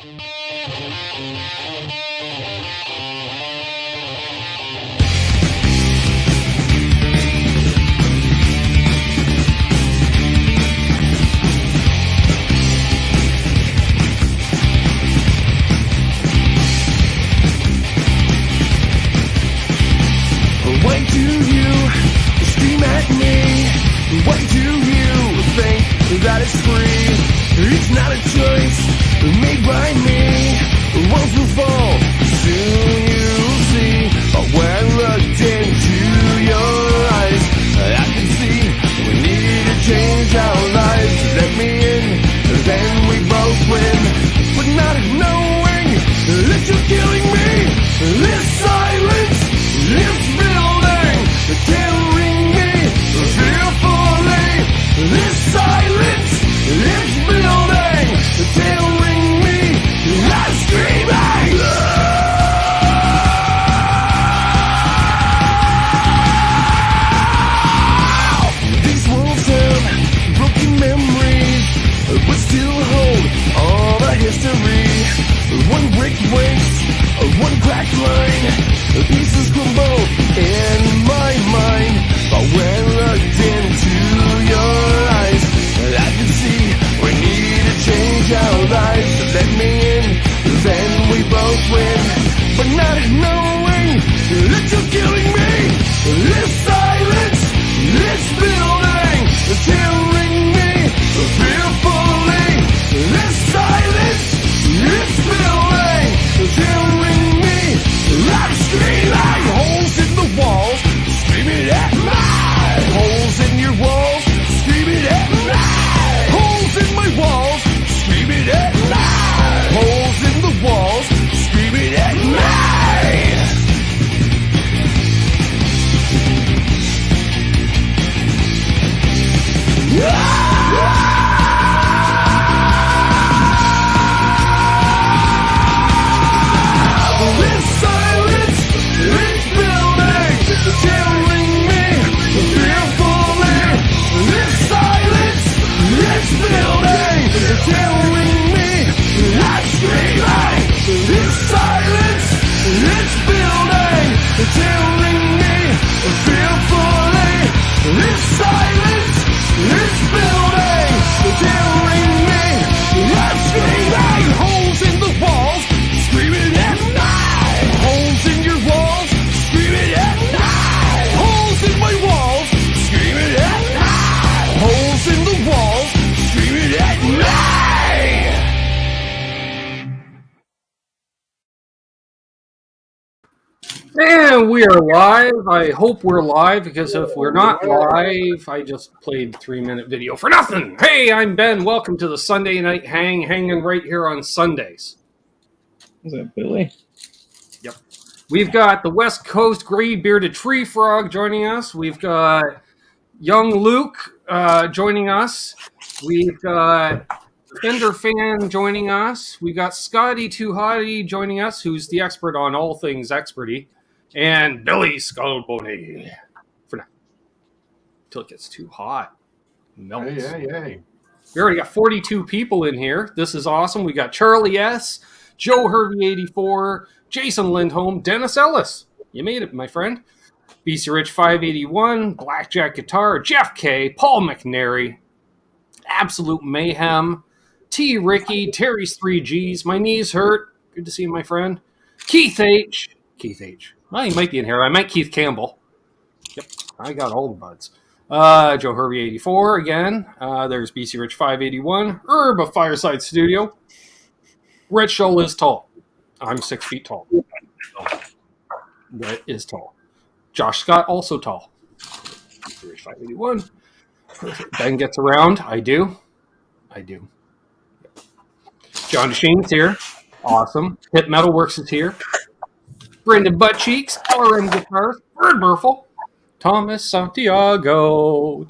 Why do you scream at me? Why do you think that it's free? It's not a choice made by me. Walls will fall, soon you'll see. But when I looked into your eyes, I can see we need to change our lives. Let me in, then we both win. But not knowing that you're killing me. This silence, this building, tearing me fearfully. This silence, this building, tearing me. I'm screaming. These walls have broken memories, but still hold all the history. One brick breaks, one cracked line, pieces crumble in my mind. But when I looked into your eyes, I could see we need to change our lives. So let me in, then we both win. But not knowing that you're killing me. This silence, this building, tearing me fearfully. This silence, this building, tearing me. I'm screaming. Holes in the walls, screaming at me. Holes in your walls, screaming at me. Holes in my walls, screaming at me. Holes in the walls, screaming at me. This silence, this building, tearing me fearfully. This silence, this building, tearing me. I'm screaming. This silence, this building, tearing me fearfully. This silence, this building, tearing me. I'm screaming. Holes in the walls, screaming at night. Holes in your walls, screaming at night. Holes in my walls, screaming at night. Holes in the walls, screaming at night. And we are live. I hope we're live, because if we're not live, I just played 3-minute video for nothing. Hey, I'm Ben. Welcome to the Sunday Night Hanging right here on Sundays. Is that Billy? Yep. We've got the West Coast Gray Bearded Tree Frog joining us. We've got young Luke joining us. We've got Fender Fan joining us. We've got Scotty Too Hottie joining us, who's the expert on all things experty. And Billy Skullbony for now. Until it gets too hot. Melts. Hey. We already got 42 people in here. This is awesome. We got Charlie S., Joe Hervey 84, Jason Lindholm, Dennis Ellis. You made it, my friend. BC Rich 581, Blackjack Guitar, Jeff K., Paul McNary, Absolute Mayhem, T. Ricky, Terry's 3Gs, My Knees Hurt. Good to see you, my friend. Keith H. Well, he might be in here. I meant Keith Campbell. Yep, I got all the buds. Joe Hervey 84 again. There's BC Rich 581. Herb of Fireside Studio. Rich Shoal is tall. I'm 6 feet tall. Brett is tall. Josh Scott also tall. BC Rich 581. Ben gets around. I do. John DeShane's here. Awesome. Hip Metalworks is here. Brendan Buttcheeks, LRM Guitars, Bird Burful, Thomas Santiago,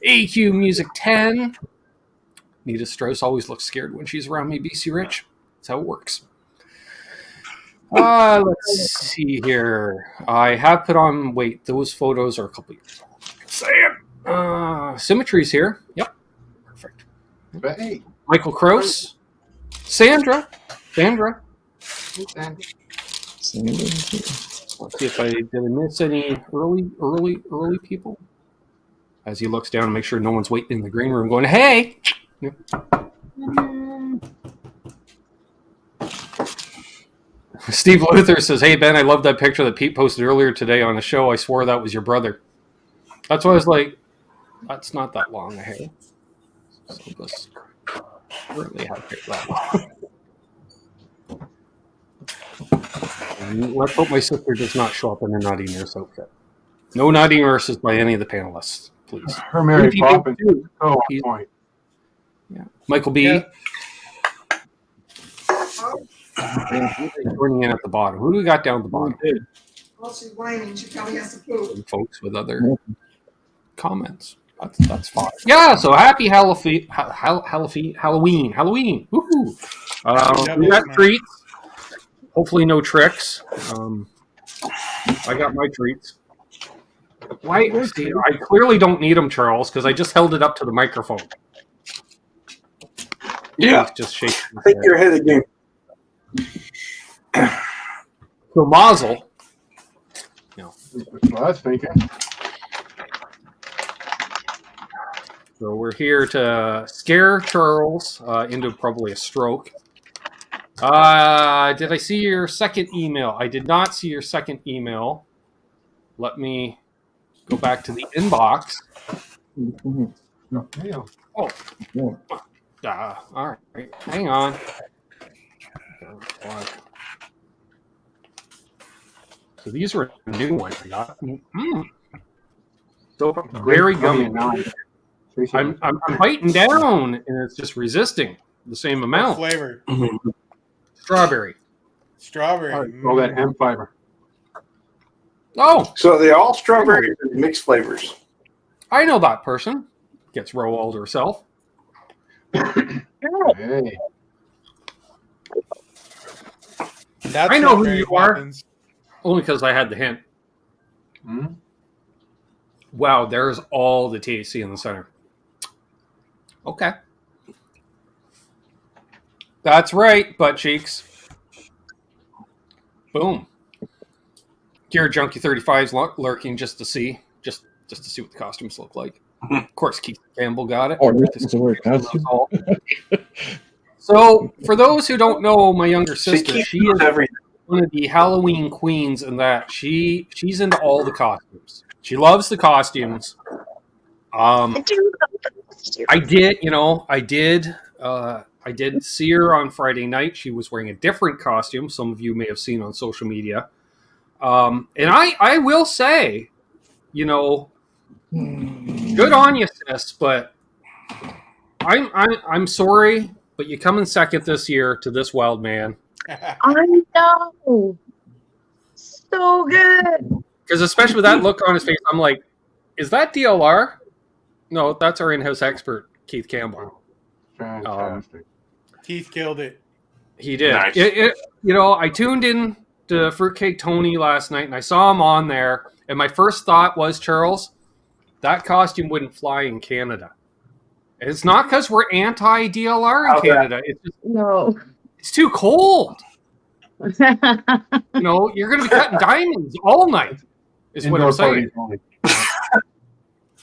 AQ Music 10. Nita Strauss always looks scared when she's around me, BC Rich. That's how it works. Let's see here. I have put on, wait, those photos are a couple years old. Say it. Symmetry's here. Yep. Perfect. Hey. Michael Kroos. Sandra. Sandra. Let's see if did I miss any early people. As he looks down and makes sure no one's waiting in the green room going, hey! Steve Luther says, hey, Ben, I love that picture that Pete posted earlier today on the show. I swore that was your brother. That's why I was like, that's not that long a hair. So this really have to that. Let's hope my sister does not show up in a naughty nurse outfit. No naughty nurses by any of the panelists, please. Her Mary Poppins. Oh, point. Yeah. Michael B. Yeah. Joining in at the bottom. Who do we got down at the bottom? Well, she's whining. She probably has to poop. Folks with other comments. That's fine. Yeah, so happy Halloween. Woohoo. We got treats. Hopefully no tricks. I got my treats. Why? See, I clearly don't need them, Charles, because I just held it up to the microphone. Yeah. Just shake. I think you're ahead of the game. So Mazel. No. Well, that's thinking. So we're here to scare Charles into probably a stroke. Did I see your second email? I did not see your second email. Let me go back to the inbox. Oh. All right. Hang on. So these were new ones I got. So very gummy. I'm biting down, and it's just resisting the same amount. What flavor? Strawberry. Strawberry. All that hemp fiber. Oh, So they all strawberry mixed flavors. I know that person. Gets Roald herself. Hey. That's I know not who Mary you are. Poppins. Only because I had the hint. Hmm? Wow, there's all the THC in the center. Okay. That's right, butt cheeks. Boom. Gear Junkie 35's lurking just to see what the costumes look like. Of course, Keith Campbell got it. Oh, this is the word costume. So, for those who don't know my younger See, sister, Keith she is knows everything. one of the Halloween queens in that she's into all the costumes. She loves the costumes. I did see her on Friday night. She was wearing a different costume. Some of you may have seen on social media. And I will say, good on you, sis, but I'm sorry, but you come in second this year to this wild man. I know. So good. Because especially with that look on his face, I'm like, is that DLR? No, that's our in-house expert, Keith Campbell. Fantastic. Keith killed it. He did. Nice. I tuned in to Fruitcake Tony last night, and I saw him on there, and my first thought was, Charles, that costume wouldn't fly in Canada. And it's not because we're anti-DLR in How's Canada. It's just, No. it's too cold. You're going to be cutting diamonds all night, is what I'm saying.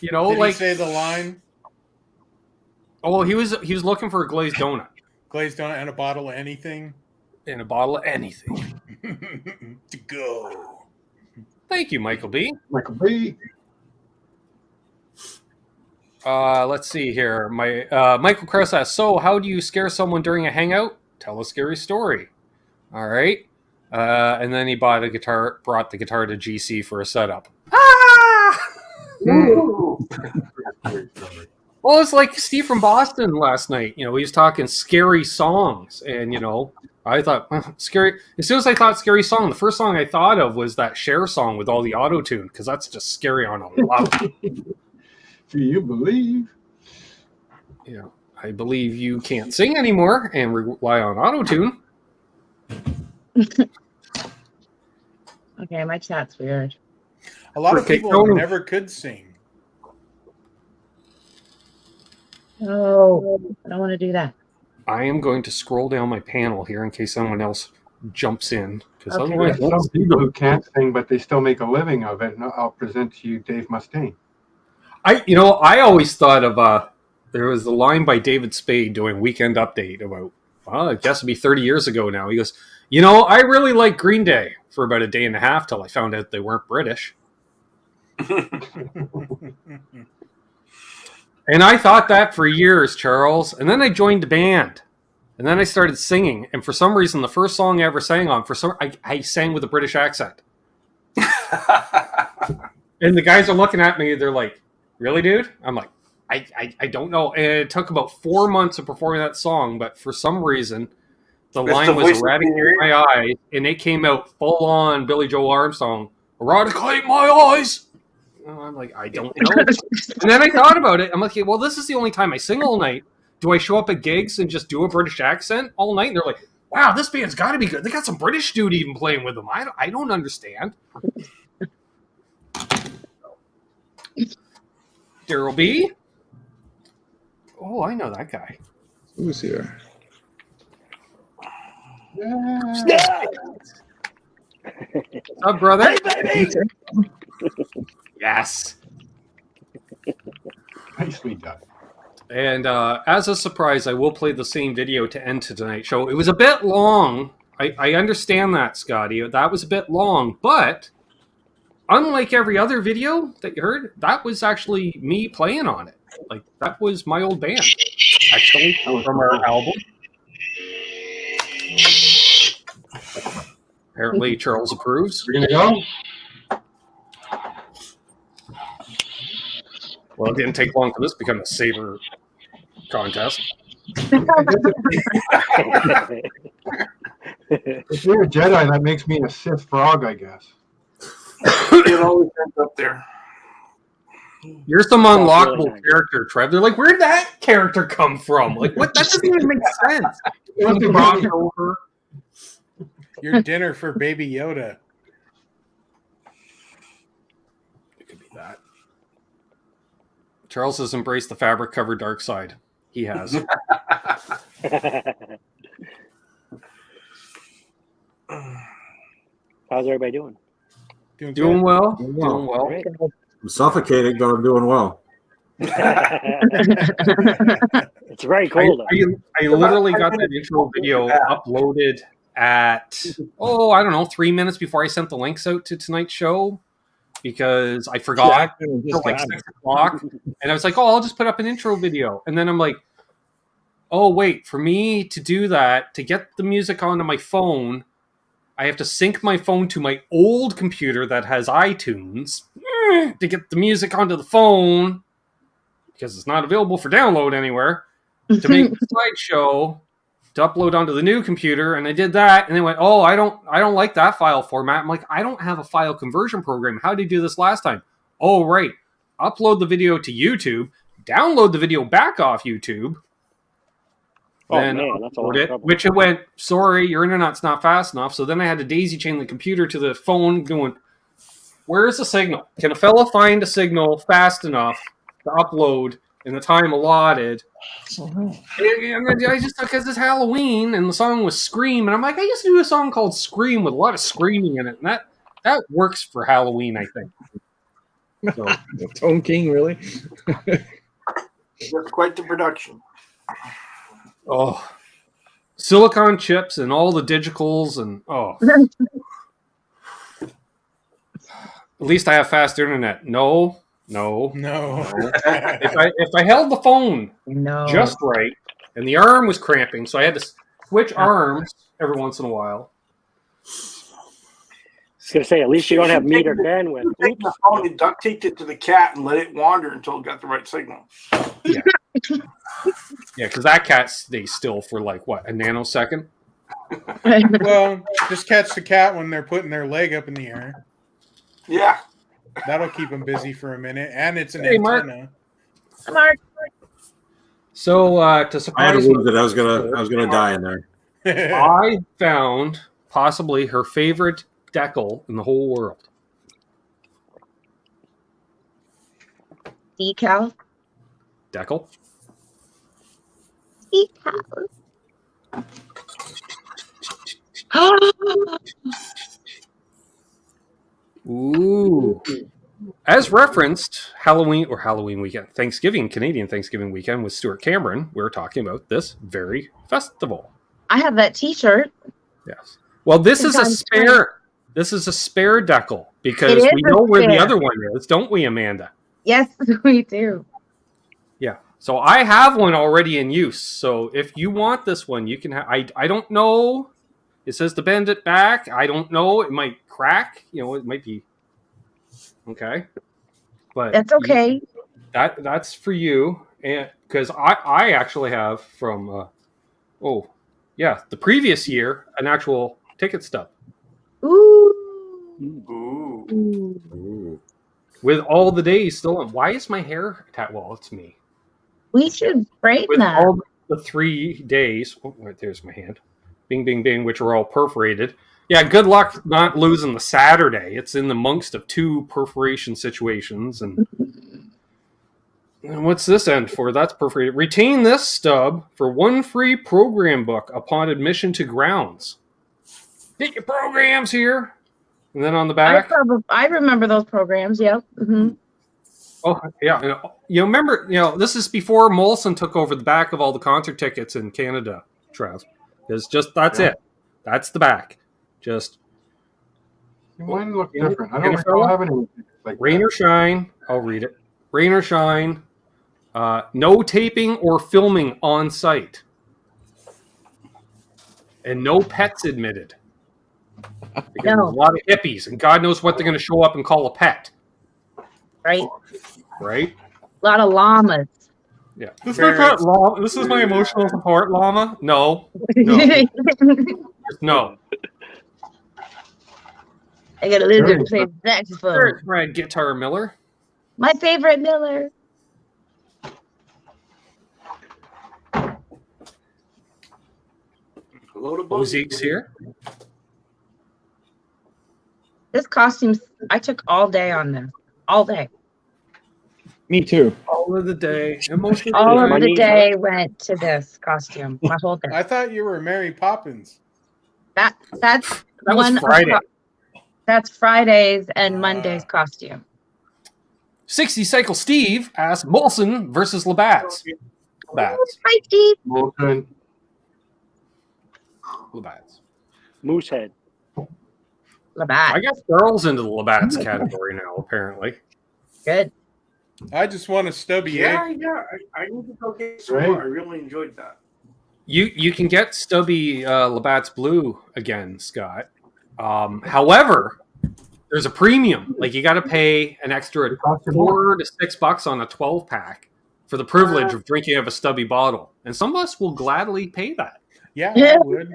Did like, he say the line? oh, he was looking for a glazed donut Glazed donut and a bottle of anything and a bottle of anything. to go. Thank you, Michael B. Michael B. Let's see here. My Michael Kress asks, so how do you scare someone during a hangout? Tell a scary story. All right. And then he brought the guitar to GC for a setup. Ah! Well, it's like Steve from Boston last night. He was talking scary songs, and I thought scary. As soon as I thought scary song, the first song I thought of was that Cher song with all the auto tune, because that's just scary on a level. Do you believe? I believe you can't sing anymore and rely on auto tune. Okay, my chat's weird. A lot of Okay, people Tony. never could sing. Oh, I don't want to do that. I am going to scroll down my panel here in case someone else jumps in. Because Okay. otherwise, There's some people who can't sing, but they still make a living of it. And I'll present to you Dave Mustaine. I always thought of there was the line by David Spade doing Weekend Update about, well, I guess it'd be 30 years ago now. He goes, I really liked Green Day for about a day and a half till I found out they weren't British. And I thought that for years, Charles. And then I joined a band. And then I started singing. And for some reason, the first song I ever sang on, I sang with a British accent. And the guys are looking at me. They're like, really, dude? I'm like, I don't know. And it took about 4 months of performing that song. But for some reason, the line was eradicating my eyes. And it came out full on Billy Joel Armstrong. Eradicate my eyes. I'm like, I don't know. And then I thought about it. I'm like, well, this is the only time I sing all night. Do I show up at gigs and just do a British accent all night? And they're like, wow, this band's got to be good. They got some British dude even playing with them. I don't understand. Daryl B. Oh, I know that guy. Who's here? Yeah. What's up, brother? Yes. Nicely done. And as a surprise, I will play the same video to end tonight's show. It was a bit long. I understand that, Scotty. That was a bit long. But unlike every other video that you heard, that was actually me playing on it. Like, that was my old band, actually, from our album. Apparently, Charles approves. We're going to go? Well, it didn't take long for this to become a saber contest. If you're a Jedi, that makes me a Sith frog, I guess. It always ends up there. You're some unlockable character, Trev. They're like, where did that character come from? Like, what? That doesn't even make sense. Crossover. Your dinner for Baby Yoda. It could be that. Charles has embraced the fabric-covered dark side. He has. How's everybody doing? Doing well. Doing Doing well. Great. I'm suffocating, but I'm doing well. It's very cold. I literally got that intro video uploaded at, I don't know, 3 minutes before I sent the links out to tonight's show because I forgot until like 6 o'clock. And I was like, I'll just put up an intro video. And then I'm like, oh, wait, for me to do that, to get the music onto my phone, I have to sync my phone to my old computer that has iTunes to get the music onto the phone because it's not available for download anywhere, to make the slideshow, to upload onto the new computer. And I did that, and they went, I don't like that file format. I'm like, I don't have a file conversion program. How did you do this last time? Oh, right. Upload the video to YouTube, download the video back off YouTube, then man, that's a lot upload of it, trouble. which it went, sorry, your internet's not fast enough. So then I had to daisy chain the computer to the phone going, where's the signal? Can a fella find a signal fast enough to upload in the time allotted? And I just, because it's Halloween and the song was Scream, and I'm like, I used to do a song called Scream with a lot of screaming in it, and that works for Halloween, I think. So, The Tone King, really? That's quite the production. silicon chips and all the digitals, and at least I have fast internet. No. If I held the phone just right, and the arm was cramping, so I had to switch arms every once in a while. I was going to say, at least you don't have meter bandwidth. Take the phone and duct taped it to the cat and let it wander until it got the right signal. Yeah, because that cat stays still for like, what, a nanosecond? Well, just catch the cat when they're putting their leg up in the air. Yeah. That'll keep them busy for a minute. And it's an Hey, Mark. antenna. Mark. So to I had to surprise lose it. I was gonna die in there. I found possibly her favorite decal in the whole world. Decal. Decal? Decal. Ooh. As referenced, Halloween weekend, Canadian Thanksgiving weekend with Stuart Cameron, we were talking about this very festival. I have that T-shirt. Yes. Well, this is a Sometimes spare. This is a spare decal because It is we a know where the spare. other one is, don't we, Amanda? Yes, we do. Yeah. So I have one already in use. So if you want this one, you can have. I don't know. It says to bend it back. I don't know. It might crack. It might be. Okay. But That's okay. That's for you, and because I actually have from the previous year an actual ticket stub Ooh. Ooh. with all the days still on. Why is my hair well, it's me. We should straighten With that. all the 3 days. Oh, right, there's my hand. Bing, bing, bing, which are all perforated. Yeah, good luck not losing the Saturday. It's in the amongst of 2 perforation situations. And what's this end for? That's perforated. Retain this stub for 1 free program book upon admission to grounds. Get your programs here. And then on the back. I remember those programs. Yep. Mm-hmm. Oh, yeah. You remember, this is before Molson took over the back of all the concert tickets in Canada, Trav. That's it. That's the back. Just Mine look different. I don't have any like rain or shine. I'll read it. Rain or shine. No taping or filming on site. And no pets admitted. Because there's a lot of hippies, and God knows what they're going to show up and call a pet. Right. Right? A lot of llamas. Yeah. This is my emotional support llama? No. No. I got a lizard playing saxophone. There's Brad Guitar Miller. My favorite Miller. Mozique's here. This costume, I took all day on this. All day. Me too. All of the day. All of the day went to this costume. My whole day. I thought you were Mary Poppins. That was one Friday. That's Friday's and Monday's costume. 60 Cycle Steve asked Molson versus Labatt's. Labatt's. Hi, Steve. Molson. Labatt's. Moosehead. Labatt. I guess Earl's into the Labatt's category now, apparently. Good. I just want a stubby egg. I need to go get some Right. more. I really enjoyed that. You can get stubby Labatt's Blue again, Scott. However, there's a premium. Like, you got to pay an extra $4 to $6 on a 12-pack for the privilege of drinking out of a stubby bottle. And some of us will gladly pay that. Yeah, I would.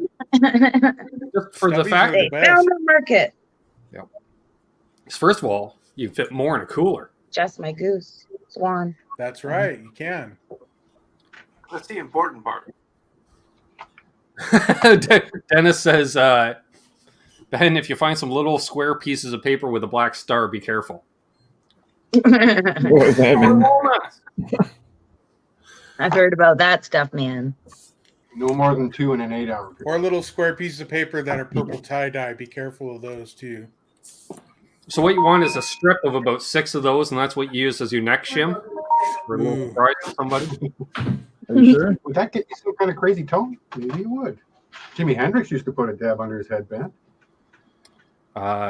Just for the Stubbies fact are They the best. found the market. first of all, you fit more in a cooler. Just my goose. Swan. That's right. You can. That's the important part. Dennis says, Ben, if you find some little square pieces of paper with a black star, be careful. What does that mean? I've heard about that stuff, man. No more than 2 in an 8-hour period. Or little square pieces of paper that are purple tie-dye. Be careful of those, too. So what you want is a strip of about 6 of those, and that's what you use as your neck shim. For a little surprise to somebody. Are you sure? Would that get you some kind of crazy tone? Maybe it would. Jimi Hendrix used to put a dab under his headband.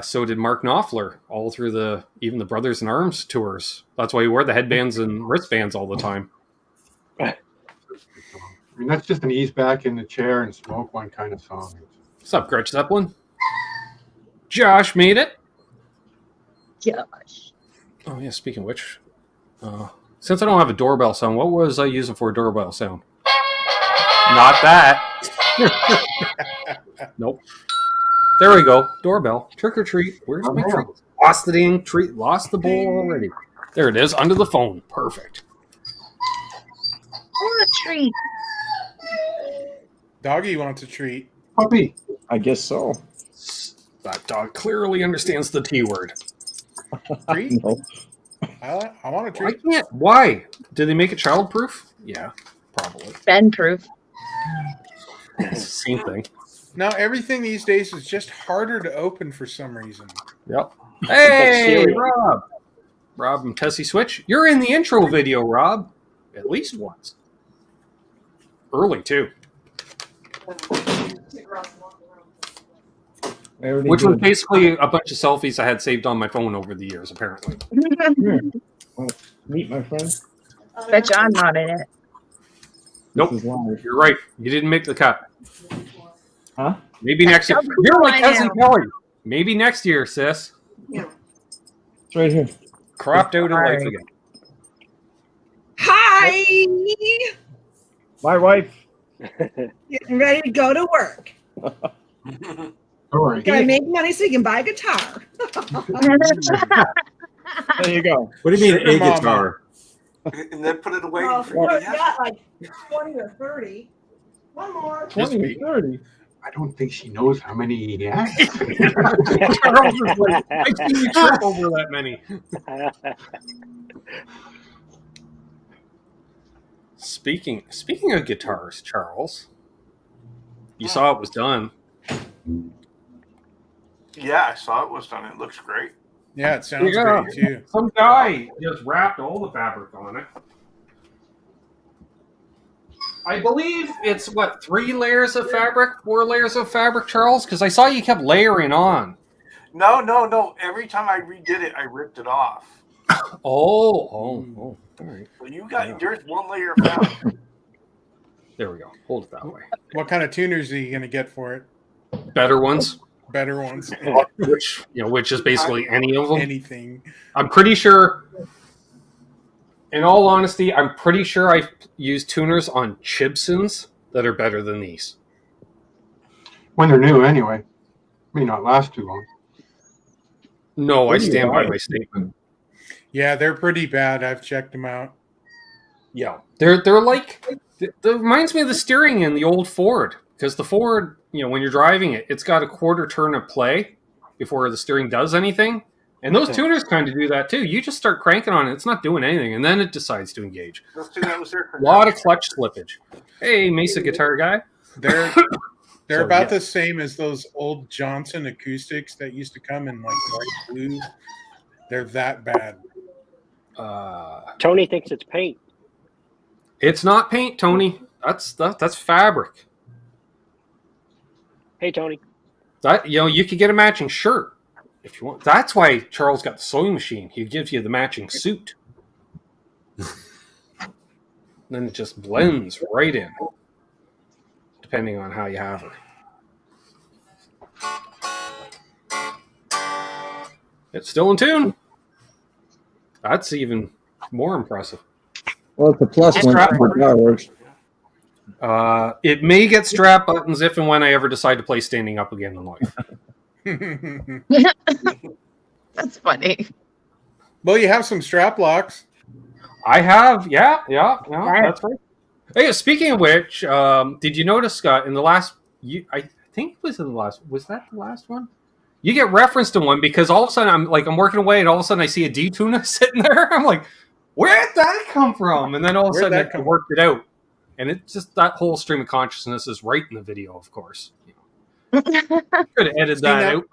So did Mark Knopfler, all through even the Brothers in Arms tours. That's why he wore the headbands and wristbands all the time. I mean, that's just an ease back in the chair and smoke one kind of song. What's up, Gretch Zeppelin? Josh made it. Josh. Oh, yeah, speaking of which, since I don't have a doorbell sound, what was I using for a doorbell sound? Not that. Nope. There we go. Doorbell. Trick or treat. Where's my treat? Lost the dang treat. Lost the bowl already. There it is. Under the phone. Perfect. What a treat. Doggy wants a treat. Puppy. I guess so. That dog clearly understands the T word. Treat? No. I want a I treat. can't. Why? Did they make it childproof? Yeah, probably. Ben proof. It's the same thing. Now everything these days is just harder to open for some reason. Yep. Hey, cereal. Rob. Rob and Tesi Switch. You're in the intro video, Rob. At least once. Early, too. Which was basically a bunch of selfies I had saved on my phone over the years, apparently. Well, meet my friend. Bet you I'm not in it. Nope. This is live. You're right. You didn't make the cut. Huh? Maybe next year. How You're cool like I Cousin am. Kelly. Maybe next year, sis. It's right here. Cropped out of life Sorry. again. Hi! My wife. Getting ready to go to work. Sorry. Gotta make money so you can buy a guitar. There you go. What do you mean Sugar a mama. guitar? And then put it away Well, and forget I've got like 20 or 30. One more. 20 or 30. I don't think she knows how many he has. Charles is like, I've seen you trip over that many. Speaking of guitars, Charles, you saw it was done. Yeah, I saw it was done. It looks great. Yeah, it sounds Yeah. great too. Some guy just wrapped all the fabric on it. I believe it's, 3 layers of fabric, 4 layers of fabric, Charles? Because I saw you kept layering on. No. Every time I redid it, I ripped it off. Oh. All right. So there's 1 layer of fabric. There we go. Hold it that way. What kind of tuners are you going to get for it? Better ones, Better ones. which is basically any of them. Anything. I'm pretty sure, in all honesty, I'm pretty sure I've used tuners on Chibsons that are better than these. When they're new, anyway. May not last too long. No, What I do you stand by buy? my statement. Yeah, they're pretty bad. I've checked them out. Yeah, they're like, it reminds me of the steering in the old Ford, because the Ford, when you're driving it, it's got a quarter turn of play before the steering does anything. And those tuners kind of do that too. You just start cranking on it, it's not doing anything, and then it decides to engage. Let's do that with their A lot of clutch slippage. Hey, Mesa guitar guy. They're So, about yeah. the same as those old Johnson acoustics that used to come in like light blue. They're that bad. Tony thinks it's paint. It's not paint, Tony. That's fabric. Hey, Tony. That you could get a matching shirt if you want. That's why Charles got the sewing machine. He gives you the matching suit. Then it just blends right in, depending on how you have her. It's still in tune. That's even more impressive. Well, it's a plus when the guitar works. It may get strap buttons if and when I ever decide to play standing up again in life. That's funny. Well, you have some strap locks. I have, yeah, that's right. Hey, speaking of which, did you notice, Scott, in the last, I think it was in the last, was that the last one? You get referenced in one because all of a sudden I'm working away and all of a sudden I see a D-tuna sitting there. I'm like, where did that come from? And then all of a sudden I worked it out. And it's just that whole stream of consciousness is right in the video, of course. Could have edited that out.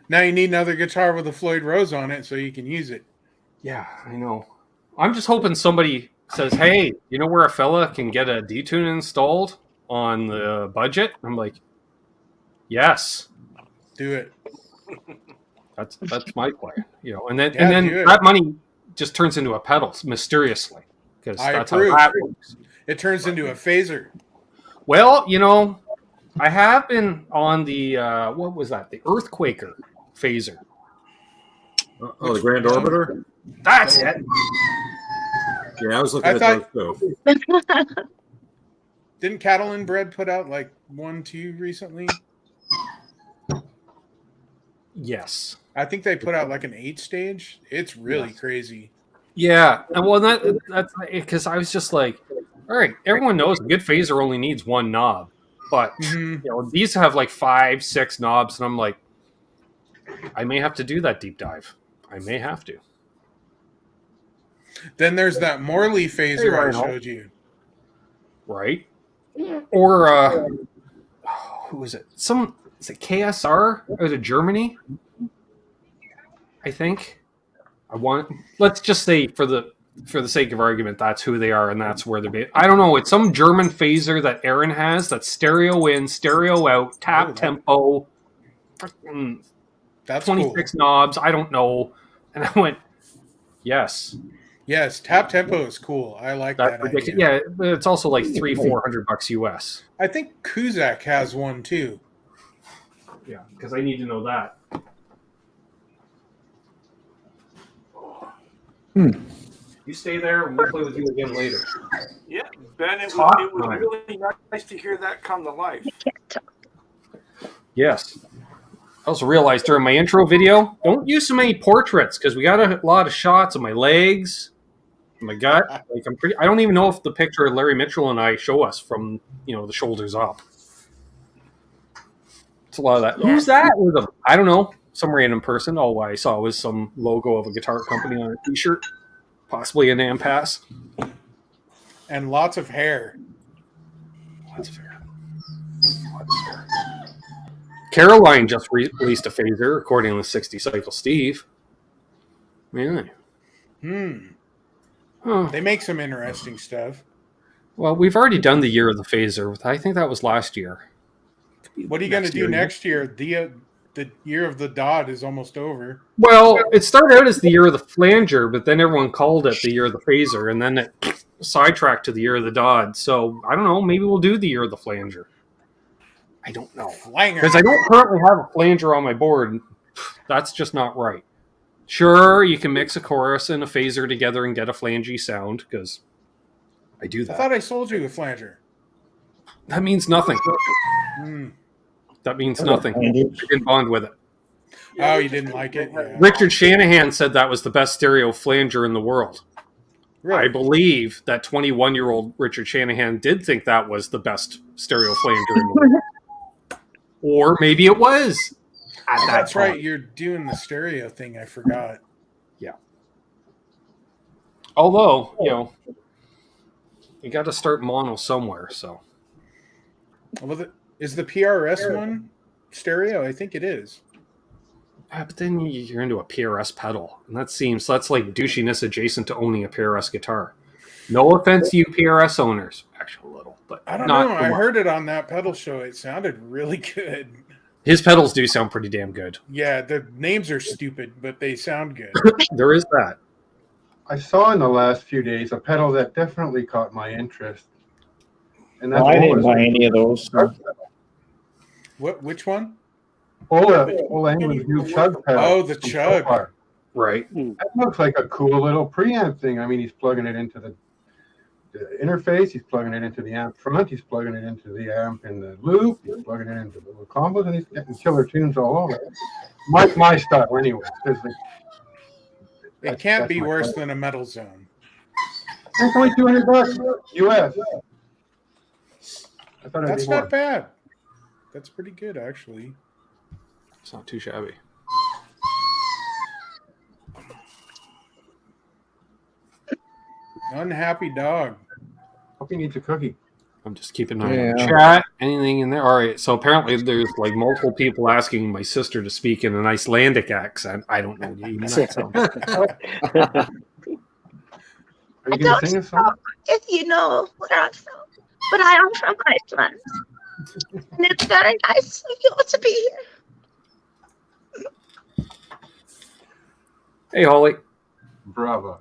Now you need another guitar with a Floyd Rose on it so you can use it. Yeah, I know. I'm just hoping somebody says, hey, you know where a fella can get a D-tune installed on the budget? I'm like, yes. Do it. That's my plan. And then do it. that money just turns into a pedal mysteriously. Because I that's approve. how that works. It turns into a phaser. Well, I have been on the what was that? The Earthquaker phaser. Oh, the Grand Orbiter? That's it. Yeah, I was looking at those too. Didn't Cattle and Bread put out like 1-2 recently? Yes. I think they put out like an 8-stage. It's really crazy. Yeah, and well, that's because I was just like, all right, everyone knows a good phaser only needs one knob, but these have like 5-6 knobs, and I'm like, I may have to do that deep dive. I may have to. Then there's that Morley phaser I showed you. Right? Or who is it? Is it KSR out of Germany? I think. Let's just say for the sake of argument, that's who they are, and that's where they're based. I don't know. It's some German phaser that Aaron has that's stereo in, stereo out, tap tempo. That's 26 knobs. I don't know. And I went, yes. Yes, tap tempo is cool. I like that idea. Yeah, but it's also like $300-$400 US. I think Kuzak has one too. Yeah, because I need to know that. You stay there, and we'll play with you again later. Yeah, Ben, it was really nice to hear that come to life. Yes. I also realized during my intro video, don't use so many portraits because we got a lot of shots of my legs, my gut. Like I don't even know if the picture of Larry Mitchell and I show us from the shoulders up. It's a lot of that. Who's that with them? I don't know. Some random person. All I saw was some logo of a guitar company on a T-shirt, possibly an Ampass, and lots of hair. Lots of hair. Caroline just released a phaser, according to 60 Cycle Steve. Really? They make some interesting stuff. Well, we've already done the year of the phaser. I think that was last year. What are you going to do next year? The year of the Dodd is almost over. Well, it started out as the year of the flanger, but then everyone called it the year of the phaser, and then it sidetracked to the year of the Dodd. So, I don't know. Maybe we'll do the year of the flanger. I don't know. Because I don't currently have a flanger on my board. That's just not right. Sure, you can mix a chorus and a phaser together and get a flangey sound, because I do that. I thought I sold you the flanger. That means nothing. That means nothing. I didn't bond with it. Oh, you didn't like it? Yeah. Richard Shanahan said that was the best stereo flanger in the world. Really? I believe that 21-year-old Richard Shanahan did think that was the best stereo flanger in the world. Or maybe it was. That's right. You're doing the stereo thing. I forgot. Yeah. Although, you got to start mono somewhere, so. Well, is the PRS one stereo? I think it is. But then you're into a PRS pedal, and that's like douchiness adjacent to owning a PRS guitar. No offense to you PRS owners, actually a little, but I don't know. I heard it on that pedal show. It sounded really good. His pedals do sound pretty damn good. Yeah, the names are stupid, but they sound good. There is that. I saw in the last few days a pedal that definitely caught my interest. And that's I didn't buy any of those. So. Which one? Ola England's new chug pedal. Oh, the chug. Right. That looks like a cool little preamp thing. I mean, he's plugging it into the interface. He's plugging it into the amp front. He's plugging it into the amp in the loop. He's plugging it into the little combos, and he's getting killer tunes all over. My style, anyway. It can't be worse than a Metal Zone. It's only $200 US. That's not bad. That's pretty good, actually. It's not too shabby. Unhappy dog. Hope he needs a cookie. I'm just keeping an eye on chat. Anything in there? All right. So apparently there's like multiple people asking my sister to speak in an Icelandic accent. I don't know. Even that sounds. Are you going to sing a song? If you know where I'm from, but I am from Iceland, and it's very nice of you to be here. Hey, Holly. Bravo.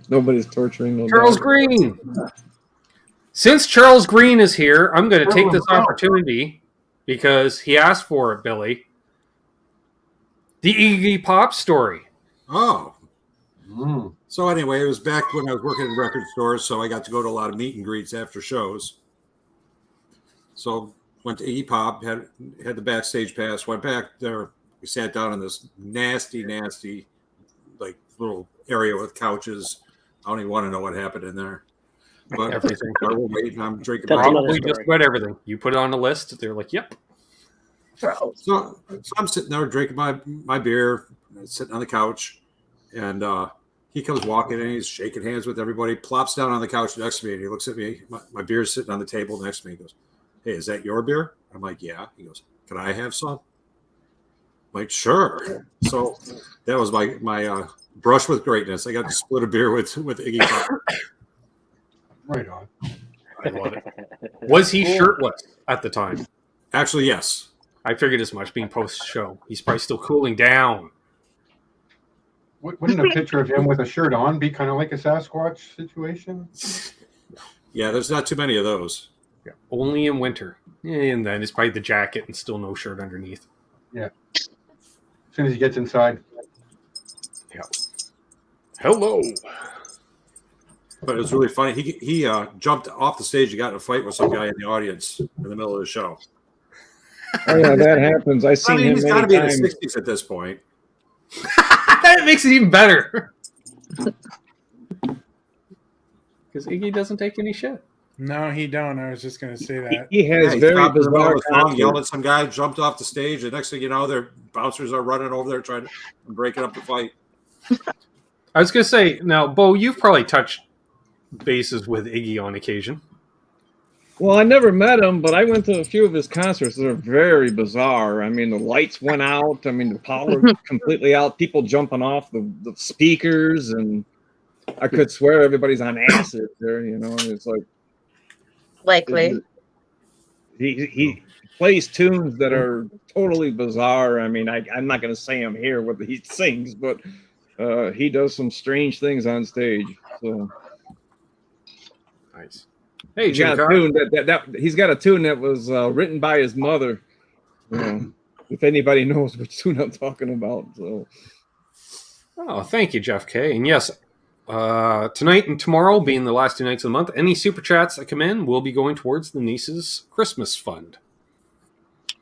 Nobody's torturing no Charles dog. Green. Since Charles Green is here, I'm going to take this opportunity because he asked for it, Billy. The Iggy Pop story. Oh. So anyway, it was back when I was working in record stores, so I got to go to a lot of meet and greets after shows. So went to Iggy Pop, had the backstage pass, went back there. We sat down in this nasty, like little area with couches. I don't even want to know what happened in there. But everything. I'm drinking. Probably just about everything. You put it on the list. They're like, "Yep." So I'm sitting there drinking my beer, sitting on the couch, and he comes walking in. He's shaking hands with everybody. Plops down on the couch next to me, and he looks at me. My beer's sitting on the table next to me. He goes, "Hey, is that your beer?" I'm like, yeah. He goes, can I have some? I'm like, sure. So that was my brush with greatness. I got to split a beer with Iggy Pop. Right on. I love it. Was he shirtless at the time? Actually, yes. I figured as much being post-show. He's probably still cooling down. Wouldn't a picture of him with a shirt on be kind of like a Sasquatch situation? Yeah, there's not too many of those. Yeah, only in winter. And then it's probably the jacket and still no shirt underneath. Yeah. As soon as he gets inside. Yeah. Hello. But it was really funny. He jumped off the stage and got in a fight with some guy in the audience in the middle of the show. Oh yeah, that happens. I've seen him he's many got to be in times. his 60s at this point. That makes it even better. Because Iggy doesn't take any shit. No, he don't. I was just going to say that. He has He very stopped in the middle bizarre of the song, concerts. yelled at some guy, jumped off the stage. The next thing you know, their bouncers are running over there trying to break up the fight. I was going to say, now, Bo, you've probably touched bases with Iggy on occasion. Well, I never met him, but I went to a few of his concerts. They're very bizarre. I mean, the lights went out. I mean, the power was completely out. People jumping off the speakers, and I could swear everybody's on acid there. You know, and it's like Likely. he plays tunes that are totally bizarre. I mean, I'm not going to say him here what he sings, but he does some strange things on stage. So nice. Hey, he's got a tune he's got a tune that was written by his mother. You know, if anybody knows which tune I'm talking about. So, oh, thank you, Jeff K. And yes, tonight and tomorrow being the last 2 nights of the month, any super chats that come in will be going towards the niece's Christmas fund.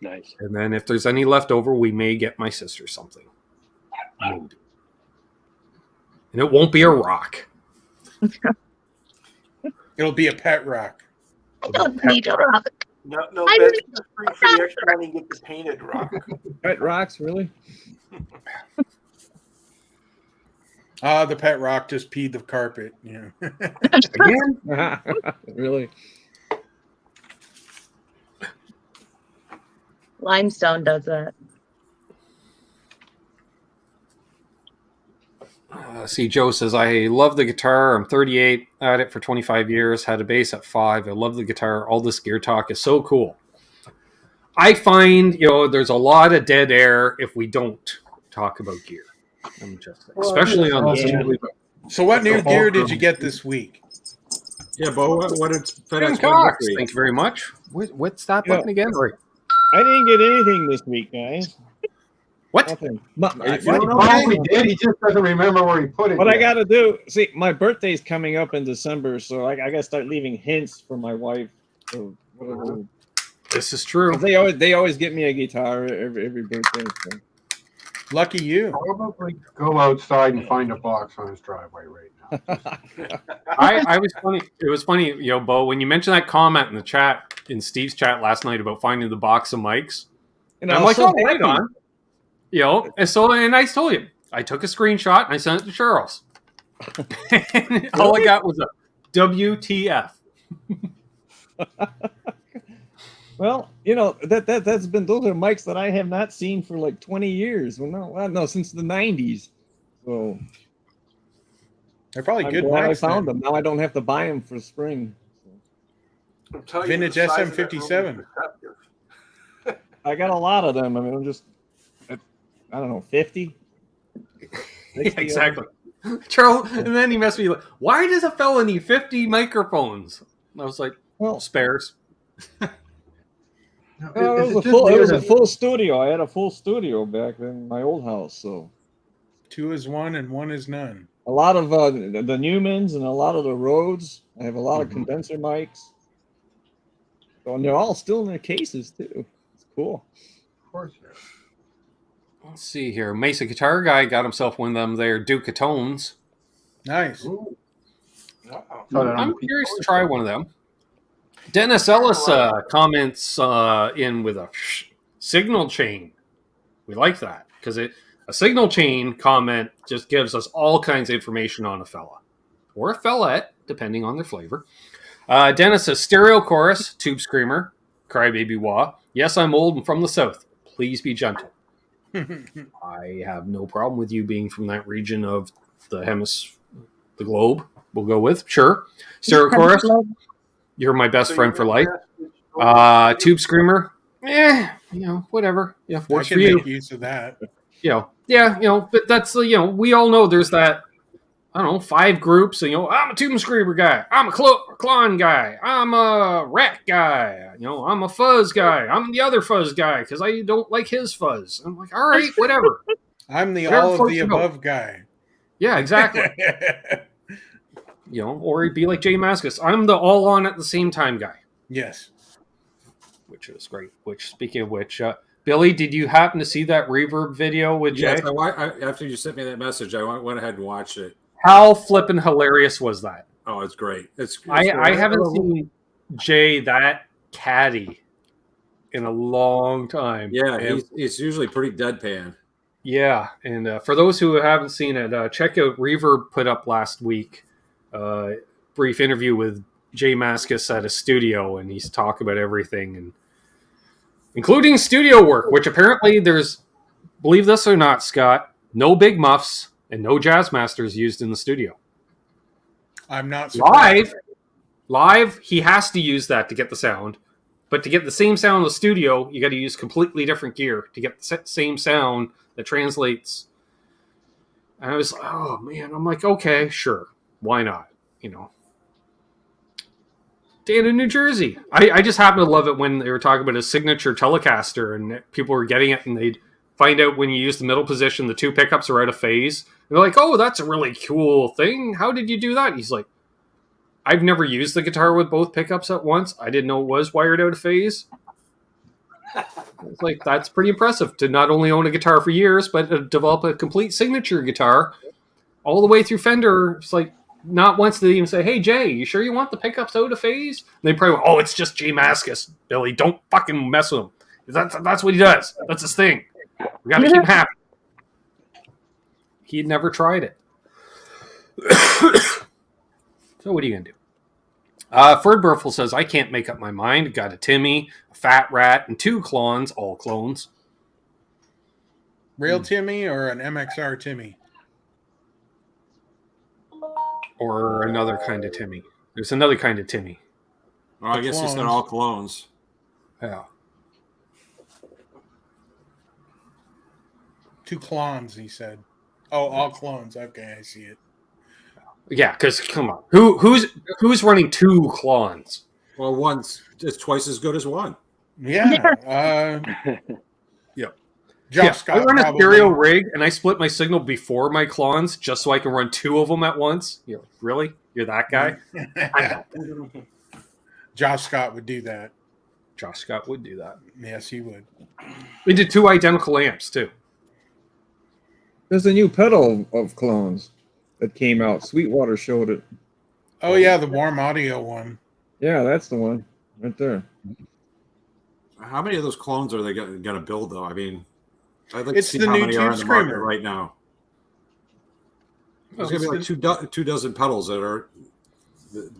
Nice. And then if there's any left over, we may get my sister something. Maybe. And it won't be a rock. It'll be a pet rock. I don't need a rock. No, I that's need just free for the extra money. You get the painted rock. pet rocks, really? The pet rock just peed the carpet. Yeah. Again? Really? Limestone does that. See, Joe says, I love the guitar. I'm 38, had it for 25 years, had a bass at 5. I love the guitar. All this gear talk is so cool. I find, there's a lot of dead air if we don't talk about gear. I'm just, especially on this channel. So what new gear did you get this week? Yeah, Bo, what did Ben FedEx Cox, bring? thank you very much. What's that button again? Right. I didn't get anything this week, guys. What? Nothing. He did. He just doesn't remember where he put it. What I got to do, see, my birthday's coming up in December, so I got to start leaving hints for my wife. So whatever. This is true. They always get me a guitar every birthday. So. Lucky you. Probably go outside and find a box on his driveway right now. I was funny. It was funny, Bo, when you mentioned that comment in the chat, in Steve's chat last night about finding the box of mics. And I'm like, oh, hang on. And I told you, I took a screenshot and I sent it to Charles. And all I got was a WTF. Well, that's been, those are mics that I have not seen for like 20 years. Well, no, since the 90s. So they're probably good mics. I found then. them. Now I don't have to buy them for spring. So. Vintage SM57. I got a lot of them. I mean, I'm just, I don't know, 50? Yeah, exactly. Charles, and then he messed me like, why does a fella need 50 microphones? And I was like, well, spares. It was a full studio. I had a full studio back in my old house. So 2 is 1 and 1 is none. a lot of the Newmans and a lot of the Rhodes. I have a lot of condenser mics. So, and they're all still in their cases too. It's cool. Of course. Let's see here. Mesa Guitar Guy got himself one of them there Duke of Tones. Nice. Wow. I'm curious to try one of them. Dennis Ellis comments in with a signal chain. We like that because a signal chain comment just gives us all kinds of information on a fella or a fellette, depending on their flavor. Dennis says stereo chorus, tube screamer, crybaby wah, Yes, I'm old and from the South. Please be gentle. I have no problem with you being from that region of the the globe. We'll go with, sure. Sarah Chorus, you're my best friend for life. Tube Screamer, whatever. Yeah, works for you. Make use of that. But that's we all know there's that. I don't know, 5 groups. I'm a Tube Screamer guy. I'm a Klon guy. I'm a Rat guy. I'm a Fuzz guy. I'm the other Fuzz guy because I don't like his fuzz. I'm like, all right, whatever. I'm the Whatever all of floats the your boat. above guy. Yeah, exactly. Or he'd be like Jay Maskus. I'm the all on at the same time guy. Yes. Which is great. Which, speaking of which, Billy, did you happen to see that reverb video with Jay? Yes, after you sent me that message, I went ahead and watched it. How flippin' hilarious was that? Oh, it's great. It's I haven't seen Jay that catty in a long time. Yeah, he's usually pretty deadpan. Yeah, and for those who haven't seen it, check out Reverb put up last week brief interview with Jay Maskus at a studio, and he's talking about everything, and including studio work, which apparently there's, believe this or not, Scott, no big muffs and no jazz masters used in the studio. I'm not surprised. Live, he has to use that to get the sound. But to get the same sound in the studio, you got to use completely different gear to get the same sound that translates. And I was, oh man, I'm like, okay, sure, why not? Dan in New Jersey. I just happen to love it when they were talking about a signature Telecaster and people were getting it and they'd find out when you use the middle position, the 2 pickups are out of phase. And they're like, oh, that's a really cool thing. How did you do that? He's like, I've never used the guitar with both pickups at once. I didn't know it was wired out of phase. It's like, that's pretty impressive to not only own a guitar for years, but develop a complete signature guitar all the way through Fender. It's like, not once did they even say, hey, Jay, you sure you want the pickups out of phase? And they probably went, oh, it's just Jay Maskus. Billy, don't fucking mess with him. That's what he does. That's his thing. We got to keep him happy. He'd never tried it. So what are you going to do? Ferdburfel says, I can't make up my mind. Got a Timmy, a Fat Rat, and 2 clones, all clones. Real Timmy or an MXR Timmy? Or another kind of Timmy. There's another kind of Timmy. Well, I guess he said all clones. Yeah. 2 clones, he said. Oh, all clones. Okay, I see it. Yeah, because come on, who's running 2 clones? Well, one's just twice as good as one. Yeah. Yep. Josh Scott I run a probably. stereo rig, and I split my signal before my clones just so I can run 2 of them at once. Really? You're that guy? Josh Scott would do that. Josh Scott would do that. Yes, he would. We did 2 identical amps too. There's a new pedal of clones that came out. Sweetwater showed it. Oh yeah, the warm audio one. Yeah, that's the one right there. How many of those clones are they going to build, though? I mean, I'd like It's to see the how new many are Tube in the market Screamer. right now. There's Oh, going to be like two dozen pedals that are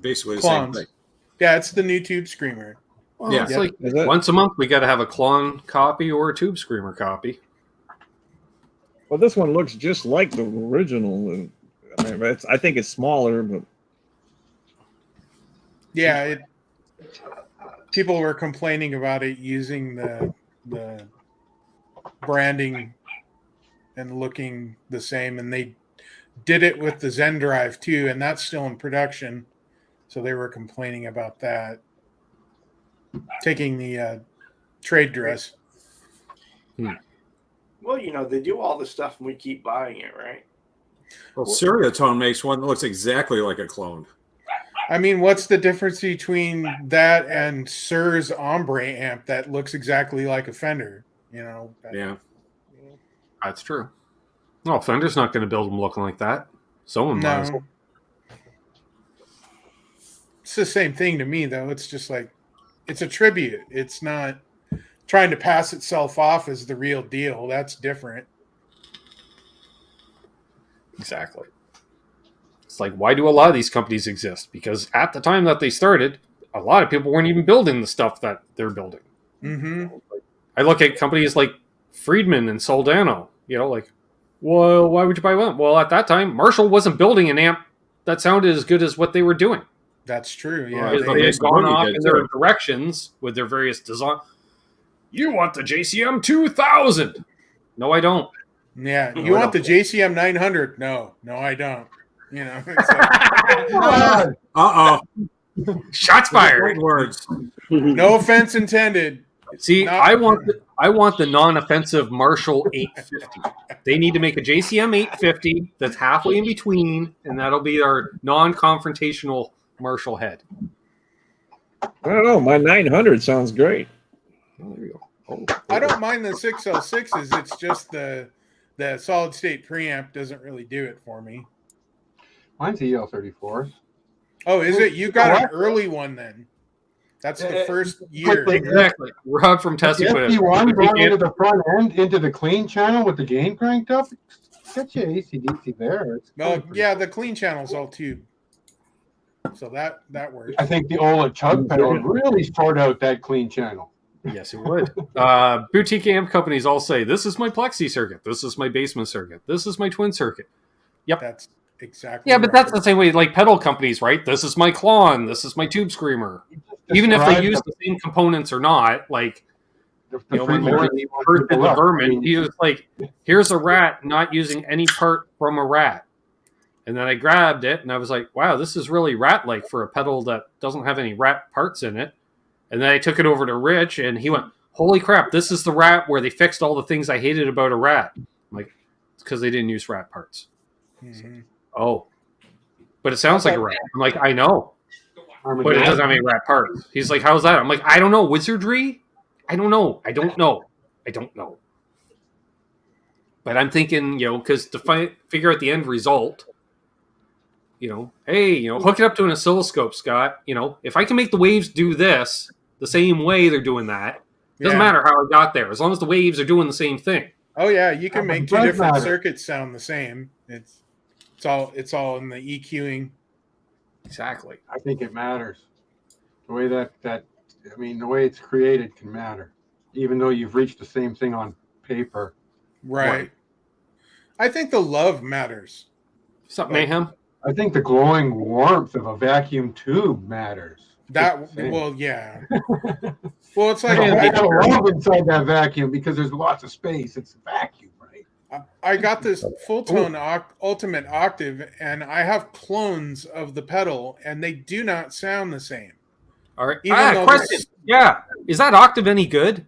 basically the Clones. same thing. Yeah, it's the new Tube Screamer. Well, Yeah. it's like Is that- once a month we got to have a clone copy or a Tube Screamer copy. Well, this one looks just like the original. And I mean, I think it's smaller, but Yeah, people were complaining about it using the branding and looking the same, and they did it with the Zen Drive too, and that's still in production. So they were complaining about that. Taking the trade dress. Well, they do all this stuff and we keep buying it, right? Well, Seriatone makes one that looks exactly like a clone. I mean, what's the difference between that and Sir's Ombre amp that looks exactly like a Fender? Yeah. That's true. No, Fender's not going to build them looking like that. Someone might as well. No. It's the same thing to me, though. It's just like, it's a tribute. It's not trying to pass itself off as the real deal. That's different. Exactly. It's like, why do a lot of these companies exist? Because at the time that they started, a lot of people weren't even building the stuff that they're building. Mm-hmm. I look at companies like Friedman and Soldano, like, well, why would you buy one? Well, at that time, Marshall wasn't building an amp that sounded as good as what they were doing. That's true. Yeah, Because they had gone off in their directions with their various design. You want the JCM 2000? No, I don't. Yeah, you want the JCM 900? No, I don't. It's like, shots fired. Words. No offense intended. See, I want the non-offensive Marshall 850. They need to make a JCM 850 that's halfway in between, and that'll be our non-confrontational Marshall head. I don't know. My 900 sounds great. Oh, there you go. I don't mind the 6L6s. It's just the solid state preamp doesn't really do it for me. Mine's EL34s. Oh, is it? You got an early one then. That's the first year. Exactly. Rob from Tesi put it. FD1 brought into the front end, into the clean channel with the gain cranked up. Get you AC/DC there. Well, yeah, the clean channel's all tube. So that works. I think the Ola chug pedal would really sort out that clean channel. Yes, it would. Boutique amp companies all say, this is my plexi circuit. This is my basement circuit. This is my twin circuit. Yep. That's exactly. Yeah, but that's the same way like pedal companies, right? This is my Klon. This is my tube screamer. Even if they use the same components or not, like, when Lauren first did the Vermin, he was like, here's a rat not using any part from a rat. And then I grabbed it and I was like, wow, this is really rat-like for a pedal that doesn't have any rat parts in it. And then I took it over to Rich and he went, holy crap, this is the rat where they fixed all the things I hated about a rat. I'm like, it's because they didn't use rat parts. Mm-hmm. Oh. But it sounds like a rat. I'm like, I know. But it doesn't have any rat parts. He's like, how's that? I'm like, I don't know. Wizardry? I don't know. But I'm thinking, because to figure out the end result, hey, hook it up to an oscilloscope, Scott. If I can make the waves do this the same way they're doing that, it doesn't matter how I got there, as long as the waves are doing the same thing. Oh yeah, you can make two different circuits sound the same. It's all in the EQing. Exactly. I think it matters. The way the way it's created can matter, even though you've reached the same thing on paper. Right. I think the love matters. Something mayhem. I think the glowing warmth of a vacuum tube matters. Well, yeah. Well, it's like I have love inside that vacuum because there's lots of space. It's a vacuum, right? I got this full tone ultimate octave, and I have clones of the pedal, and they do not sound the same. All right. Question. Yeah, is that octave any good?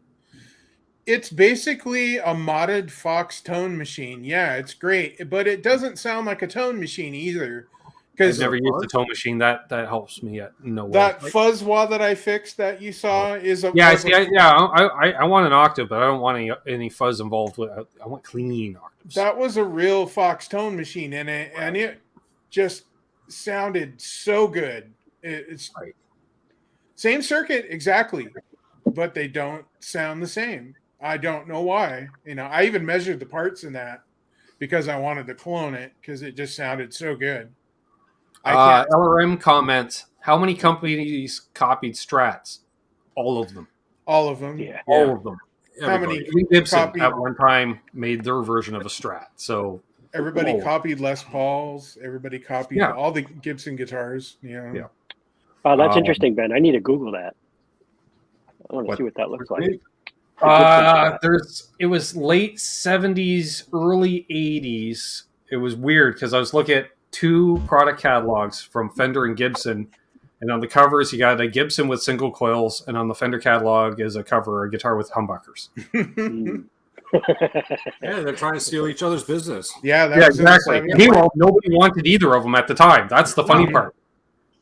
It's basically a modded Fox tone machine. Yeah, it's great, but it doesn't sound like a tone machine either. I've never used a tone machine. That helps me at no way. That fuzz wah that I fixed that you saw is a I want an octave, but I don't want any fuzz involved with it. I want clean octaves. That was a real Fox tone machine, and it just sounded so good. It's same circuit exactly, but they don't sound the same. I don't know why. I even measured the parts in that because I wanted to clone it because it just sounded so good. LRM comments, how many companies copied Strats? All of them. All of them? Yeah. All of them. How many Gibson at one time made their version of a Strat. So everybody copied Les Pauls. Everybody copied all the Gibson guitars. Yeah. Oh, that's interesting, Ben. I need to Google that. I want to see what that looks like. It was late 70s, early 80s. It was weird because I was looking at two product catalogs from Fender and Gibson, and on the covers you got a Gibson with single coils, and on the Fender catalog is a guitar with humbuckers. Yeah, they're trying to steal each other's business. Yeah, exactly. Meanwhile, nobody wanted either of them at the time. That's the funny part.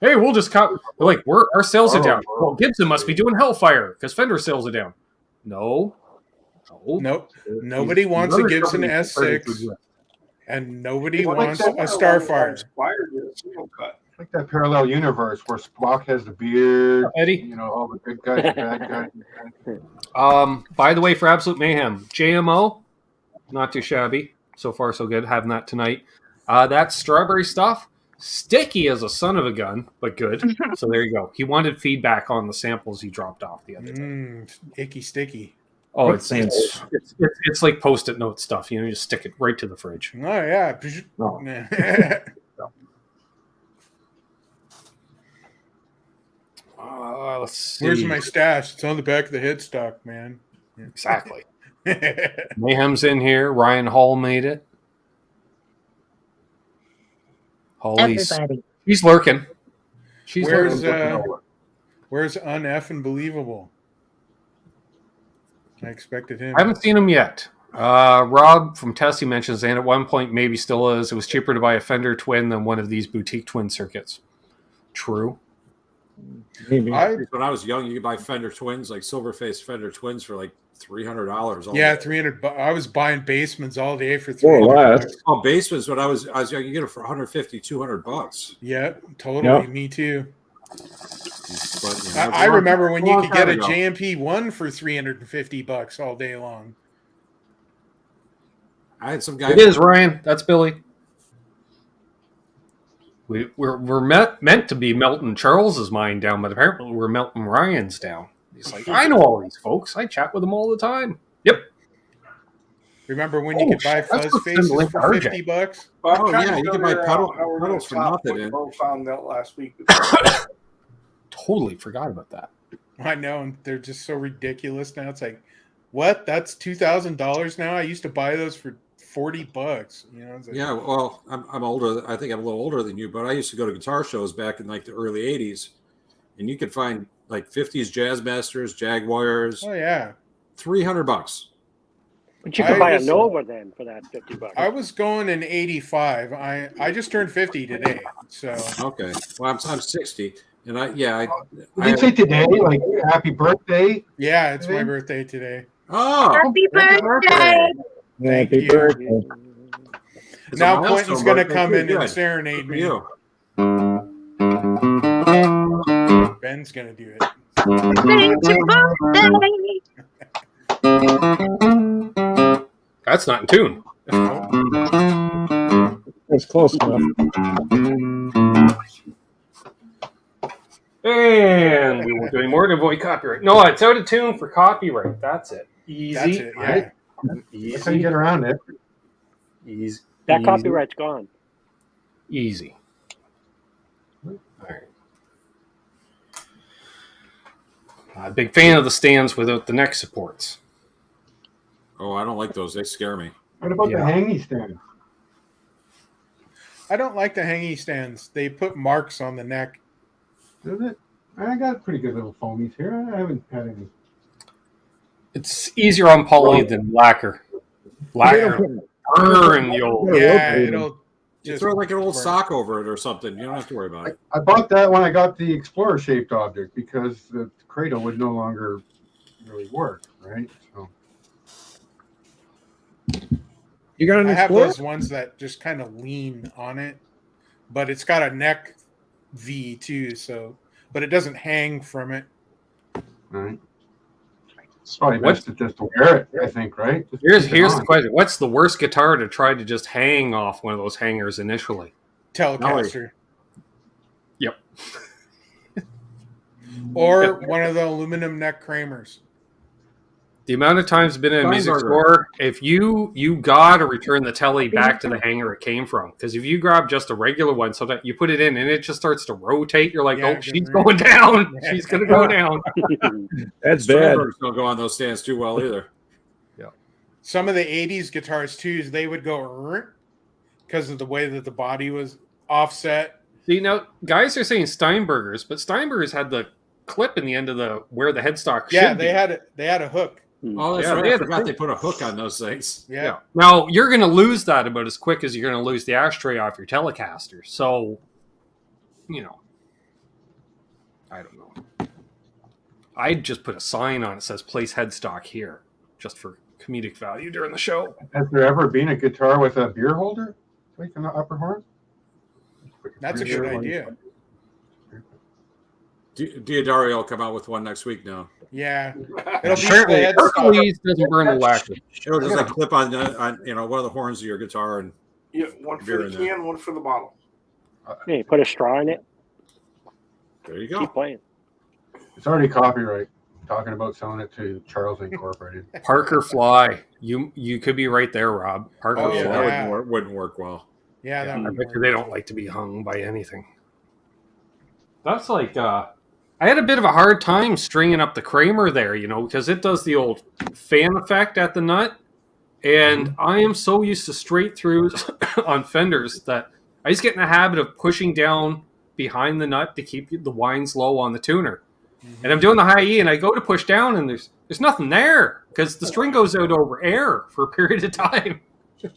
Hey, we'll just cut. Like, our sales are down. Well, Gibson must be doing Hellfire because Fender sales are down. Nope. Nobody wants a Gibson S6, and nobody wants a Starfire. Like that parallel universe where Spock has the beard, Eddie. All the good guys, the bad guys. By the way, for Absolute Mayhem, JMO, not too shabby. So far, so good. Having that tonight. That strawberry stuff Sticky as a son of a gun, but good. So there you go. He wanted feedback on the samples he dropped off the other day. Icky sticky. Oh, it's like Post-it note stuff. You just stick it right to the fridge. Oh yeah. Let's see. Where's my stash? It's on the back of the headstock, man. Exactly. Mayhem's in here. Ryan Hall made it. Everybody. She's lurking. Where's uneffing believable? I expected him. I haven't seen him yet. Rob from Tesi mentions, and at one point maybe still is, it was cheaper to buy a Fender Twin than one of these boutique twin circuits. True. Maybe. When I was young, you could buy Fender Twins, like silver-faced Fender Twins, for like $300. Yeah, $300. I was buying basements all day for $300. Oh, basements when I was young, you get it for $150, $200. Yeah, totally. Yep. Me too. But, I remember when you could get a JMP 1 for $350 all day long. I had some guy. It is Ryan. That's Billy. We're meant to be melting Charles's mind down, but apparently we're melting Ryan's down. He's like, I know all these folks. I chat with them all the time. Yep. Remember when you could buy fuzz faces for $50? Oh yeah, you could buy pedals for nothing. Found out last week. Totally forgot about that. I know, and they're just so ridiculous now. It's like, what? That's $2,000 now. I used to buy those for $40. You know? Like, yeah, well, I'm older. I think I'm a little older than you, but I used to go to guitar shows back in like the early '80s, and you could find like 50s Jazzmasters, Jaguars. Oh yeah, $300. But you could buy a Nova then for that $50. I was going in '85. I just turned 50 today. So okay, well I'm 60, and I Did you say today? Like happy birthday? Yeah, it's my birthday today. Oh, Happy birthday! Happy birthday. Now Quentin's going to come in and serenade me. Ben's going to do it. That's not in tune. It's close enough. And we won't do any more to avoid copyright. No, it's out of tune for copyright. That's it. Easy. That's it, yeah. Right? Easy. That's how you get around it. Easy. That copyright's gone. Easy. All right. Big fan of the stands without the neck supports. Oh, I don't like those. They scare me. What about the hangy stand? I don't like the hangy stands. They put marks on the neck. Does it? I got pretty good little foamies here. I haven't had any. It's easier on poly than lacquer. Lacquer. Burn the old. Yeah, it'll just throw like an old sock over it or something. You don't have to worry about it. I bought that when I got the Explorer shaped object because the cradle would no longer really work, right? So you got an I have Explorer? those ones that just kind of lean on it, but it's got a neck V too, so but it doesn't hang from it. Right. It's probably best to just wear it, I think, right? Here's the question. What's the worst guitar to try to just hang off one of those hangers initially? Telecaster. Yep. Or one of the aluminum neck Kramers. The amount of times been in a music store, if you got to return the telly back to the hanger it came from. Because if you grab just a regular one, so that you put it in and it just starts to rotate, you're like, oh, she's going down. Yeah. She's going to go down. That's bad. Don't go on those stands too well either. Yeah. Some of the 80s guitars, too, they would go because of the way that the body was offset. See, now, guys are saying Steinbergers, but Steinbergers had the clip in the end of where the headstock should be. Yeah, they had a hook. Oh, that's right. I forgot they put a hook on those things. Yeah. Now, you're going to lose that about as quick as you're going to lose the ashtray off your Telecaster. So, you know, I don't know. I'd just put a sign on it that says place headstock here, just for comedic value during the show. Has there ever been a guitar with a beer holder? Like an upper horn? That's a good idea. Diodario will come out with one next week now. Yeah, it'll be Hercules doesn't burn the lacquer. It'll just like clip on one of the horns of your guitar and one for the can, one for the bottle. Yeah, you put a straw in it. There you go. Keep playing. It's already copyright. Talking about selling it to Charles Incorporated. Parker Fly. You could be right there, Rob. Parker Oh, Fly. That wouldn't work well. Yeah, that I would bet work. you they don't like to be hung by anything. That's like I had a bit of a hard time stringing up the Kramer there, because it does the old fan effect at the nut, and I am so used to straight throughs on Fenders that I just get in the habit of pushing down behind the nut to keep the winds low on the tuner. And I'm doing the high E, and I go to push down, and there's nothing there because the string goes out over air for a period of time. And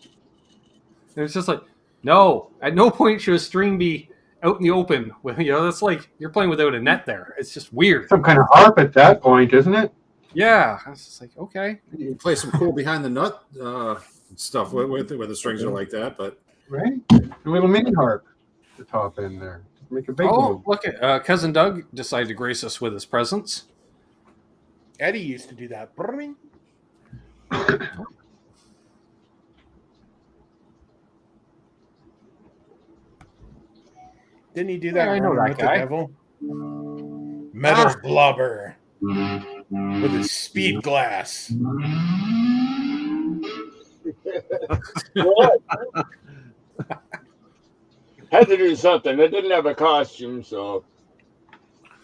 it's just like, no, at no point should a string be out in the open. That's like you're playing without a net there. It's just weird. Some kind of harp at that point, isn't it? Yeah, I was just like, okay. You play some cool behind the nut stuff with the strings are like that, but Right? A little mini harp at the top end there. Make a big Oh, move. look at cousin Doug decided to grace us with his presence. Eddie used to do that. Didn't he do that? Yeah, I know running that with guy. The devil? Metal blubber with his speed glass. Had to do something. It didn't have a costume, so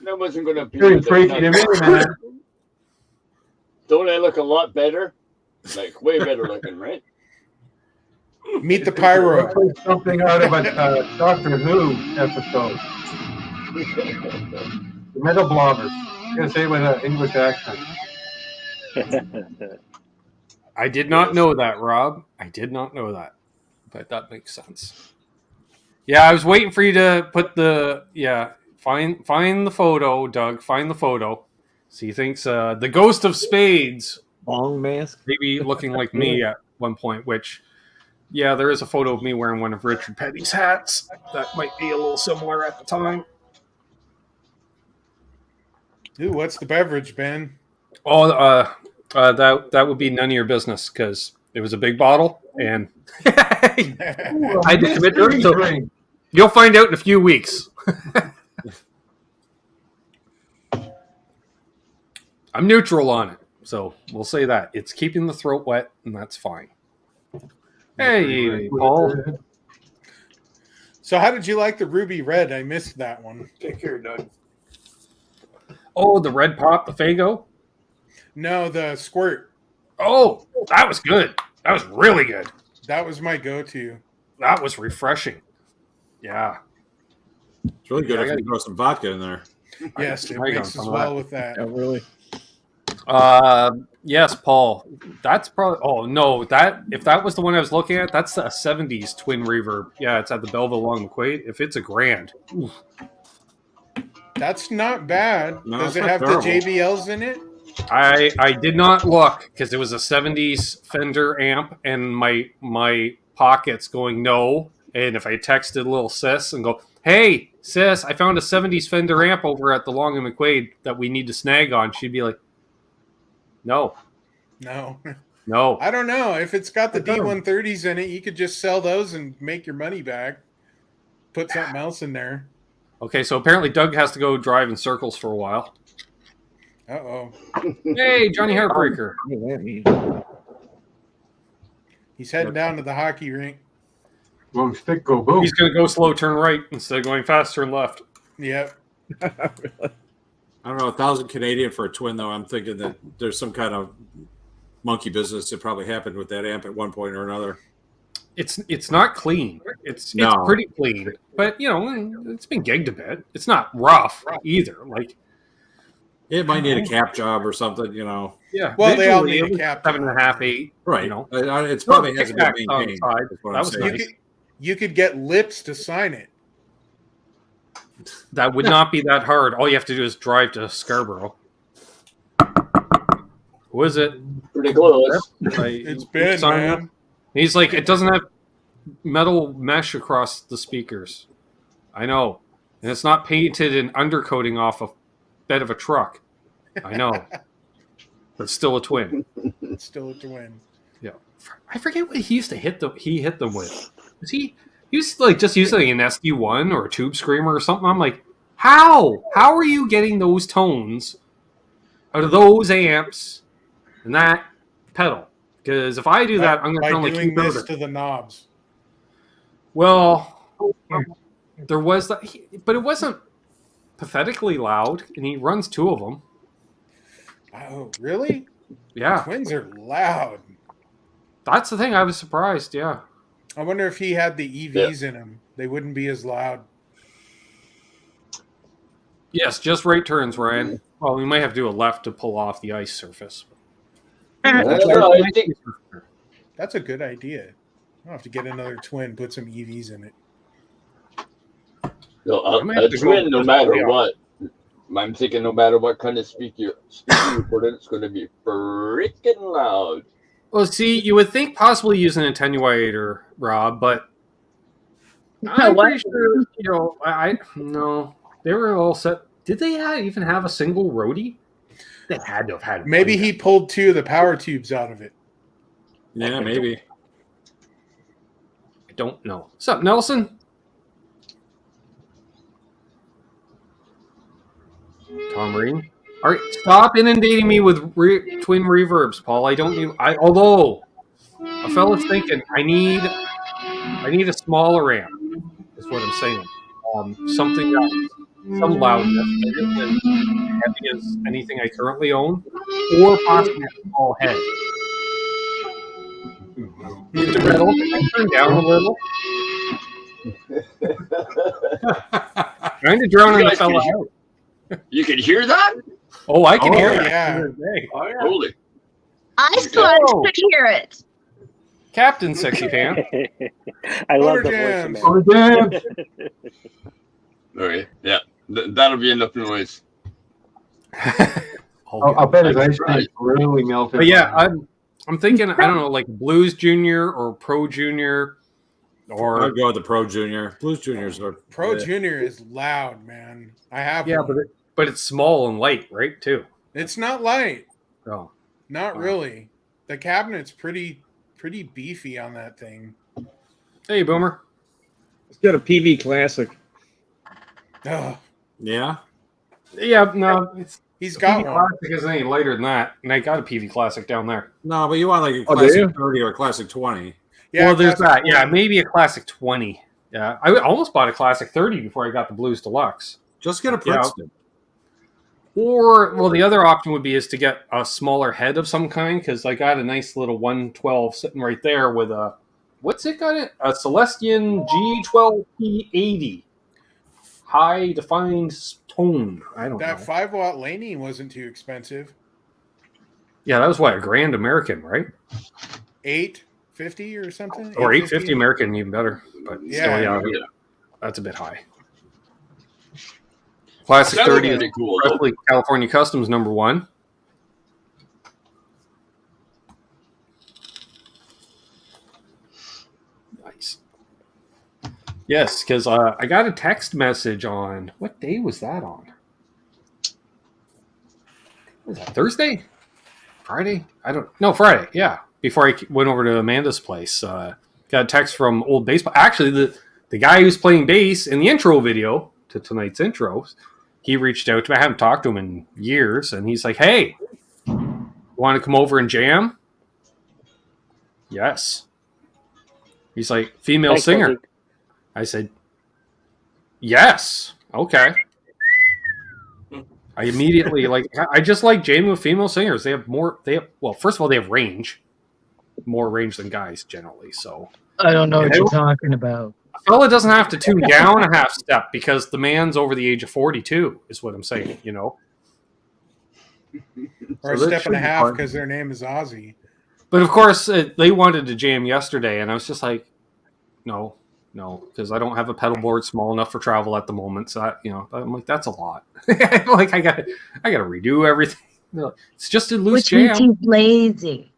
that wasn't going to appear. Pretty freaky to me, man. Don't I look a lot better? Like way better looking, right? Meet the pyro. Looks like something out of a Doctor Who episode. The Metal Blobbers. I'm gonna say it with an English accent. I did not know that, Rob. I did not know that, but that makes sense. Yeah, I was waiting for you to put find the photo, Doug. Find the photo. So he thinks the Ghost of Spades, long mask, maybe looking like me at one point. Which, yeah, there is a photo of me wearing one of Richard Petty's hats. That might be a little similar at the time. Ooh, what's the beverage, Ben? Oh, that would be none of your business because it was a big bottle, and I had to commit to it. So you'll find out in a few weeks. I'm neutral on it, so we'll say that it's keeping the throat wet, and that's fine. Hey, Paul. So, how did you like the ruby red? I missed that one. Take care, Doug. Oh, the red pop, the Fago. No, the squirt. Oh, that was good. That was really good. That was my go-to. That was refreshing. Yeah. it's really good if you throw some vodka in there. Yes, it Right on mixes some of well that. with that. Yeah, really. Yes, Paul. That's probably. Oh no, if that was the one I was looking at, that's a '70s twin reverb. Yeah, it's at the Belleville along McQuaid. If it's a grand, oof. That's not bad. No, Does it's it not have terrible. the JBLs in it? I did not look because it was a '70s Fender amp, and my pockets going no. And if I texted little sis and go, "Hey sis, I found a '70s Fender amp over at the Long and McQuaid that we need to snag on," she'd be like, "No, No. no." I don't know. If it's got the D130s in it, you could just sell those and make your money back. Put something else in there. Okay, so apparently Doug has to go drive in circles for a while. Uh-oh. Hey, Johnny Heartbreaker. What does that mean? He's heading down to the hockey rink. Long stick, go boom. He's going to go slow, turn right instead of going fast, turn left. Yep. I don't know, 1,000 Canadian for a twin, though. I'm thinking that there's some kind of monkey business that probably happened with that amp at one point or another. It's not clean. It's No. pretty clean, but it's been gigged a bit. It's not rough either. Like It might need a cap job or something, yeah, Well, they all visually, need a cap. 7.5, 8. Right. You know. It's probably Little hasn't been kickbacks on the maintained. side. is what That I'm was saying. nice. You could get lips to sign it. That would not be that hard. All you have to do is drive to Scarborough. Who is it? Pretty close. It's Ben, Sign man. up. He's like, it doesn't have metal mesh across the speakers. I know. And it's not painted in undercoating off a bed of a truck. I know. But still a twin. It's still a twin. Yeah. I forget what he used to hit them with. Was he He was like just using an SD1 or a Tube Screamer or something. I'm like, how? How are you getting those tones out of those amps and that pedal? Because if I do that, I'm going to sound like doing Keith this Urban. to the knobs. Well, there was that, but it wasn't pathetically loud, and he runs 2 of them. Oh, really? Yeah. Twins are loud. That's the thing. I was surprised. Yeah. I wonder if he had the EVs in him. They wouldn't be as loud. Yes, just right turns, Ryan. Well, we might have to do a left to pull off the ice surface. That's a good idea. I'll have to get another twin, put some EVs in it. No, a twin, no matter what. I'm thinking no matter what kind of speaker you put in, it's going to be freaking loud. Well, see, you would think possibly using an attenuator, Rob, but I'm pretty sure, no, they were all set. Did they even have a single roadie? They had to have had. Maybe he pulled 2 of the power tubes out of it. Yeah, maybe. I don't know. What's up, Nelson? Tom Marine. All right, stop inundating me with twin reverbs, Paul. I don't need. Although a fella's thinking, I need a smaller amp. Is what I'm saying. Something else, some loudness that isn't as heavy as anything I currently own, or possibly a small head. Need the metal. Can I turn down a little? Trying to drown the fella out. You can hear that? Oh, I can hear it. Yeah. Holy. I still could hear it. Captain Sexy Pants. I love the voice of man. Okay, yeah. That'll be enough noise. I'll bet his ice cream really melted. But yeah, I'm thinking, I don't know, like Blues Junior or Pro Junior, or I'd go with the Pro Junior. Blues Juniors are Pro Junior is loud, man. I have one. but it's small and light, right? Too. It's not light. Oh, not really. The cabinet's pretty beefy on that thing. Hey, Boomer. Let's get a PV Classic. Oh. Yeah. Yeah, no, he's got PV one. Classic isn't any lighter than that, and I got a PV Classic down there. No, but you want like a Classic 30 or a Classic 20. Yeah, well, there's that. 20. Yeah, maybe a Classic 20. Yeah, I almost bought a Classic 30 before I got the Blues Deluxe. Just get a Princeton. Or, well, the other option would be is to get a smaller head of some kind, because I got a nice little 112 sitting right there with a, what's it got it? A Celestian G12P80. High defined tone. I don't know. That 5-watt Laney wasn't too expensive. Yeah, that was what, $1,000 American, right? $850 or something? Or $850 American, even better. But Yeah. still, yeah, that's a bit high. Classic 30 is cool, roughly California Customs #1. Nice. Yes, because I got a text message on, what day was that on? Was that Thursday? Friday? Friday, yeah. Before I went over to Amanda's place. Got a text from old baseball. Actually, the guy who's playing bass in the intro video to tonight's intro, he reached out to me. I haven't talked to him in years, and he's like, hey, want to come over and jam? Yes. He's like, female singer. Buddy. I said, yes. Okay. I immediately, I just like jamming with female singers. Well, first of all, they have range. More range than guys, generally, so. I don't know what you're talking about. A fella doesn't have to tune down a half step because the man's over the age of 42, is what I'm saying, you know? Or So a that step and a should be half fun. because their name is Ozzy. But of course, they wanted to jam yesterday, and I was just like, no, because I don't have a pedal board small enough for travel at the moment. So I'm like, that's a lot. Like I gotta redo everything. It's just a loose Which means jam. he's lazy.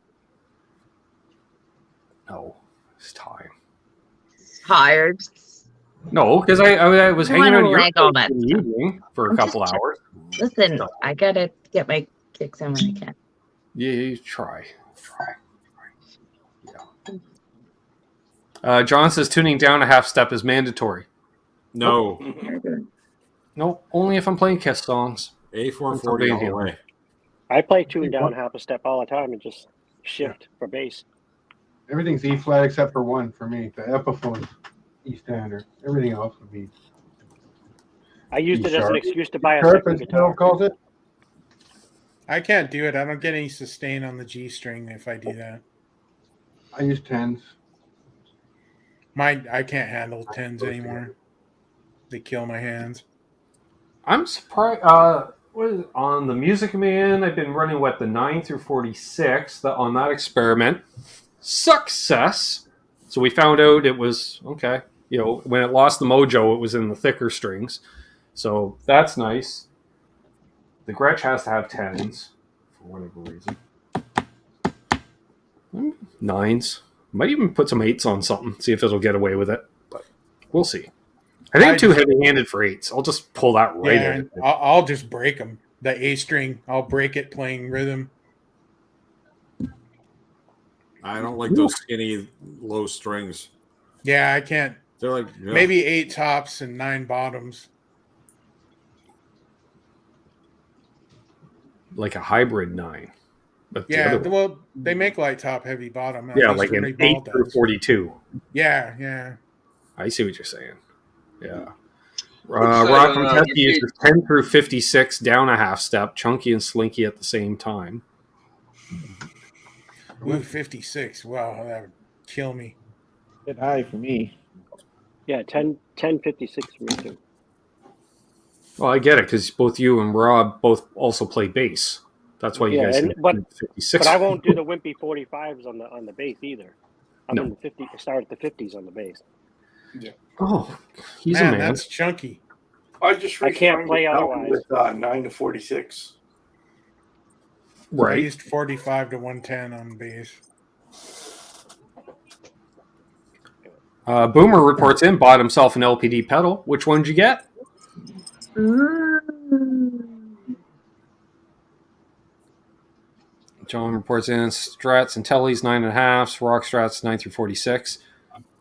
No, it's time. Tired. No, because I was I hanging wanna on your leg all place that in the stuff. evening for a I'm couple just hours. Listen, I gotta get my kicks in when I can. Yeah, you try. John says tuning down a half step is mandatory. No. No, only if I'm playing Kiss songs. A440 all the way. I play tune down half a step all the time and just shift for bass. Everything's E flat except for one for me. The Epiphone's E standard. Everything else would be. I used it as an excuse to buy a Sharp, second as guitar. Phil calls it. I can't do it. I don't get any sustain on the G string if I do that. I use 10s. I can't handle 10s anymore. They kill my hands. I'm surprised. On the Music Man, I've been running the 9 through 46 on that experiment. Success. So we found out it was okay. When it lost the mojo, it was in the thicker strings. So that's nice. The Gretsch has to have 10s for whatever reason. 9s. Might even put some 8s on something, see if it'll get away with it. But we'll see. I think I'm too heavy-handed for 8s. I'll just pull that right in. I'll just break them. The A string, I'll break it playing rhythm. I don't like those skinny, low strings. Yeah, I can't. They're like maybe 8 tops and 9 bottoms. Like a hybrid 9. But yeah, well, they make light top, heavy bottom. Yeah, like an 8 through 42. Yeah. I see what you're saying. Yeah. Rock from Tesi uses 10 through 56 down a half step, chunky and slinky at the same time. Ooh, 56. Wow, that would kill me. Bit high for me. Yeah, 1056 for me too. Well, I get it because both you and Rob both also play bass. That's why you guys. But 56. But I won't do the wimpy 45s on the bass either. I'm in the 50. Start at the 50s on the bass. Yeah. Oh, he's man, a man. That's chunky. I can't play otherwise. With 9 to 46. Right. I used 45 to 110 on bass. Boomer reports in, bought himself an LPD pedal. Which one did you get? John reports in, Strats and Tellys 9.5s, Rock Strats 9 through 46.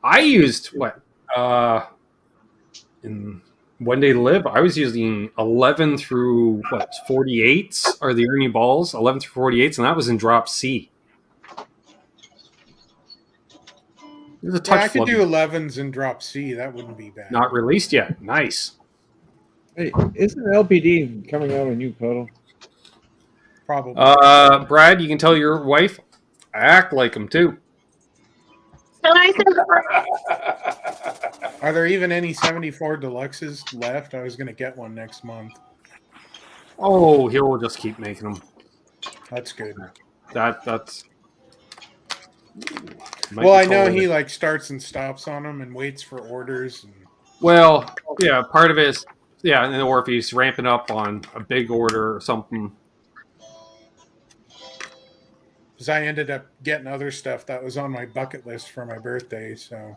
I used in One Day to Live, I was using 11 through 48s are the Ernie balls, 11 through 48s, and that was in drop C. There's a touch I could do 11s and drop C. That wouldn't be bad. Not released yet. Nice. Hey, isn't LPD coming out a new pedal? Probably. Brad, you can tell your wife, I act like him too. Are there even any 74 Deluxes left? I was going to get one next month. Oh, he'll just keep making them. That's good. That's. Well, I know he starts and stops on them and waits for orders. And... Well, yeah, part of it is, or if he's ramping up on a big order or something. Because I ended up getting other stuff that was on my bucket list for my birthday, so...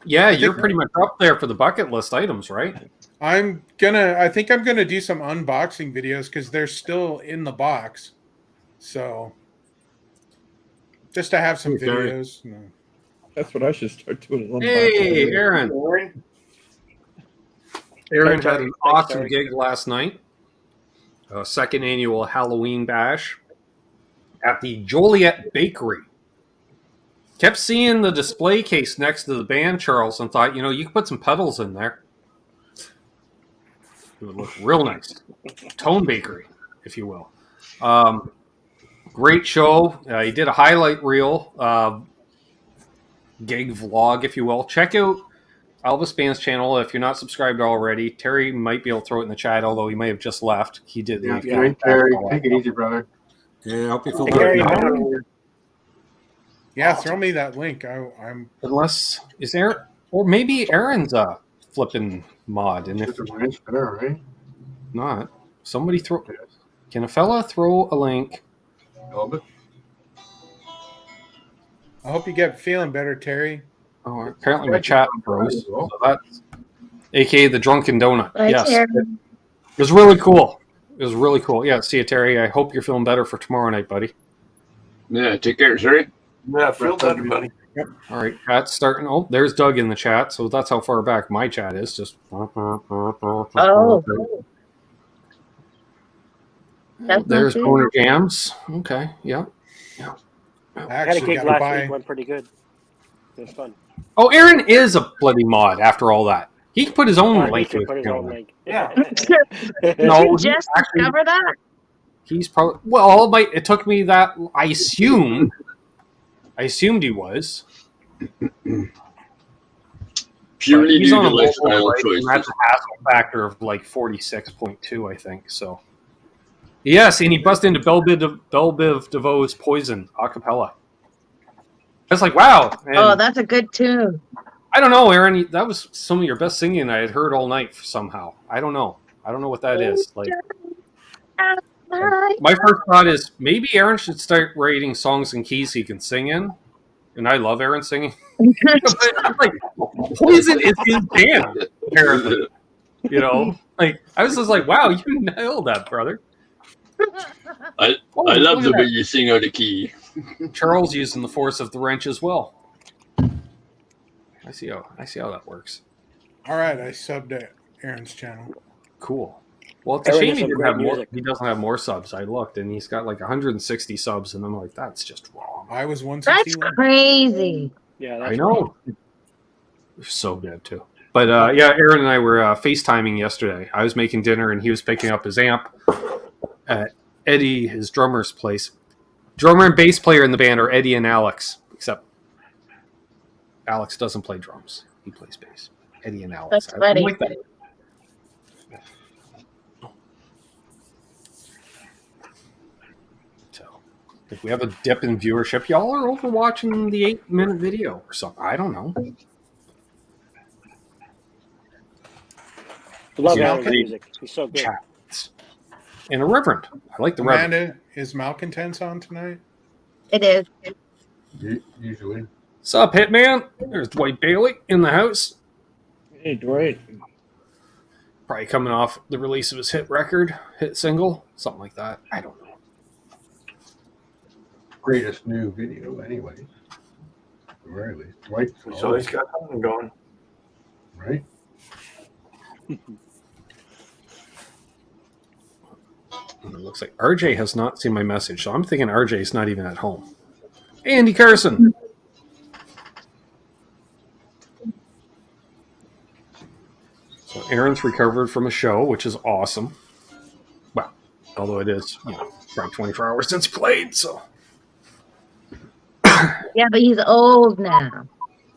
Yeah, you're pretty much up there for the bucket list items, right? I think I'm gonna do some unboxing videos because they're still in the box. So just to have some videos. No. That's what I should start doing. Hey, Aaron. Aaron had an awesome gig last night. Second annual Halloween bash at the Joliet Bakery. Kept seeing the display case next to the band, Charles, and thought, you could put some pedals in there. It would look real nice. Tone Bakery, if you will. Great show. He did a highlight reel, gig vlog, if you will. Check out Elvis Band's channel if you're not subscribed already. Terry might be able to throw it in the chat, although he may have just left. He did leave. Yeah, Terry, take it easy, brother. Yeah, I hope you feel better. Yeah, throw me that link. I'm unless is Aaron or maybe Aaron's a flipping mod, and if there, right? Not somebody throw. Can a fella throw a link? I hope you get feeling better, Terry. Oh, apparently my chat froze. So that's AKA the Drunken Donut. Yes, it was really cool. It was really cool. Yeah, see you, Terry. I hope you're feeling better for tomorrow night, buddy. Yeah, take care, Terry. Yeah, feel better, buddy. Yep. All right, chat's starting. Oh, there's Doug in the chat. So that's how far back my chat is. Just Oh. There's Boner Jams. Okay, yeah. I had a gig last week. Went pretty good. It was fun. Oh, Aaron is a bloody mod after all that. He can put his own link to it. Yeah. No, you just discover that? He's probably it took me that. I assumed he was. Purely he's due on to a lifestyle choice. choices. That's a hassle factor of like 46.2, I think. So, yes, and he busted into Belle Biv DeVoe's "Poison" a cappella. I was like, wow. And that's a good tune. I don't know, Aaron. That was some of your best singing I had heard all night somehow. I don't know what that is. Like, my first thought is maybe Aaron should start writing songs in keys he can sing in. And I love Aaron singing. I'm like, Poison is his band, apparently. You know? Like, I was just like, wow, you nailed that, brother. I love the way you sing out of key. Charles using the force of the wrench as well. I see how that works. All right, I subbed at Aaron's channel. Cool. Well, it's a shame he doesn't have more subs. I looked, and he's got like 160 subs, and I'm like, that's just wrong. I was 161. That's crazy. Yeah, I know. They're so good, too. But, yeah, Aaron and I were FaceTiming yesterday. I was making dinner, and he was picking up his amp at Eddie, his drummer's place. Drummer and bass player in the band are Eddie and Alex, except Alex doesn't play drums. He plays bass. Eddie and Alex. That's funny. I like that. If we have a dip in viewership, y'all are over watching the 8-minute video or something. I don't know. Love Aaron's music. He's so good. Chats. And a reverend. I like the reverend. Amanda, is Malcontents on tonight? It is. Usually. Sup, Hitman? There's Dwight Bailey in the house. Hey, Dwight. Probably coming off the release of his hit single, something like that. I don't know. Greatest new video, anyway. At the very least. Dwight. So he's got something going. Right? It looks like RJ has not seen my message, so I'm thinking RJ's not even at home. Andy Carson. So Aaron's recovered from a show, which is awesome. Well, although it is, probably 24 hours since he played, so. Yeah, but he's old now.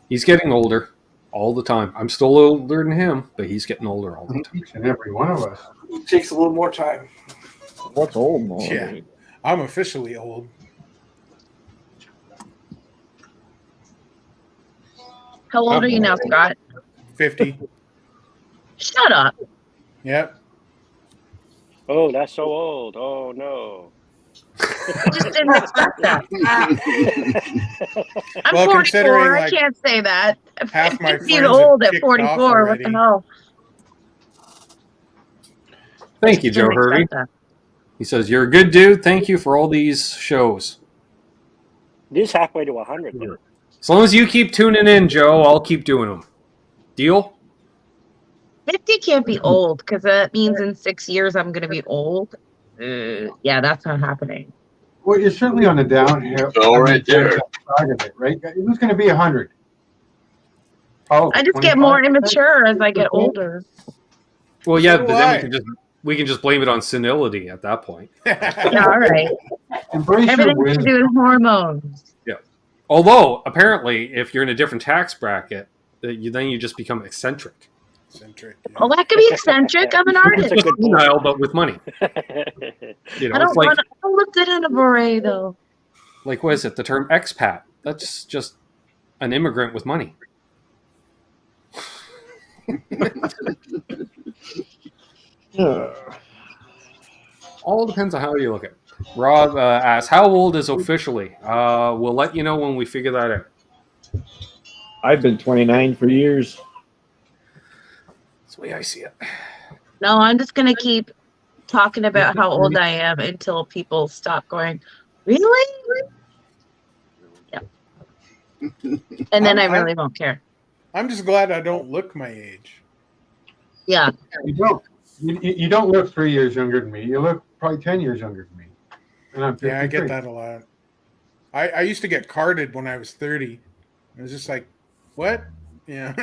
He's getting older all the time. I'm still older than him, but he's getting older all the time. Each and every one of us. It takes a little more time. What's old, Mo? Yeah, I'm officially old. How old are you now, Scott? 50. Shut up. Yep. Oh, that's so old. Oh, no. I just didn't expect that. I'm Well, 44. like, I can't say that. half my He's friends old have at kicked off 44. What already. the hell? Thank you, Joe Didn't Hervey. expect that. He says, you're a good dude. Thank you for all these shows. This is halfway to 100. Though. As long as you keep tuning in, Joe, I'll keep doing them. Deal? 50 can't be old because that means in 6 years I'm going to be old. Yeah, that's not happening. Well, you're certainly on the downhill. All right there. Side of it, right? Who's going to be 100? Oh, I just get more immature as I get older. Well, yeah, So but then we can just blame it on senility at that point. Yeah, all right. Embrace your Everything's to wisdom. do with hormones. Yeah. Although, apparently, if you're in a different tax bracket, then you just become eccentric. Eccentric. Well, that could be eccentric. I'm an artist. That's a good point. Senile, but with money. You know, I don't it's like, want. I don't look good in a beret, though. like, what is it? The term expat. That's just an immigrant with money. All depends on how you look at it. Rob asks, how old is officially? We'll let you know when we figure that out. I've been 29 for years. That's the way I see it. No, I'm just gonna keep talking about how old I am until people stop going. Really? Yeah. And then I really won't care. I'm just glad I don't look my age. Yeah. You don't. You don't look 3 years younger than me. You look probably 10 years younger than me. And I'm 53. Yeah, I get that a lot. I used to get carded when I was 30. It was just like, what? Yeah.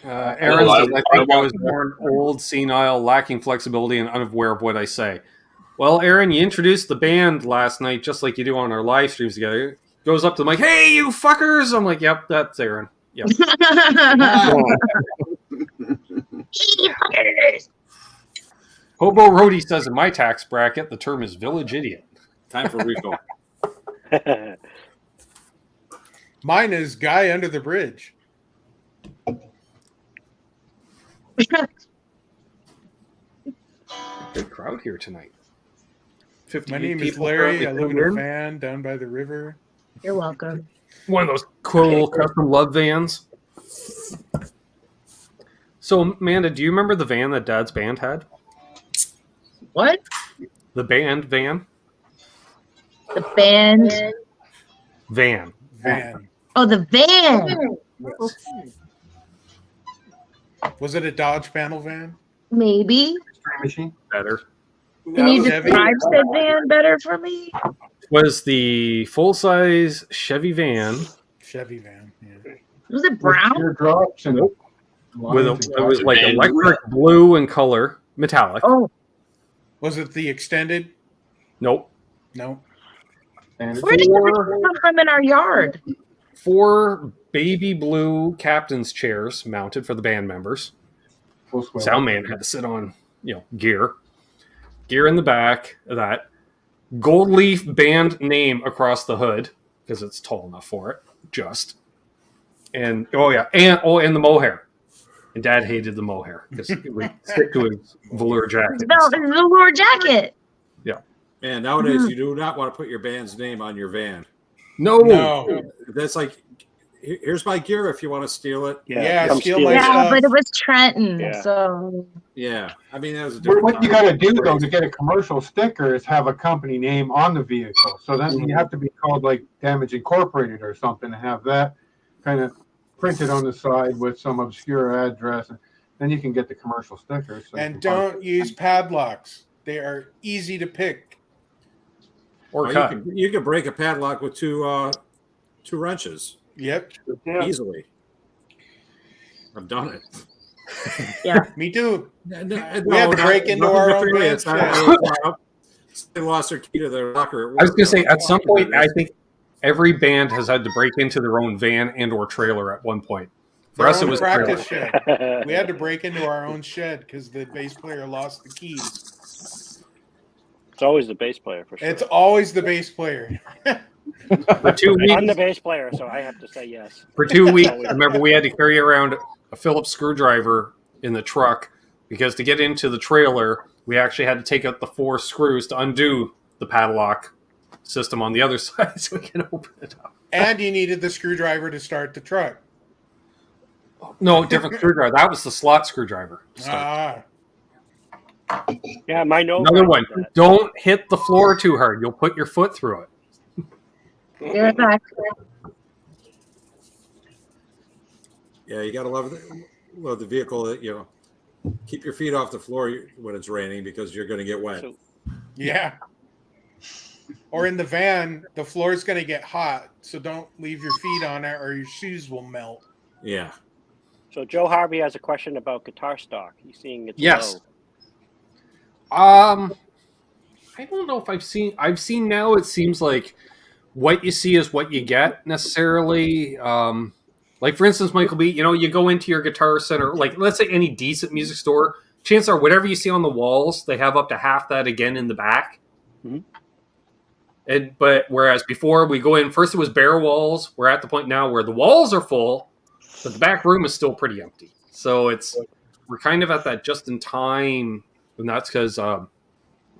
Aaron says, I think I was born old, senile, lacking flexibility, and unaware of what I say. Well, Aaron, you introduced the band last night, just like you do on our live streams together. Goes up to the mic, hey, you fuckers! I'm like, yep, that's Aaron. Yep. Hobo Roadie says, in my tax bracket, the term is village idiot. Time for refill. Mine is guy under the bridge. Good crowd here tonight. 58 My name is people Larry. I currently live in tuned a van down by the river. You're welcome. One of those cool custom love vans. So, Amanda, do you remember the van that Dad's band had? What? The band van? The band? Van. Van. Oh, the van. Was it a Dodge panel van? Maybe. Machine. Better. Can you Chevy? describe said van better for me? Was the full-size Chevy van. Chevy van. Yeah. Was it brown? Teardrops and it was like electric blue in color, metallic. Oh. Was it the extended? Nope. No. Where did you come from in our yard? 4 baby blue captain's chairs mounted for the band members. Soundman had to sit on, gear. Gear in the back of that. Gold leaf band name across the hood because it's tall enough for it. Just. And and the mohair. And Dad hated the mohair because it would stick to his velour jacket. No, it's a velour jacket. Yeah. And nowadays, you do not want to put your band's name on your van. No. That's like, here's my gear if you want to steal it. Yeah, steal my Yeah, stuff. but it was Trenton, so. Yeah, I mean, that was a different what you time. got to do, though, to get a commercial sticker is have a company name on the vehicle. So then you have to be called like Damage Incorporated or something to have that kind of printed on the side with some obscure address. And then you can get the commercial stickers. So And don't use padlocks. They are easy to pick. Or Well, cut. you can break a padlock with two wrenches. Yep. Easily. I've done it. Yeah. Me too. We had to break into our own band shed. They lost their key to their locker. I was going to say, at some point, I think every band has had to break into their own van and or trailer at one point. For us, it was practice trailer. shed. We had to break into our own shed because the bass player lost the keys. It's always the bass player for sure. It's always the bass player. For 2 weeks, I'm the bass player, so I have to say yes. for 2 weeks, remember, we had to carry around a Phillips screwdriver in the truck because to get into the trailer, we actually had to take out the 4 screws to undo the padlock system on the other side so we can open it up. And you needed the screwdriver to start the truck. No, different screwdriver. That was the slot screwdriver. Yeah, my note. Another one. Don't hit the floor too hard. You'll put your foot through it. You're back. Yeah, you got to love the vehicle that, keep your feet off the floor when it's raining because you're going to get wet. Yeah. Or in the van, the floor is going to get hot, so don't leave your feet on it or your shoes will melt. Yeah. So Joe Harvey has a question about guitar stock. He's seeing it's Yes. low. I don't know if I've seen now, it seems like what you see is what you get necessarily. Like for instance, Michael B, you go into your Guitar Center, like let's say any decent music store, chances are whatever you see on the walls, they have up to half that again in the back. Mm-hmm. But whereas before we go in, first it was bare walls. We're at the point now where the walls are full, but the back room is still pretty empty. So we're kind of at that just in time, and that's because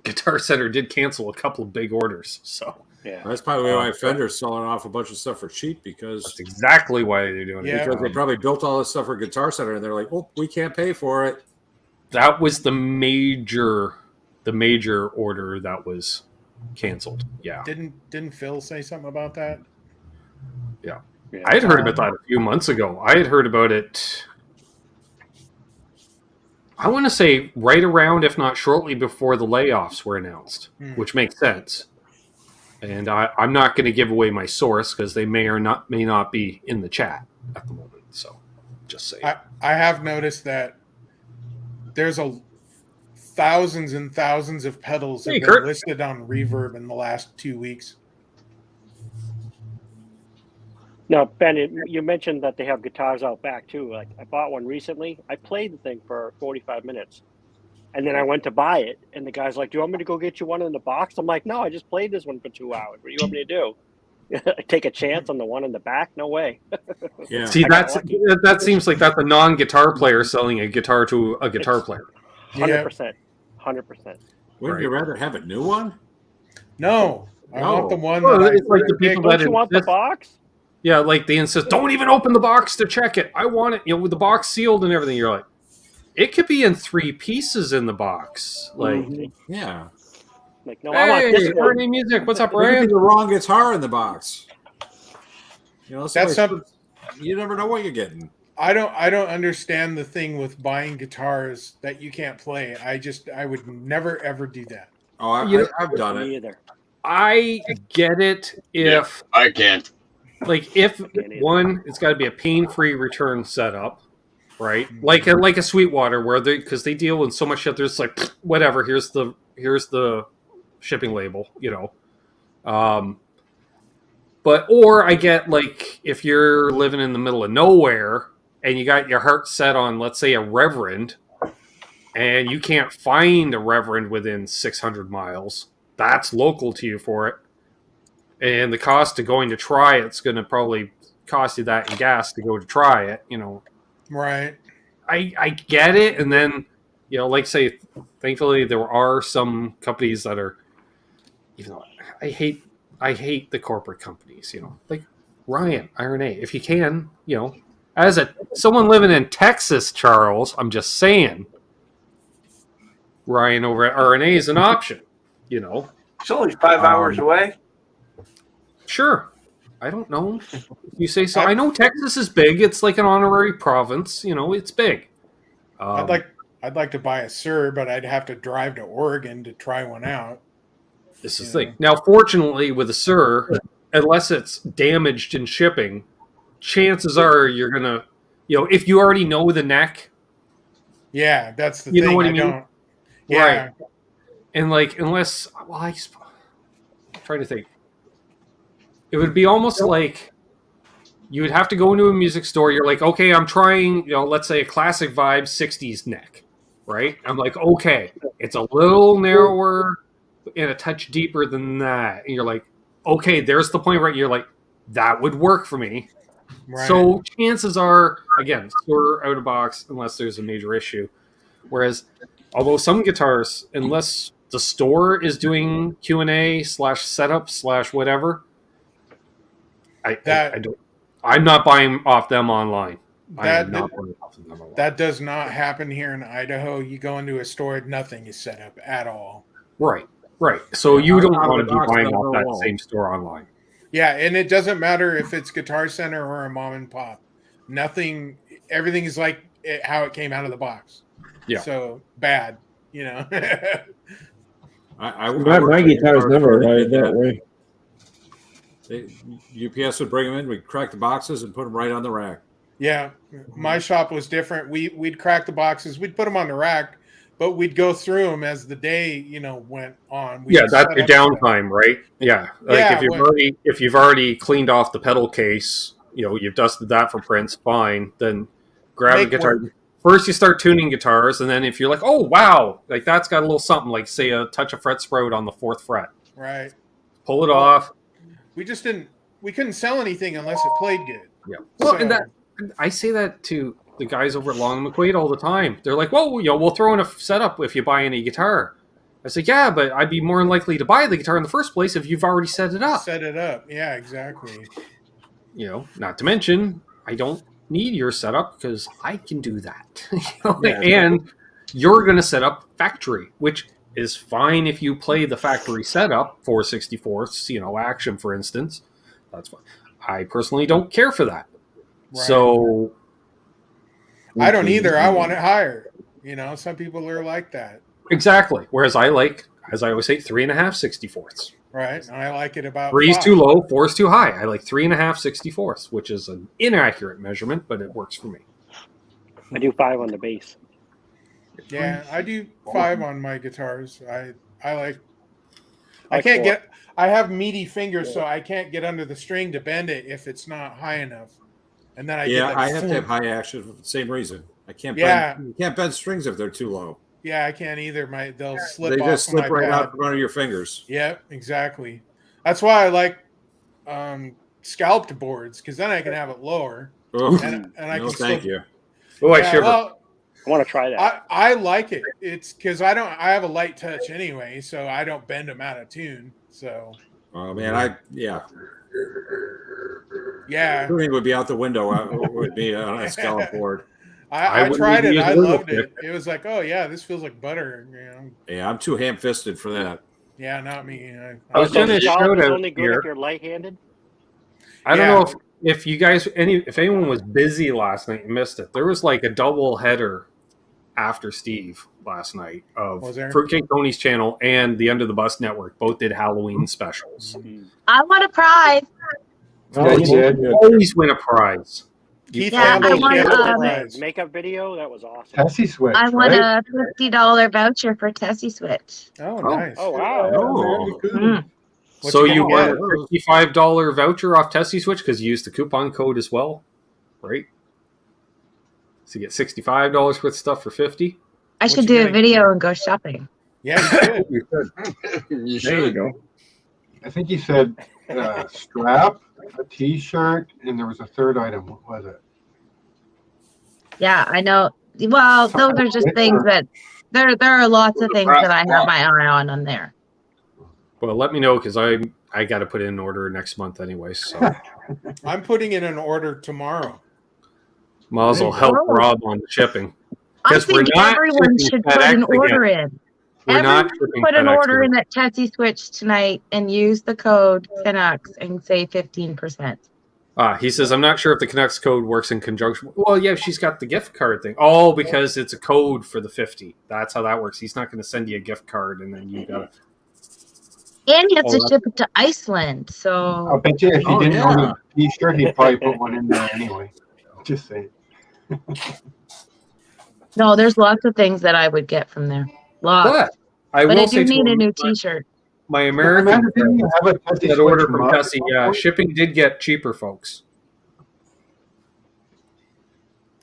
Guitar Center did cancel a couple of big orders. So yeah, that's probably why Fender's selling off a bunch of stuff for cheap because that's exactly why they're doing it. Because they probably built all this stuff for Guitar Center, and they're like, "Oh, we can't pay for it." That was the major order that was canceled. Yeah. Didn't Phil say something about that? Yeah. Yeah. I had heard about that a few months ago. I had heard about it, I want to say right around, if not shortly before the layoffs were announced, which makes sense. And I'm not going to give away my source because they may not be in the chat at the moment. So just say I have noticed that there's thousands and thousands of pedals have been listed on Reverb in the last 2 weeks. Now, Ben, you mentioned that they have guitars out back too. Like I bought one recently. I played the thing for 45 minutes. And then I went to buy it, and the guy's like, "Do you want me to go get you one in the box?" I'm like, "No, I just played this one for 2 hours. What do you want me to do? Take a chance on the one in the back? No way." Yeah. See, that seems like that's a non-guitar player selling a guitar to a guitar player. 100%. 100%. Wouldn't you rather have a new one? No, I want the one. Well, that it's like the people Don't that you want the box? Yeah, like they insist, don't even open the box to check it. I want it, with the box sealed and everything. You're like, it could be in 3 pieces in the box. Like, yeah. Like, no, I want this one. Ernie Music, what's up, Maybe Ryan? the wrong guitar in the box. That's something you never know what you're getting. I don't understand the thing with buying guitars that you can't play. I would never ever do that. Oh, I've done it. Either. I get it if I can't. Like if one, it's got to be a pain-free return setup, right? Like a Sweetwater where because they deal with so much shit. There's like whatever. Here's the shipping label, Or I get like if you're living in the middle of nowhere and you got your heart set on, let's say, a Reverend, and you can't find a Reverend within 600 miles. That's local to you for it. And the cost of going to try it's going to probably cost you that in gas to go to try it, Right. I get it. And then, like say, thankfully there are some companies that are, even though I hate the corporate companies, like Ryan, RNA. If you can, as someone living in Texas, Charles, I'm just saying, Ryan over at RNA is an option, It's only 5 hours away. Sure. I don't know. You say so. I know Texas is big. It's like an honorary province. It's big. I'd like to buy a Sur, but I'd have to drive to Oregon to try one out. This is the thing. Now, fortunately, with a Sur, unless it's damaged in shipping, chances are you're going to, if you already know the neck. Yeah, that's the you thing. Know what I mean? Don't. Yeah. Right. And like, unless, I'm trying to think. It would be almost like you would have to go into a music store. You're like, okay, I'm trying, let's say a classic vibe 60s neck, right? I'm like, okay, it's a little narrower and a touch deeper than that. And you're like, okay, there's the point where you're like, that would work for me. Right. So chances are, again, store out of box unless there's a major issue. Whereas, although some guitars, unless the store is doing Q&A /setup /whatever, I'm not buying off them online. That does not happen here in Idaho. You go into a store, nothing is set up at all. Right. So you don't want to be buying off that same store online. Yeah, and it doesn't matter if it's Guitar Center or a mom and pop. Everything is like how it came out of the box. Yeah. So bad, My guitar's never arrived that way. UPS would bring them in. We'd crack the boxes and put them right on the rack. Yeah, my shop was different. We'd crack the boxes. We'd put them on the rack, but we'd go through them as the day, went on. That's your downtime, right? Yeah. If you've already cleaned off the pedal case, you've dusted that for prints, fine. Then grab a guitar. First, you start tuning guitars, and then if you're like, oh wow, like that's got a little something, like say a touch of fret sprout on the 4th fret. Right. Pull it off. We couldn't sell anything unless it played good. Yeah. Well, and I say that to the guys over at Long and McQuaid all the time. They're like, well, we'll throw in a setup if you buy any guitar. I say, yeah, but I'd be more likely to buy the guitar in the first place if you've already set it up. Set it up. Yeah, exactly. Not to mention, I don't need your setup because I can do that. And you're going to set up factory, which is fine if you play the factory setup, 4/64, action, for instance. That's fine. I personally don't care for that. Right. So I don't either. I want it higher. You know, some people are like that. exactly. Whereas I like, as I always say, 3.5 64ths. Right. And I like it about 3's 5. too low, 4's too high. I like 3.5 64ths, which is an inaccurate measurement, but it works for me. I do 5 on the bass. Yeah, I do 5 on my guitars. I like. I Like can't 4. get. I have meaty fingers, so I can't get under the string to bend it if it's not high enough. And then I get that I have to thump. have high action for the same reason. I can't. Yeah. You can't bend strings if they're too low. Yeah, I can't either. They'll slip. They off just slip my right pad. out from under your fingers. Yep, exactly. That's why I like scalped boards, because then I can have it lower. Oh, and I no, can thank slip. you. Oh, I Yeah, shiver. well, I want to try that. I like it. It's because I have a light touch anyway, so I don't bend them out of tune. So Oh man, yeah. tuning would be out the window. Would be on a scallop board. I wouldn't tried even it. use I a little loved it. bit. It was like, oh yeah, this feels like butter. You know? Yeah, I'm too ham-fisted for that. Yeah, not me. I was So going to scallop shout is out only good here. if you're light-handed. I don't Yeah. know if you guys, if anyone was busy last night and missed it. There was like a double header after Steve last night of Was there? Fruitcake Tony's channel and the Under the Bus Network. Both did Halloween specials. I want a prize. Oh, you did. Always win a prize. Keith Yeah, Campbell I want, Campbell um, prize. Makeup video, that was awesome. Tesi Switch. I want right? a $50 voucher for Tesi Switch. Oh, nice. Oh wow. Oh. Mm. What So you you gonna want get? a $55 voucher off Tesi Switch because you used the coupon code as well, right? So you get $65 worth of stuff for $50. I What should you do a gonna video and go shopping. Yeah, you should. You There you should. go. I think he said strap, a T-shirt, and there was a third item. What was it? Yeah, I know. Well, those are just things that there are lots of things that I have my eye on there. Well, let me know because I got to put in an order next month anyway. So I'm putting in an order tomorrow. might as well help Rob on the shipping. I 'Cause we're think not everyone shipping should put an FedEx order again. in. We're not Everyone shipping put an FedEx order again. in at Tesi Switch tonight and use the code Canucks and say 15%. He says, I'm not sure if the Canucks code works in conjunction. Well, yeah, she's got the gift card thing. Oh, because it's a code for the 50. That's how that works. He's not going to send you a gift card and then you got to. And you have to Oh, ship it to Iceland. I'll So bet you if he Oh, didn't yeah. own a T-shirt, he'd probably put one in there anyway. Just saying. no, there's lots of things that I would get from there. Lots. But I But will I say do to need a him, new T-shirt. my American Amanda, didn't you have a Tesi that order Switch from mug? Tessie, shipping did get cheaper, folks.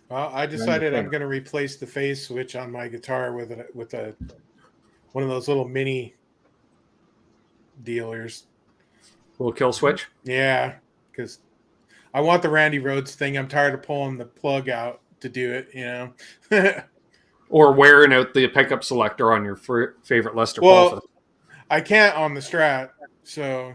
Well, I decided I'm going to replace the phase switch on my guitar with a one of those little mini dealers. Little kill switch. Yeah, because I want the Randy Rhoads thing. I'm tired of pulling the plug out to do it. You know. Or wearing out the pickup selector on your favorite Lester Well, Paul. I can't on the Strat, so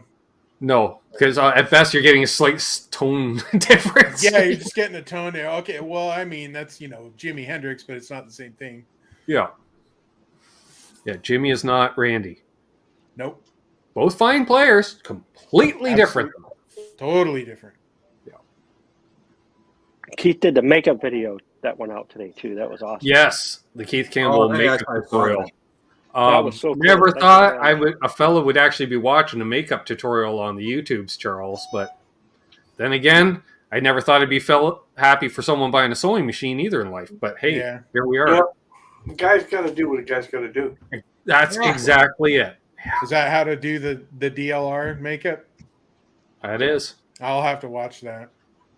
No, because at best you're getting a slight tone difference. yeah, you're just getting a tone there. Okay, well, I mean that's Jimi Hendrix, but it's not the same thing. Yeah. Yeah, Jimmy is not Randy. Nope, Both fine players, completely different. totally different. Keith did the makeup video that went out today too. That was awesome. Yes, the Keith Campbell hey, makeup I saw tutorial. that. That was so cool. Never Thank you thought very much. a fella would actually be watching a makeup tutorial on the YouTubes, Charles. But then again, I never thought I'd be happy for someone buying a sewing machine either in life. But hey, Yeah. here we are. Yep. The guy's got to do what a guy's got to do. That's exactly it. Is that how to do the DLR makeup? That is. I'll have to watch that.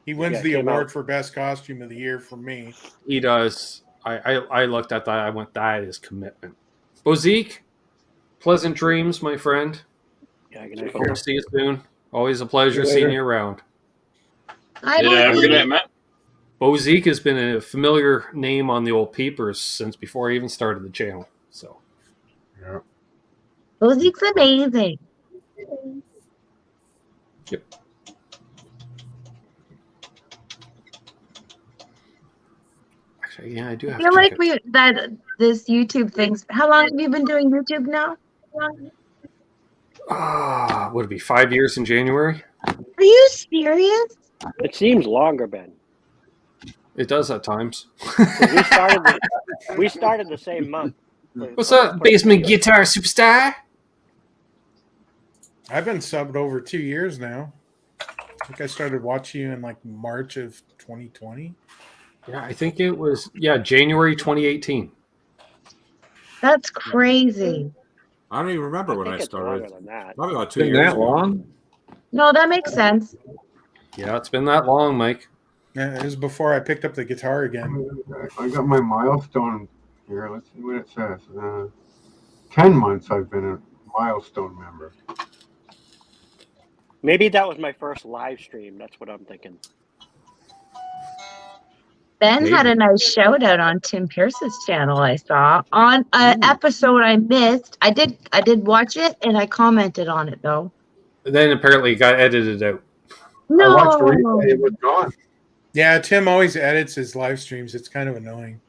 He wins Yeah, the came award out. for best costume of the year for me. He does. I looked at that. I went, that is commitment. Bozique, pleasant dreams, my friend. Yeah, good night, Hope to folks. see you soon. Always a pleasure seeing you around. I Yeah, have a good night, Matt. Bozique has been a familiar name on the old peepers since before I even started the channel. So Yeah. Music's amazing. Yep. Actually, yeah, I do have I feel to like check it. this YouTube thing's. How long have you been doing YouTube now? Would it be 5 years in January? Are you serious? It seems longer, Ben. It does at times. 'Cause we started the same month. What's up, basement guitar superstar? I've been subbed over 2 years now. I think I started watching you in like March of 2020. Yeah, I think it was January 2018. That's crazy. I don't even remember when I it's started. longer than that. Probably about 2 Been years. that ago. long? No, that makes sense. Yeah, it's been that long, Mike. Yeah, it was before I picked up the guitar again. I got my milestone here. Let's see what it says. 10 months I've been a milestone member. Maybe that was my first live stream. That's what I'm thinking. Ben had a nice shout out on Tim Pierce's channel. I saw on an episode I missed. I did watch it and I commented on it though. Then apparently it got edited out. No, I watched the replay. It was gone. Yeah, Tim always edits his live streams. It's kind of annoying.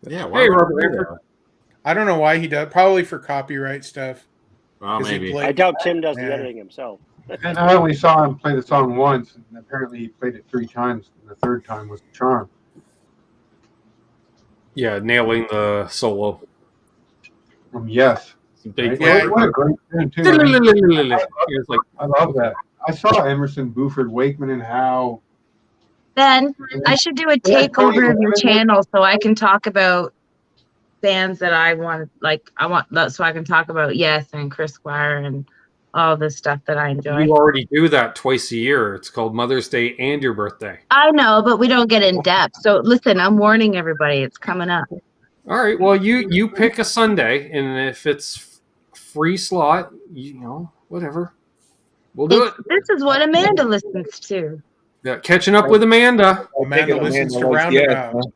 Yeah, why Hey, would Robert I do Redford. I don't know why he does. Probably for copyright stuff. Well, 'Cause he maybe. played- I doubt Tim does the Yeah. editing himself. And I only saw him play the song once, and apparently he played it 3 times. And the third time was the charm. Yeah, nailing the solo. Yes. Big Yeah. What a great tune, too. I mean, It's like, I love that. I saw Emerson, Buford, Wakeman, and Howe. Ben, I should do a takeover of your channel so I can talk about bands that I want. Like I want that so I can talk about Yes and Chris Squire and all the stuff that I enjoy. you already do that twice a year. It's called Mother's Day and your birthday. I know, but we don't get in depth. So listen, I'm warning everybody. It's coming up. All right. Well, you pick a Sunday, and if it's free slot, you know, whatever, we'll do it. This is what Amanda listens to. Yeah, catching up with Amanda. Amanda listens to Amanda likes Roundabout.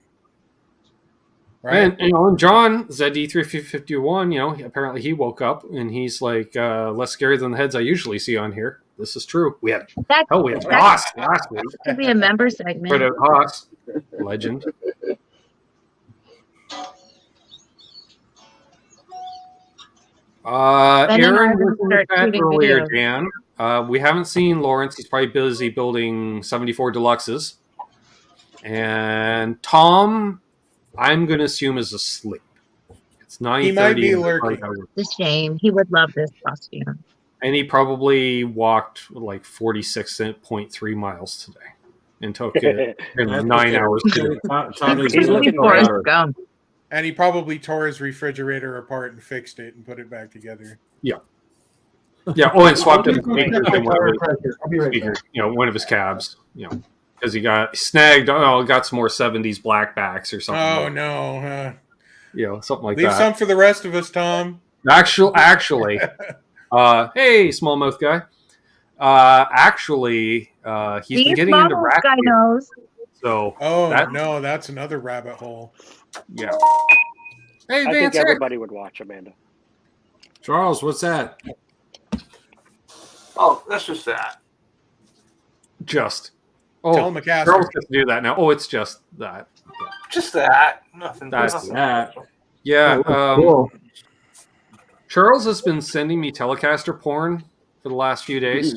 Right? And John ZD351, you know, apparently he woke up and he's like less scary than the heads I usually see on here. This is true. We had Haas last week. Could be a member segment. But Haas, legend. Aaron was in the chat earlier, Dan. We haven't seen Lawrence. He's probably busy building 74 Deluxes. And Tom, I'm going to assume, is asleep. It's 9:30. He might be lurking. It's a shame. He would love this costume. And he probably walked like 46.3 miles today and took it in 9 hours. He's looking for gum. And he probably tore his refrigerator apart and fixed it and put it back together. Yeah. Yeah. Oh, and swapped it. I'll be right back. You know, one of his cabs. You know, because he got snagged. Oh, got some more 70s blackbacks or something. Oh like, no! you know, something like Leave that. some for the rest of us, Tom. Actually, hey, smallmouth guy. He's been getting into guy raccoon. knows. So, no, that's another rabbit hole. Yeah. Hey, I think Banter. everybody would watch Amanda. Charles, what's that? Oh, that's just that. Just. Tell McCaster. Charles gets to do that now. Oh, it's just that. Just that. Nothing. That's nothing that. special. Yeah. Cool. Charles has been sending me Telecaster porn for the last few days.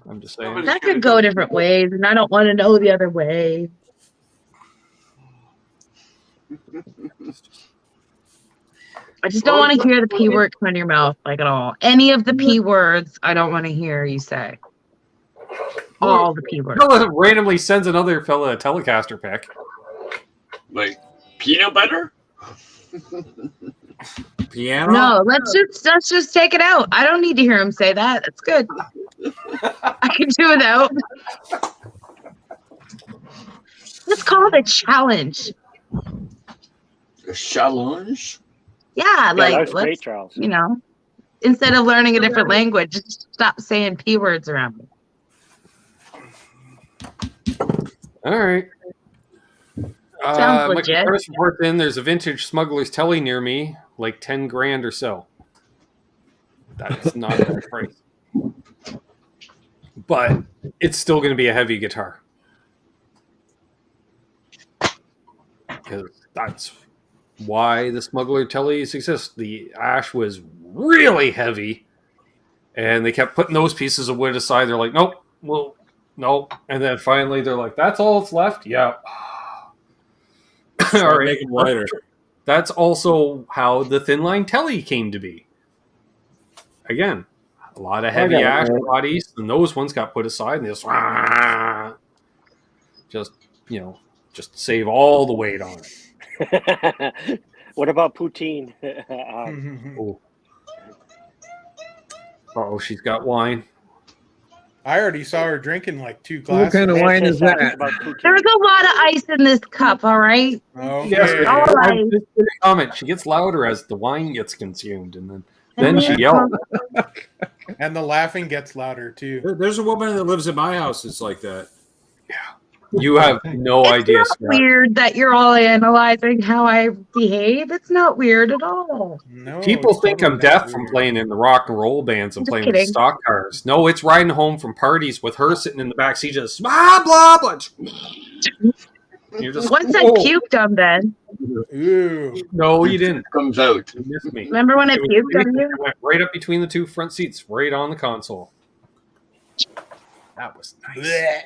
I'm just saying. That could go different ways, and I don't want to know the other way. I just don't want to hear the P word come out of your mouth, like at all. Any of the P words, I don't want to hear you say. All the P words. Fella randomly sends another fella a Telecaster pic. Like peanut butter? Piano? No, let's just take it out. I don't need to hear him say that. That's good. I can do without. It's called a challenge. A challenge? Yeah, like that's let's, great, Charles. you know, instead of learning a different language, just stop saying P words around me. All right. Sounds My legit. first report in, there's a vintage smuggler's telly near me, like 10 grand or so. That's not a bad price. But it's still going to be a heavy guitar. Because that's why the smuggler tellies exist. The ash was really heavy. And they kept putting those pieces of wood aside. They're like, nope, well, nope. And then finally they're like, that's all that's left? Yeah. All right. Make them lighter. That's also how the thin line telly came to be. Again, a lot of heavy ash bodies, and those ones got put aside, and just save all the weight on it. What about poutine? Oh, she's got wine. I already saw her drinking like 2 What glasses. kind of wine is that? There's a lot of ice in this cup, all right? Okay. Yes, All right. comment. She gets louder as the wine gets consumed, and then she yells. And the laughing gets louder too. There's a woman that lives in my house that's like that. You have no idea, It's not Scott. weird that you're all analyzing how I behave. It's not weird at all. No, People it's think totally I'm deaf not from weird. playing in the rock and roll bands and Just playing with kidding. stock cars. No, it's riding home from parties with her sitting in the back seat just blah, blah, blah. You're just, Once I whoa. puked on Ben. Ooh. No, you didn't. Comes out. You missed me. Remember when I It was puked on amazing. you? It went right up between the 2 front seats, right on the console. That was nice.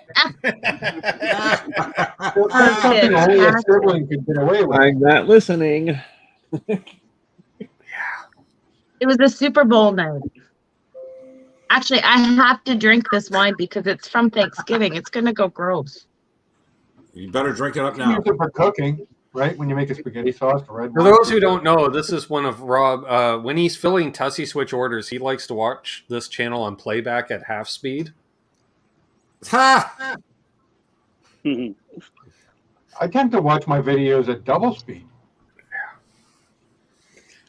Something only a sibling could get away with. I'm not listening. It was a Super Bowl night. Actually, I have to drink this wine because it's from Thanksgiving. It's going to go gross. You better drink it up You now. use it for cooking, right? When you make a spaghetti sauce for red For wine. those who don't know, this is one of Rob. When he's filling Tesi Switch orders, he likes to watch this channel on playback at half speed. Ha! I tend to watch my videos at double speed.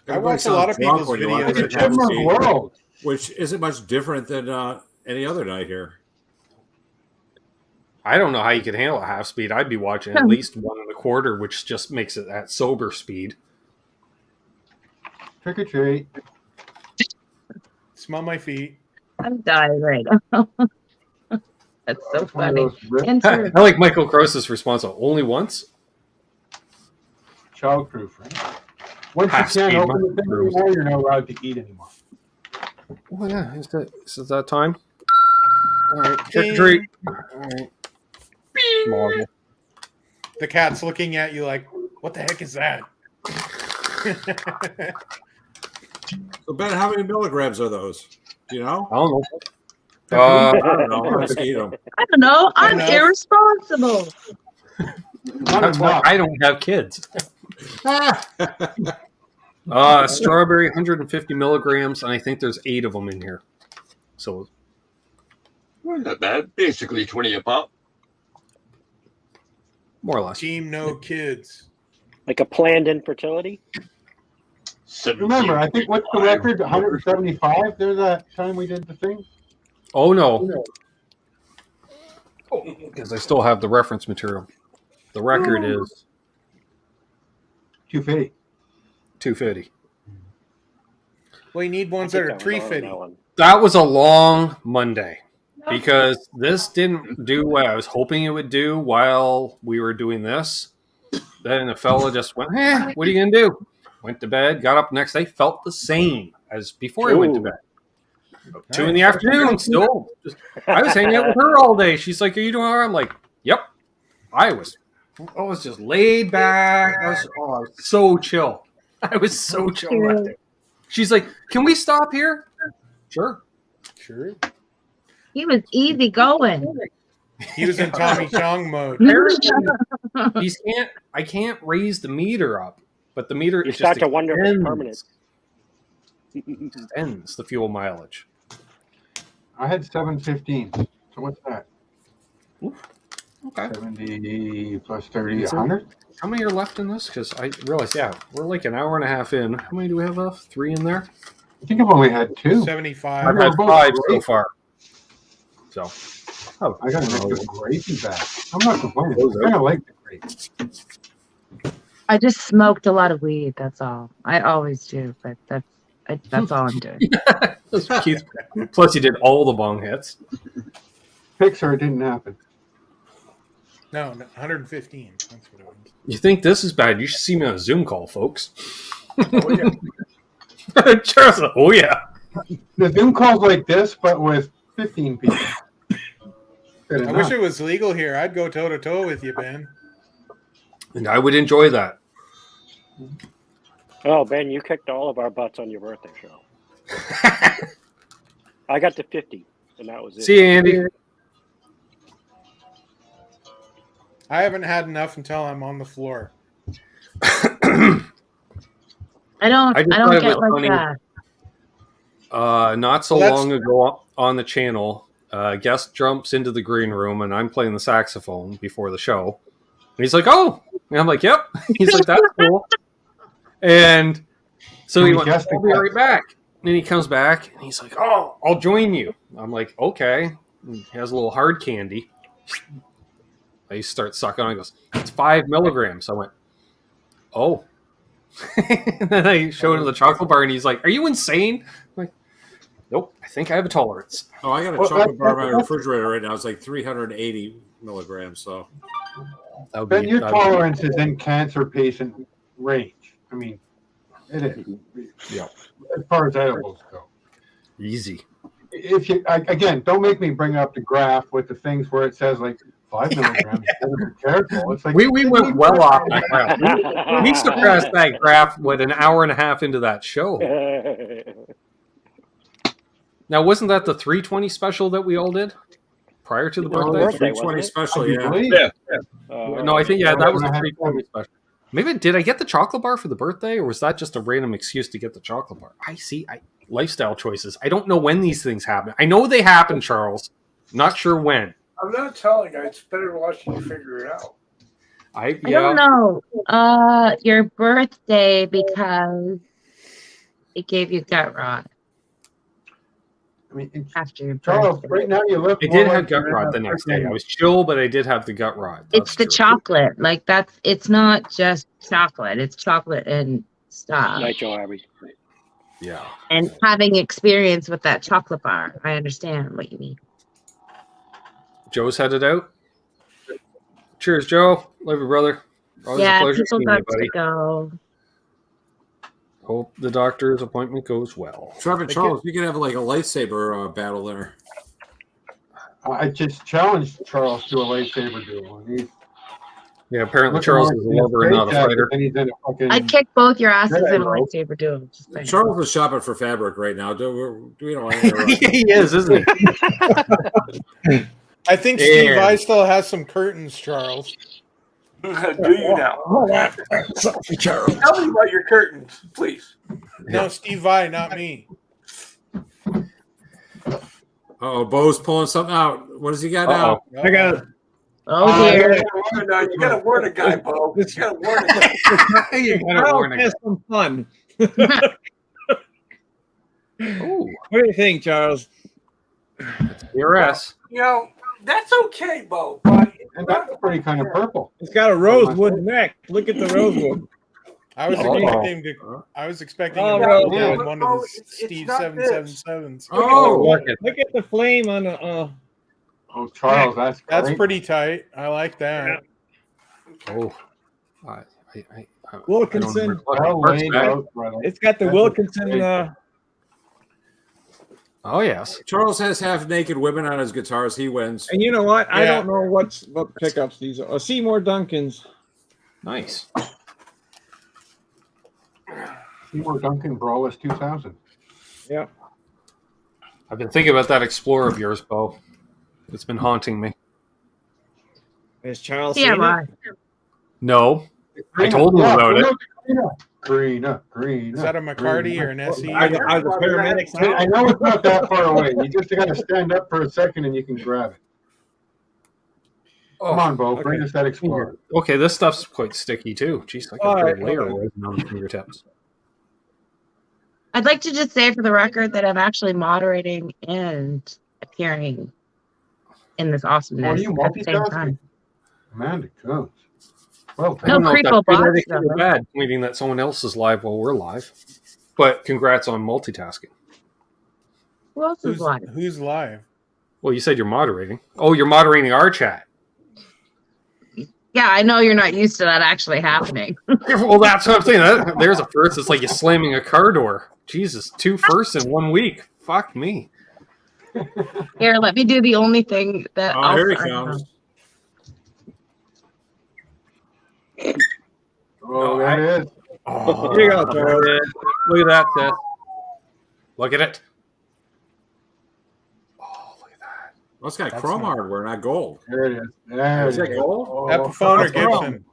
I watch a lot of Everybody people's sounds drunk when you watch videos. it at half Different speed, world. which isn't much different than any other night here. I don't know how you could handle a half speed. I'd be watching at least 1 1/4, which just makes it at sober speed. Trick or treat. Smell my feet. I'm dying right now. That's so It's one of funny. those rip- Enter. I like Michael Gross's response. Only once? Childproof, right? Once Half you can't speed, open the thing microbrews. anymore, you're not allowed to eat anymore. Oh, yeah. Is that time? All right. Trick or treat. All right. Marvel. The cat's looking at you like, what the heck is that? So Ben, how many milligrams are those? Do you know? I don't know. I don't know. Let's eat them. I don't know. I'm Enough. irresponsible. That's why I don't have kids. Strawberry, 150 milligrams, and I think there's 8 of them in here. So Well, not bad. Basically 20 a pop. more or less. Team no kids. Like a planned infertility? 17. Remember, I think what's the record? 175? There's that time we did the thing. Oh no, because I still have the reference material. The record is 250. 250. Well, you need ones that are tree fitty. That was a long Monday because this didn't do what I was hoping it would do while we were doing this. Then the fella just went, what are you going to do? Went to bed, got up next day, felt the same as before he went to bed. 2 in the afternoon, still. I was hanging out with her all day. She's like, are you doing all right? I'm like, yep. I was just laid back. I was so chill. I was so chill that day. She's like, can we stop here? Sure. He was easy going. He was in Tommy Chong mode. I can't raise the meter up, but the meter You start to wonder if it's permanent. Ends the fuel mileage. I had 715. So what's that? Okay. 70 plus 30, 100? How many are left in this? Because I realized, we're like an hour and a half in. How many do we have left? 3 in there? I think I've only had 2. 75. I've had 5 so far. So, I got to make the gravy back. I'm not complaining. I kind of like the gravy. I just smoked a lot of weed. That's all. I always do, but that's all I'm doing. Keith, plus you did all the bong hits. Pixar didn't happen. No, 115. That's what it was. You think this is bad? You should see me on a Zoom call, folks. Oh, yeah. Charles, oh yeah. The Zoom calls like this, but with 15 people. I wish it was legal here. I'd go toe to toe with you, Ben. And I would enjoy that. Oh, Ben, you kicked all of our butts on your birthday show. I got to 50, and that was it. See you, Andy. I haven't had enough until I'm on the floor. I don't get like funny. that. Not so long ago on the channel, guest jumps into the green room and I'm playing the saxophone before the show. And he's like, oh, and I'm like, yep. He's like, that's cool. And so he went, I'll be right back. And he comes back and he's like, oh, I'll join you. I'm like, okay. And he has a little hard candy. I start sucking on it. He goes, it's 5 milligrams. I went, oh. And then I showed him the chocolate bar and he's like, are you insane? I'm like, nope, I think I have a tolerance. Oh, I got a chocolate bar in my refrigerator right now. It's like 380 milligrams. So, Ben, your tolerance is in cancer patient range. I mean, it is. Yeah. As far as edibles go. Easy. If you again, don't make me bring up the graph with the things where it says like 5 milligrams. Be careful. It's like we went well off that graph. We suppressed that graph an hour and a half into that show. Now, wasn't that the 320 special that we all did prior to the birthday? 320 special, yeah. No, I think that was the 320 special. Maybe did I get the chocolate bar for the birthday, or was that just a random excuse to get the chocolate bar? Lifestyle choices. I don't know when these things happen. I know they happen, Charles. Not sure when. I'm not telling you. It's better watching you figure it out. I don't know. Your birthday, because it gave you gut rot. I mean, after your Charles, right now you look. I did have gut rot the next day. I was chill, but I did have the gut rot. It's the chocolate. It's not just chocolate. It's chocolate and stuff. Nitro Abbey. Yeah. And having experience with that chocolate bar, I understand what you mean. Joe's headed out. Cheers, Joe. Love you, brother. Always a pleasure people seeing got you, buddy. to go. Hope the doctor's appointment goes well. Trevor, Charles, we could have like a lightsaber battle there. I just challenged Charles to a lightsaber duel. Yeah, apparently Charles is a lover and not a fighter. I'd kick both your asses in a lightsaber duel. Just saying. Charles is shopping for fabric right now. Do we don't want to He is, isn't he? I think Steve I still has some curtains, Charles. Do you now? Charles. Tell me about your curtains, please. No, Steve I, not me. Oh, Bo's pulling something out. What does he got now? I got it. Oh, dear. No, you got to warn a guy, Bo. You got to warn a guy. You gotta warn a guy. Have some fun. Ooh, What do you think, Charles? DRS. You know, that's okay, Bo. But And that's pretty kind of purple. It's got a rosewood neck. Look at the rosewood. I was expecting Oh, him to well, pull yeah. one of the Steve 777s. Oh, Look at the flame on the. Oh, Charles, that's That's great. pretty tight. I like that. Oh, Wilkinson. Well laid out, brother. It's got the Wilkinson. Oh yes, Charles has half naked women on his guitars. He wins. And you know what? I Yeah. don't know what pickups these are. Seymour Duncans. nice. Seymour Duncan Brawless 2000. Yeah. I've been thinking about that Explorer of yours, Bo. It's been haunting me. Has Charles Yeah, seen why? it? No, I told him about it. Green. Is that a McCarty or an SE? Are the paramedics I know it's not that far away. You just got to stand up for a second and you can grab it. Come on, Bo. Bring us that Explorer. Okay, this stuff's quite sticky too. Jeez, I got a good layer okay. right on the fingertips. I'd like to just say for the record that I'm actually moderating and appearing in this awesomeness you at the same multitasking? time. Amanda Coombs. Well, I don't know if creepo that's good or box, good or bad, tweeting that someone else is live while we're live. But congrats on multitasking. Who else is live? Who's live? Well, you said you're moderating. Oh, you're moderating our chat. Yeah, Yeah, I know you're not used to that actually happening. Well, that's what I'm saying. There's a first. It's like you slamming a car door. Jesus, 2 firsts in 1 week. Fuck me. Here, let me do the only thing that Oh, here he comes. Oh, there it is. Oh, Here you go, Charlie. look at that, Seth. Look at it. Oh, look at that. Well, it's got chrome hardware, not gold. There it is. There Is it that is. gold? Oh, Epiphone or Gibson?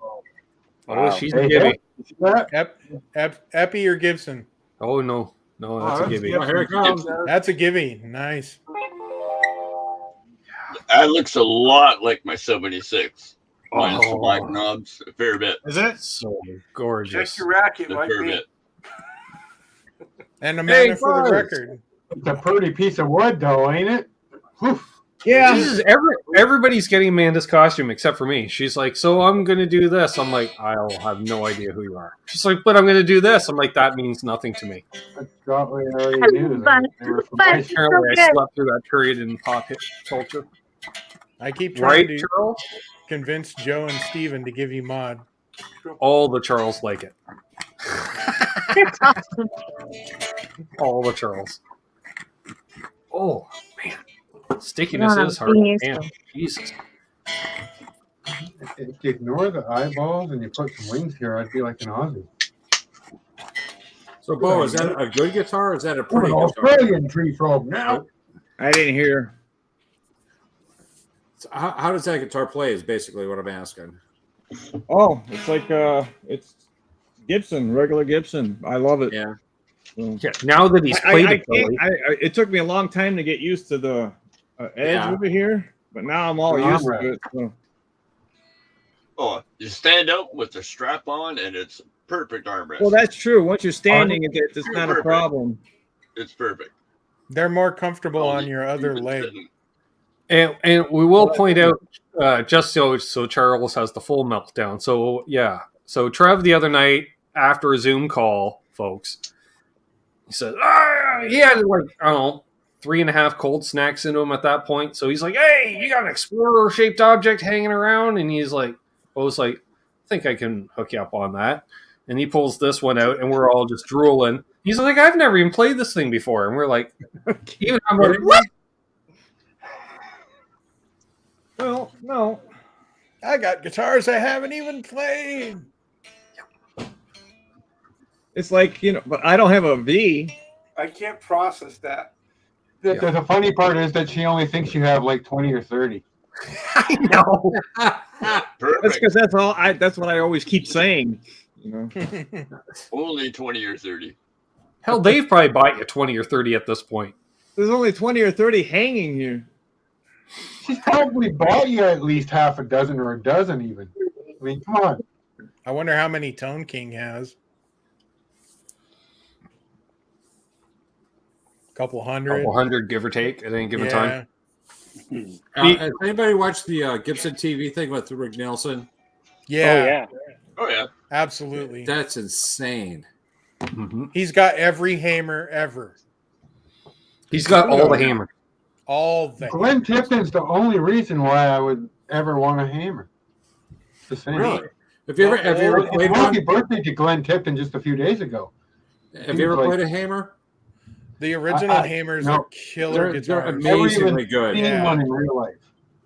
Oh, she's Hey, a gibby. you see that? Epi or Gibson? Oh, no. No, that's a gibby. Oh, here it comes. That's a givey. Nice. That looks a lot like my 76. Minus the Oh. black knobs a fair bit. Is it? So gorgeous. Check your racket, A like fair me. bit. And a manner for the Buzz. record. It's a pretty piece of wood, though, ain't it? Whew. Yeah. Jesus, everybody's getting Amanda's costume except for me. She's like, so I'm going to do this. I'm like, I'll have no idea who you are. She's like, but I'm going to do this. I'm like, that means nothing to me. That's probably already knew. But- They were from but- my- Apparently, Okay. I slept through that period in pop hit culture. I keep trying Right, to Charles? convince Joe and Steven to give you mod. All the Charles like it. That's awesome. All the Charles. Oh, man. Stickiness Wow, is hard. jeez. Damn. Jesus. If you ignore the eyeballs and you put some wings here, I'd be like an Aussie. So, Bo, is that a good guitar or is that a Oh, pretty an guitar? Australian tree frog now. I didn't hear. So how does that guitar play is basically what I'm asking. Oh, it's like it's Gibson, regular Gibson. I love it. Yeah. So, Yeah, now that he's played it, Billy. it took me a long time to get used to the edge Yeah. over here, but now I'm all Yeah, used right. to it. So. Oh, you stand up with the strap on, and it's perfect armrest. Well, that's true. Once you're standing, it's not a Perfect. problem. It's perfect. They're more comfortable Oh, on your other even leg. sitting- And we will point out, just so Charles has the full meltdown. So, yeah. So, Trev the other night, after a Zoom call, folks, he said, he had like, I don't know, 3.5 cold snacks into him at that point. So he's like, hey, you got an explorer-shaped object hanging around? And he's like, I was like, I think I can hook you up on that. And he pulls this one out, and we're all just drooling. He's like, I've never even played this thing before. And we're like, even I'm like, what? Well, no. I got guitars I haven't even played. It's like, but I don't have a V. I can't process that. The funny part is that she only thinks you have like 20 or 30. I know. That's Perfect. because that's what I always keep saying. Only 20 or 30. Hell, they've probably bought you 20 or 30 at this point. There's only 20 or 30 hanging here. She's probably bought you at least half a dozen or a dozen even. I mean, come on. I wonder how many Tone King has. Couple hundred, give or take, at any given time. Has anybody watched the Gibson TV thing with Rick Nelson? Yeah. Oh, yeah. Absolutely. That's insane. Mm-hmm. He's got every hammer ever. He's got all the hammer. All the Glenn Tipton's the only reason why I would ever want a hammer. The same. Really? Have you ever played one? Happy birthday to Glenn Tipton just a few days ago. Have you ever played a hammer? The original hammers are killer guitars. They're amazingly good. Seen one in real life.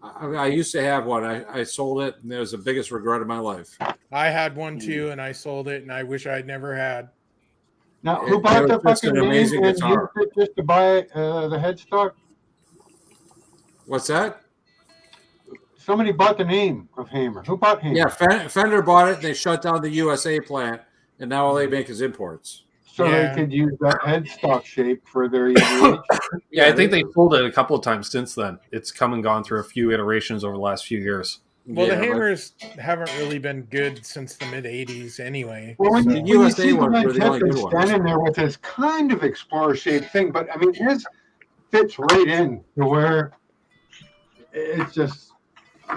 I used to have one. I sold it, and it was the biggest regret of my life. I had one too, and I sold it, and I wish I'd never had. Now, who bought the It's fucking an name amazing and guitar. used it just to buy the headstock? What's that? Somebody bought the name of Hamer. Who bought Hamer? Yeah, Fender bought it, and they shut down the USA plant, and now all they make is imports. So they could use that headstock shape for their EVH. Yeah, I think they sold it a couple of times since then. It's come and gone through a few iterations over the last few years. Well, the hammers haven't really been good since the mid '80s, anyway. Well, when, So- you see Glenn Tipton standing there with this kind of explorer-shaped thing, but I mean, his fits right in to where it's just.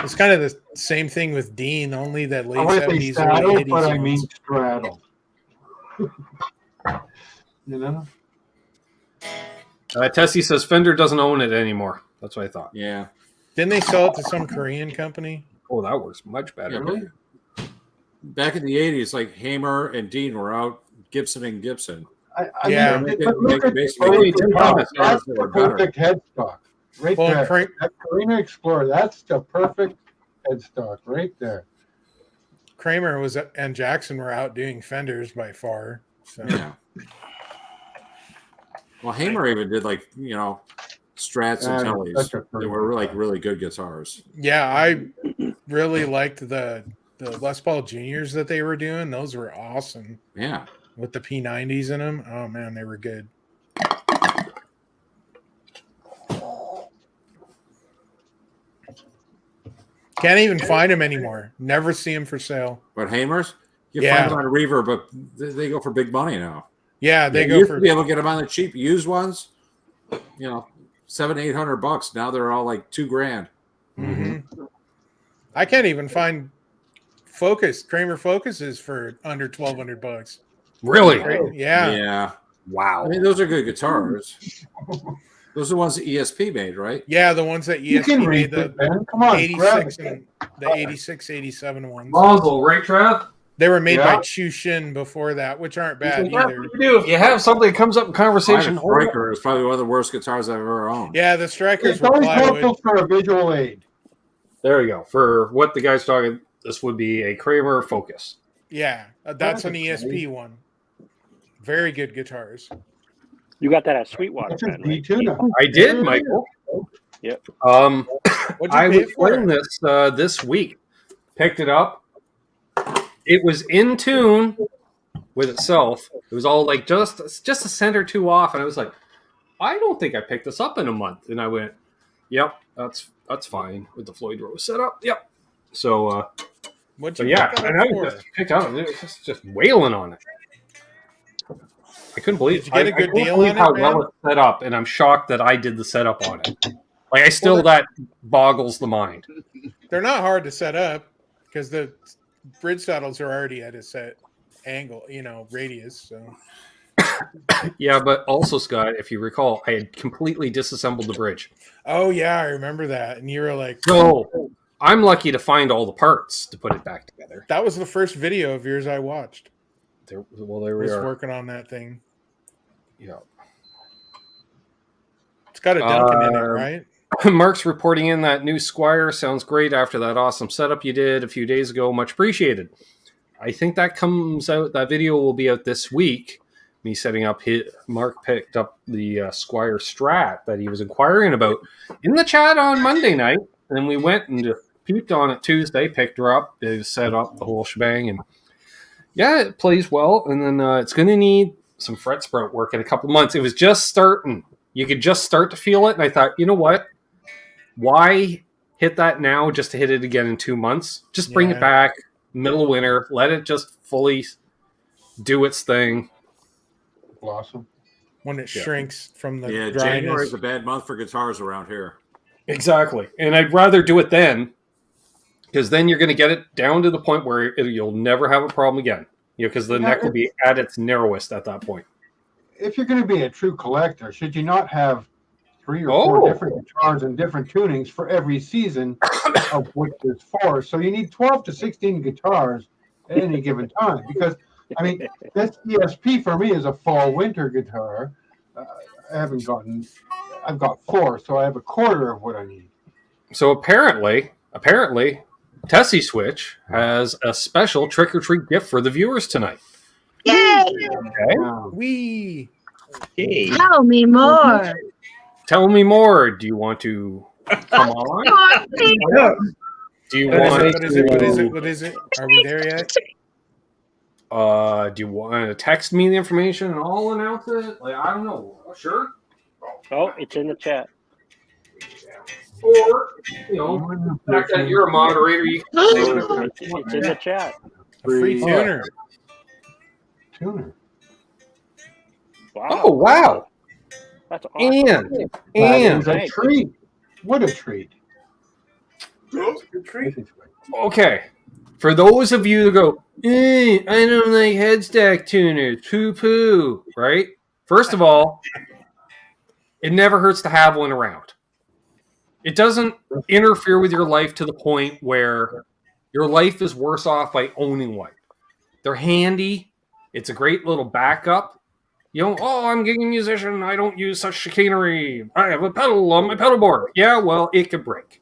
It's kind of the same thing with Dean, only that late I want to say 70s, straddle, early 80s. but I mean ones. straddle. You know? Tesi says Fender doesn't own it anymore. That's what I thought. Yeah. Didn't they sell it to some Korean company? Oh, that works much better. Yeah, but back in the 80s, like Hamer and Dean were out, Gibson and Gibson. Yeah. But They look at basically that's the perfect headstock. Right Well, there. That Carina Explorer, that's the perfect headstock right there. Kramer and Jackson were out doing Fenders by far. So. Yeah. Well, Hamer even did Strats and Tellys. They were like really good guitars. Yeah, I really liked the Les Paul Juniors that they were doing. Those were awesome. Yeah. With the P90s in them. Oh man, they were good. Can't even find them anymore. Never see them for sale. But Hamers, you find them on a Reverb, but they go for big money now. Yeah, they go used for. To be able to get them on the cheap used ones. $700-800. Now they're all like $2,000. Mm-hmm. I can't even find Kramer Focuses for under $1,200. Really? Yeah. Yeah. Wow. I mean, those are good guitars. Those are the ones that ESP made, right? Yeah, the ones that ESP made, the Come on, 86 and the 86, 87 ones. Muzzle, right, Trav? They were made by Chu Shin before that, which aren't bad either. If you have something that comes up in conversation, Striker is probably one of the worst guitars I've ever owned. Yeah, the Strikers It's were always plywood. helpful for a visual aid. there you go. For what the guy's talking, this would be a Kramer Focus. Yeah, that's an ESP one. Very good guitars. You got that at Sweetwater, man, right? I did, Michael. Yep. I pay was for playing this week. Picked it up. It was in tune with itself. It was all like just a cent or two off, and I was like, I don't think I picked this up in a month. And I went, yep, that's fine with the Floyd Rose setup. Yep. So, What'd but you yeah, pick up and I for? just picked up. It was just wailing on it. I couldn't believe. Did you get a good I couldn't deal believe on how it, well man? it's set up, and I'm shocked that I did the setup on it. Like that boggles the mind. They're not hard to set up because the bridge saddles are already at a set angle, radius. So Yeah, but also, Scott, if you recall, I had completely disassembled the bridge. Oh yeah, I remember that. And you were like, So I'm lucky to find all the parts to put it back together. that was the first video of yours I watched. There I we was are. working on that thing. Yeah. It's got a Duncan in it, right? Mark's reporting in that new Squire sounds great after that awesome setup you did a few days ago. Much appreciated. I think that comes out. That video will be out this week. Me setting up. Mark picked up the Squire Strat that he was inquiring about in the chat on Monday night, and then we went and just peeped on it Tuesday. Picked her up. It set up the whole shebang, and yeah, it plays well. And then it's going to need some fret sprout work in a couple months. It was just starting. You could just start to feel it, and I thought, you know what? Why hit that now just to hit it again in 2 months? Just bring it back, middle of winter. Let it just fully do its thing. Blossom. When it shrinks from the January dryness. is a bad month for guitars around here. Exactly. And I'd rather do it then, because then you're going to get it down to the point where you'll never have a problem again. Because the neck will be at its narrowest at that point. If you're going to be a true collector, should you not have 3 or 4 different guitars and different tunings for every season, of which there's 4? So you need 12 to 16 guitars at any given time. Because, I mean, this ESP for me is a fall-winter guitar. I've got 4, so I have a quarter of what I need. So apparently, Tesi Switch has a special trick-or-treat gift for the viewers tonight. Yay! Okay. Wee. Tell me more. Tell me more. Do you want to come on? Do you want What is it? Are we there yet? Do you want to text me the information and I'll announce it? Like, I don't know. Sure. Oh, it's in the chat. Or, the fact that you're a moderator, you can say whatever. It's in the chat. A free tuner. Wow. Oh, wow. That's awesome. And a treat. What a treat. Okay. For those of you that go, I don't like headstack tuners, poo-poo, right? First of all, it never hurts to have one around. It doesn't interfere with your life to the point where your life is worse off by owning one. They're handy. It's a great little backup. You know, oh, I'm getting a musician. I don't use such chicanery. I have a pedal on my pedal board. Yeah, well, it could break.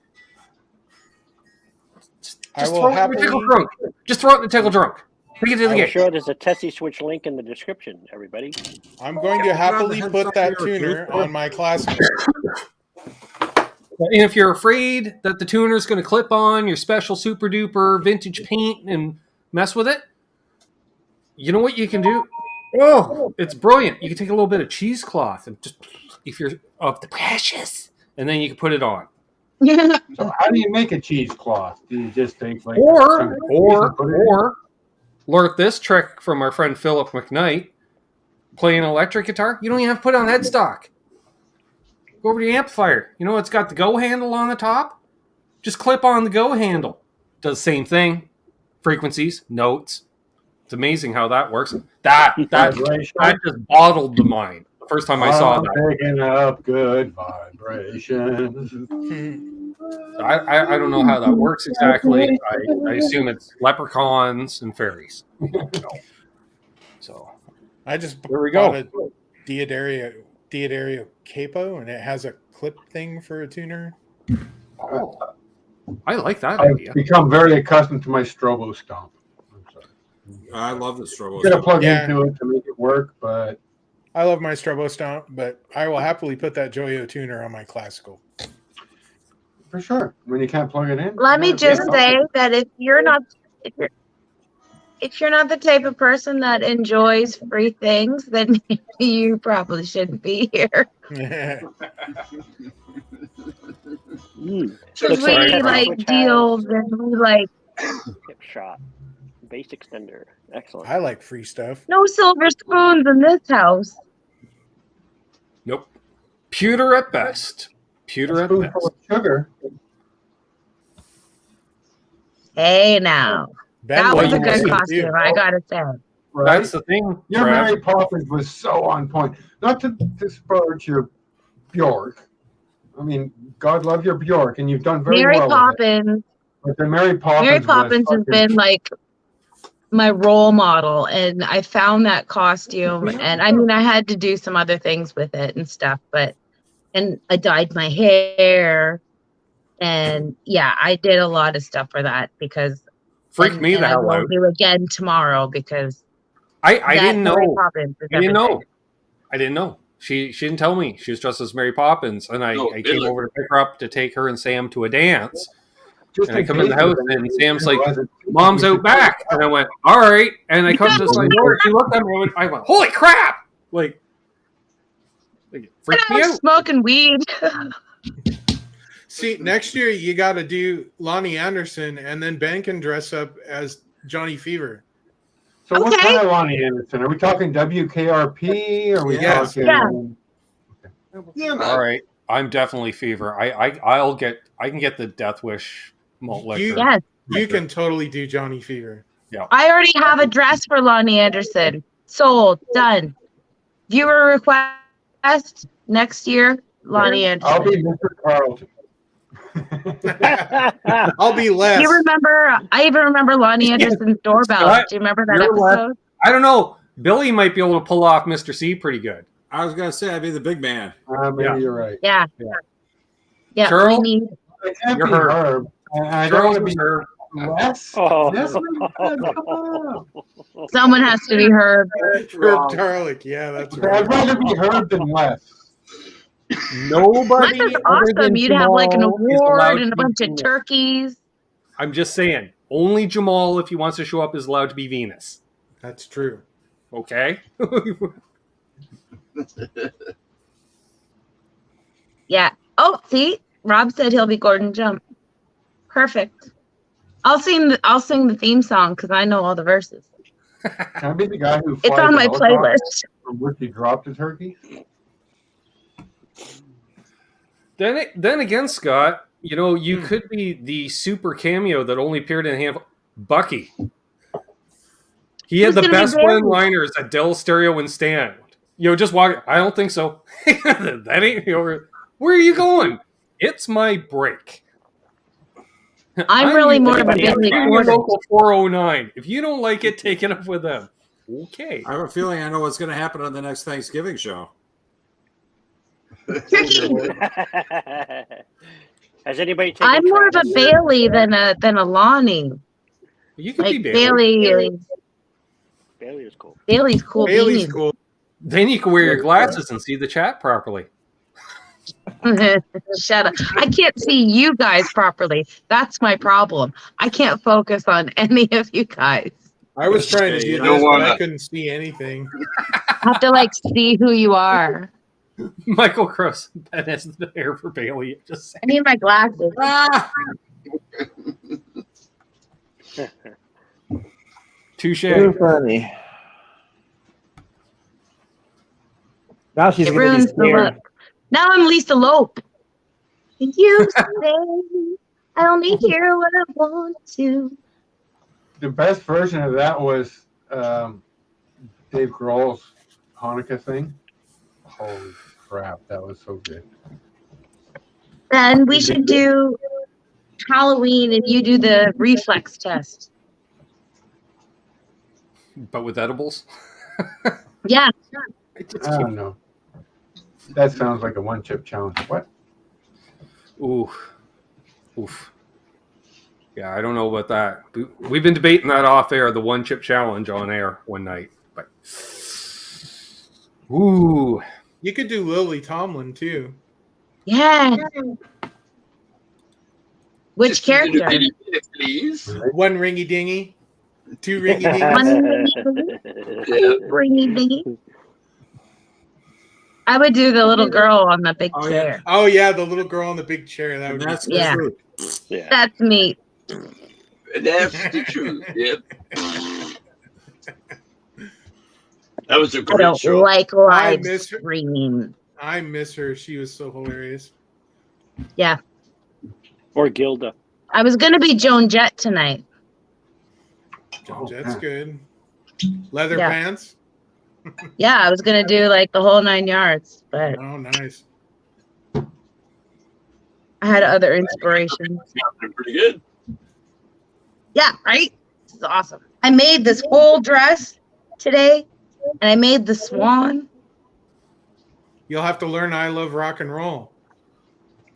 Just throw it in the tickle trunk. Just throw it in the tickle trunk. Take it to the gate. Sure, there's a Tesi Switch link in the description, everybody. I'm going to happily put that tuner on my classical. And if you're afraid that the tuner is going to clip on your special super duper vintage paint and mess with it, you know what you can do? Oh, it's brilliant. You can take a little bit of cheesecloth and just, if you're of the precious, and then you can put it on. So how do you make a cheesecloth? Do you just take like or learn this trick from our friend Philip McKnight, playing electric guitar. You don't even have to put it on headstock. Go over to the amplifier. You know, it's got the go handle on the top. Just clip on the go handle. Does the same thing. Frequencies, notes. It's amazing how that works. That just bottled the mind the first time I saw that. Picking up good vibrations. I don't know how that works exactly. I assume it's leprechauns and fairies. So I just there we go. A Diodario capo, and it has a clip thing for a tuner. Oh, I like that I've idea. become very accustomed to my Strobo Stomp. I love the Strobo. I'm gonna plug into it to make it work, but I love my Strobo Stomp, but I will happily put that Joyo tuner on my classical. For sure. When you can't plug it in. Let me just say that if you're not the type of person that enjoys free things, then you probably shouldn't be here. Because we like deals and we like hip shot, bass extender. Excellent. I like free stuff. No silver spoons in this house. Nope. Pewter at best. Pewter at best. Sugar. Hey now. That was a good costume, I gotta say. Right? That's the thing. Your Mary Poppins was so on point. Not to disparage your Bjork. I mean, God love your Bjork, and you've done very well. Poppins. But the Mary Poppins has been like my role model, and I found that costume, and I mean, I had to do some other things with it and stuff, and I dyed my hair, and yeah, I did a lot of stuff for that because freaked me the hell out. I will do again tomorrow because I didn't know. I didn't know. She didn't tell me she was dressed as Mary Poppins, and I came over to pick her up to take her and Sam to a dance. And I come in the house, and Sam's like, "Mom's out back," and I went, "All right." And I come to the side door. She looked at me, and I went, "Holy crap!" Like freaked me out. Smoking weed. See, next year you got to do Lonnie Anderson, and then Ben can dress up as Johnny Fever. So what kind of Lonnie Anderson? Are we talking WKRP? Are we talking? Yeah. All right. I'm definitely Fever. I can get the Death Wish malt liquor. You can totally do Johnny Fever. Yeah. I already have a dress for Lonnie Anderson. Sold. Done. Viewer request next year. Lonnie Anderson. I'll be Mr. Carlton. I'll be Les. You remember? I even remember Lonnie Anderson's doorbell. Do you remember that episode? I don't know. Billy might be able to pull off Mr. C pretty good. I was gonna say I'd be the big man. Maybe you're right. Yeah. Cheryl, we need. It can't be Herb. I don't want to be Herb. Les. Someone has to be Herb. Herb Tarlick. Yeah, that's right. I'd rather be Herb than Les. Nobody. That's awesome. You'd have like an award and a bunch of turkeys. I'm just saying, only Jamal, if he wants to show up, is allowed to be Venus. That's true. Okay. Yeah. Oh, see, Rob said he'll be Gordon Jump. Perfect. I'll sing the theme song because I know all the verses. Can I be the guy who? It's on my playlist. From which he dropped a turkey. Then again, Scott, you could be the super cameo that only appeared in a handful. Bucky. He had the best one-liners at Dell Stereo and Stan. Just walk. I don't think so. That ain't over. Where are you going? It's my break. I'm really more of a Bailey your Porter. local 409. If you don't like it, take it up with them. Okay. I have a feeling I know what's going to happen on the next Thanksgiving show. Turkey. Has anybody taken I'm more of a Travis? Bailey than a Lonnie. You could Like be Bailey. Bailey is cool. Bailey's cool. Bailey's beans. cool. Then you can wear your glasses and see the chat properly. Shut up. I can't see you guys properly. That's my problem. I can't focus on any of you guys. I was trying to Hey, do you this, don't but I wanna- couldn't see anything. I have to like see who you are. Michael Cross, Ben has the hair for Bailey. Just I need my glasses. touche. Too funny. Now she's It going to ruins be the scared. look. Now I'm Lisa Lope. And you say I only hear what I want to. The best version of that was Dave Grohl's Hanukkah thing. Holy crap, that was so good. Then we should do Halloween and you do the reflex test. But with edibles? Yeah. I don't know. That sounds like a one-chip challenge. What? Oof. Yeah, I don't know about that. We've been debating that off air, the one chip challenge on air one night. But ooh. You could do Lily Tomlin too. Yeah. Which Just a little character? bitty bit, please. One ringy dingy, two ringy One dingies. ringy dingy. I would do the little girl on the big chair. Oh yeah, the little girl on the big chair. That would That's be Yeah. true. Yeah. That's me. That's the truth. Yep. That was a I great don't show. like I live miss her. streaming. I miss her. She was so hilarious. Yeah. Or Gilda. I was gonna be Joan Jett tonight. Joan Jett's good. Leather Yeah. pants. Yeah, I was gonna do like the whole 9 yards, but Oh, nice. I had other inspirations. Sounded pretty good. Yeah, right? This is awesome. I made this whole dress today, and I made the swan. You'll have to learn I Love Rock and Roll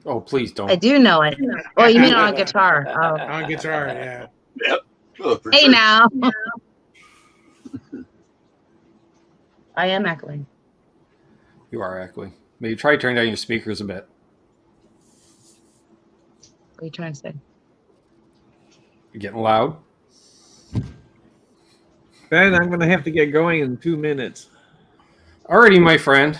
Oh, please don't. I do know it. Oh, you mean on guitar? Oh. on guitar. Yeah. Yep. Oh, for Hey sure. now. I am echoing. You are echoing. Maybe try turning down your speakers a bit. What are you trying to say? You're getting loud. Ben, I'm going to have to get going in 2 minutes. Alrighty, my friend.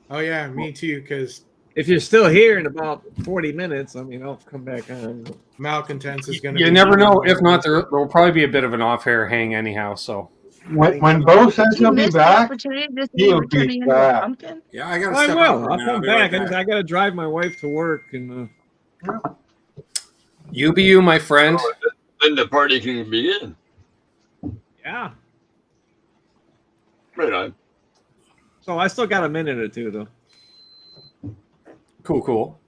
Oh yeah, me too. Because If you're still here in about 40 minutes, I mean, I'll come back on. Malcontents is going to. You never know. If not, there will probably be a bit of an off-air hang anyhow. So When Bo says he'll be Missed the back, opportunity to see he'll you turning be into a back. pumpkin. Yeah, I got to I step will. out right I'll now. come I'll be right back. I got to drive my wife to work. And you be you, my friend. Then the party can begin. yeah. Right on. So I still got a minute or two, though. Cool.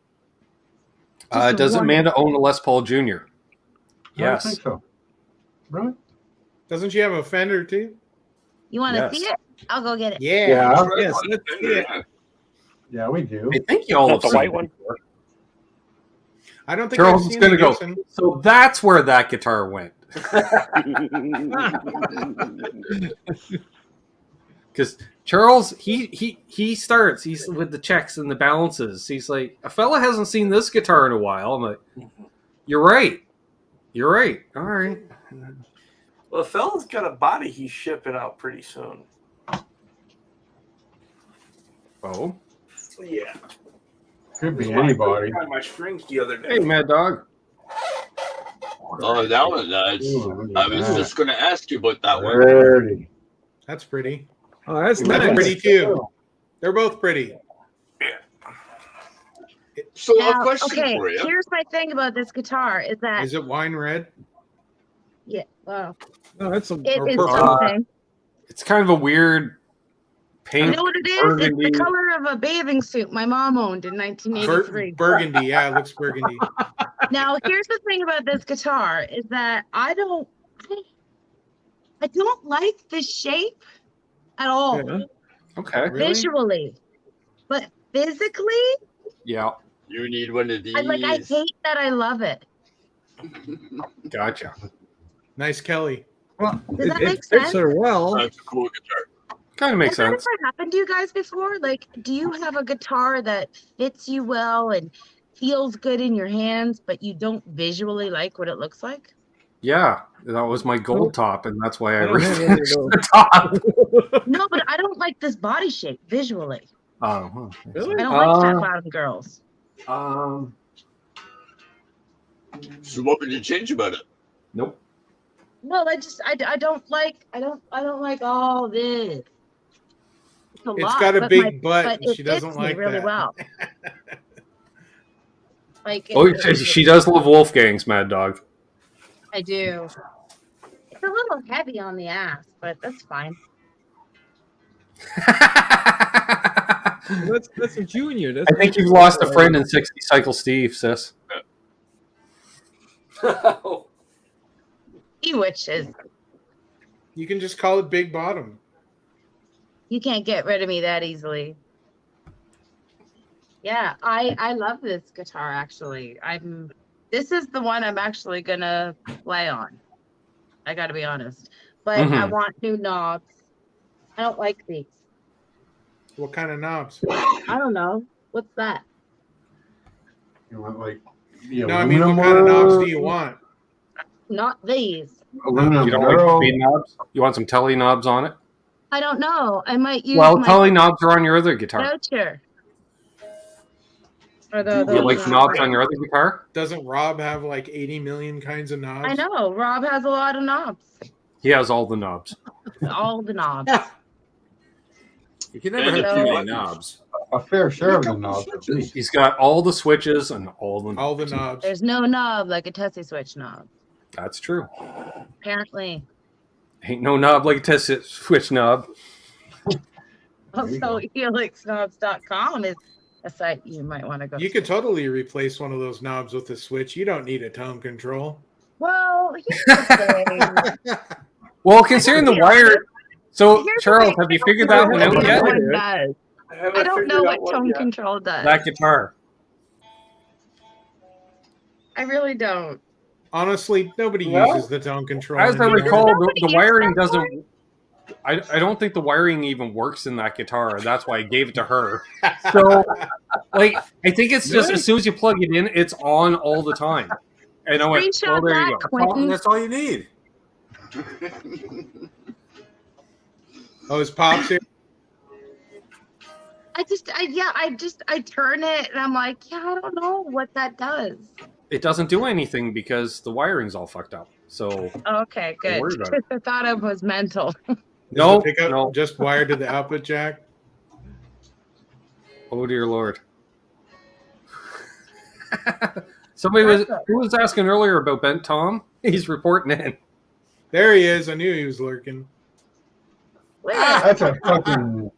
Just Does one. Amanda own a Les Paul Jr.? I don't Yes. think so. Really? Doesn't she have a Fender too? You want to Yes. see it? I'll go get it. Yeah. Yeah. Yes, let's see it. Yeah, we do. I think y'all Not have the seen white it one? before. I don't think Charles I've is seen going to the go. Gibson. So that's where that guitar went. Because Charles, he starts. He's with the checks and the balances. He's like, a fella hasn't seen this guitar in a while. I'm like, you're right. You're right. All right. Well, the fella's got a body he's shipping out pretty soon. Oh. Yeah. Could be anybody. I my strings the other day. Hey, Mad Dog. Oh, that was nice. Ooh, look I at was that. just going to ask you about that one. Pretty. That's pretty. Oh, that's That's nice. pretty too. They're both pretty. So, a Now, question okay, for you. here's my thing about this guitar is that Is it wine red? yeah, well, No, that's a it Or is purple. something. It's kind of a weird Pink, You know what it is? burgundy. It's the color of a bathing suit my mom owned in 1983. Burgundy, yeah, it looks burgundy. Now, here's the thing about this guitar is that I don't like the shape at all. Yeah. Okay. Really? Visually, but physically, Yeah. You need one of these. I hate that I love it. Gotcha. Nice Kelly. Well, Does that it make fits sense? her well. That's a cool guitar. Kind of makes Has that sense. ever happened to you guys before? Like, do you have a guitar that fits you well and feels good in your hands, but you don't visually like what it looks like? Yeah, that was my gold top, and that's why I don't have any of refinished those. the top. No, but I don't like this body shape visually. Oh, huh. Really? I don't like fat bottom girls. So what would you change about it? Nope. Well, I don't like all this. It's got a big butt, and she doesn't like really that. well. Like Oh, she does love Wolfgang's Mad Dog. I do. It's a little heavy on the ass, but that's fine. That's a junior. That's I think you've lost a friend in 60 Cycle Steve, sis. He wishes. You can just call it Big Bottom. You can't get rid of me that easily. Yeah, I love this guitar actually. This is the one I'm actually gonna play on. I gotta be honest. But I want new knobs. I don't like these. What kind of knobs? I don't know. What's that? You want like No, I mean, what kind of knobs do you want? Not these. aluminum You don't like barrel? speed knobs? You want some telly knobs on it? I don't know. I might use Well, my telly knobs are on your other guitar. voucher. Or You like knobs on your other guitar? Doesn't Rob have like 80 million kinds of knobs? I know. Rob has a lot of knobs. He has all the knobs. All the knobs. You can never have too many knobs. A fair share of the knobs, at least. He's got all the switches and all the All the knobs. There's no knob like a Tesi Switch knob. That's true. Apparently. Ain't no knob like a Tesi Switch knob. Also, helixknobs.com is a site you might want to go You to. could totally replace one of those knobs with a switch. You don't need a tone control. Well, here's the thing. Well, considering the wire. So, Here's the Charles, thing. have you figured that one out yet? One does. I don't know what tone control does. That guitar. I really don't. Honestly, nobody Well, uses the tone control. As I anymore. recall, the Nobody wiring uses that doesn't. I don't think the wiring even works in that guitar. That's why I gave it to her. So, like, I think it's just as soon as you plug it in, it's on all the time. And I went, Screenshot well, there you that, go. Quentin. That's all you need. Oh, is Pops here? I turn it and I'm like, yeah, I don't know what that does. It doesn't do anything because the wiring's all fucked up. So, Okay, Don't good. worry about it. I thought I was mental. no, Is the pickup no. just wired to the output jack? Oh, dear Lord. Who was asking earlier about Bent Tom? He's reporting in. There he is. I knew he was lurking. Where? That's a fucking.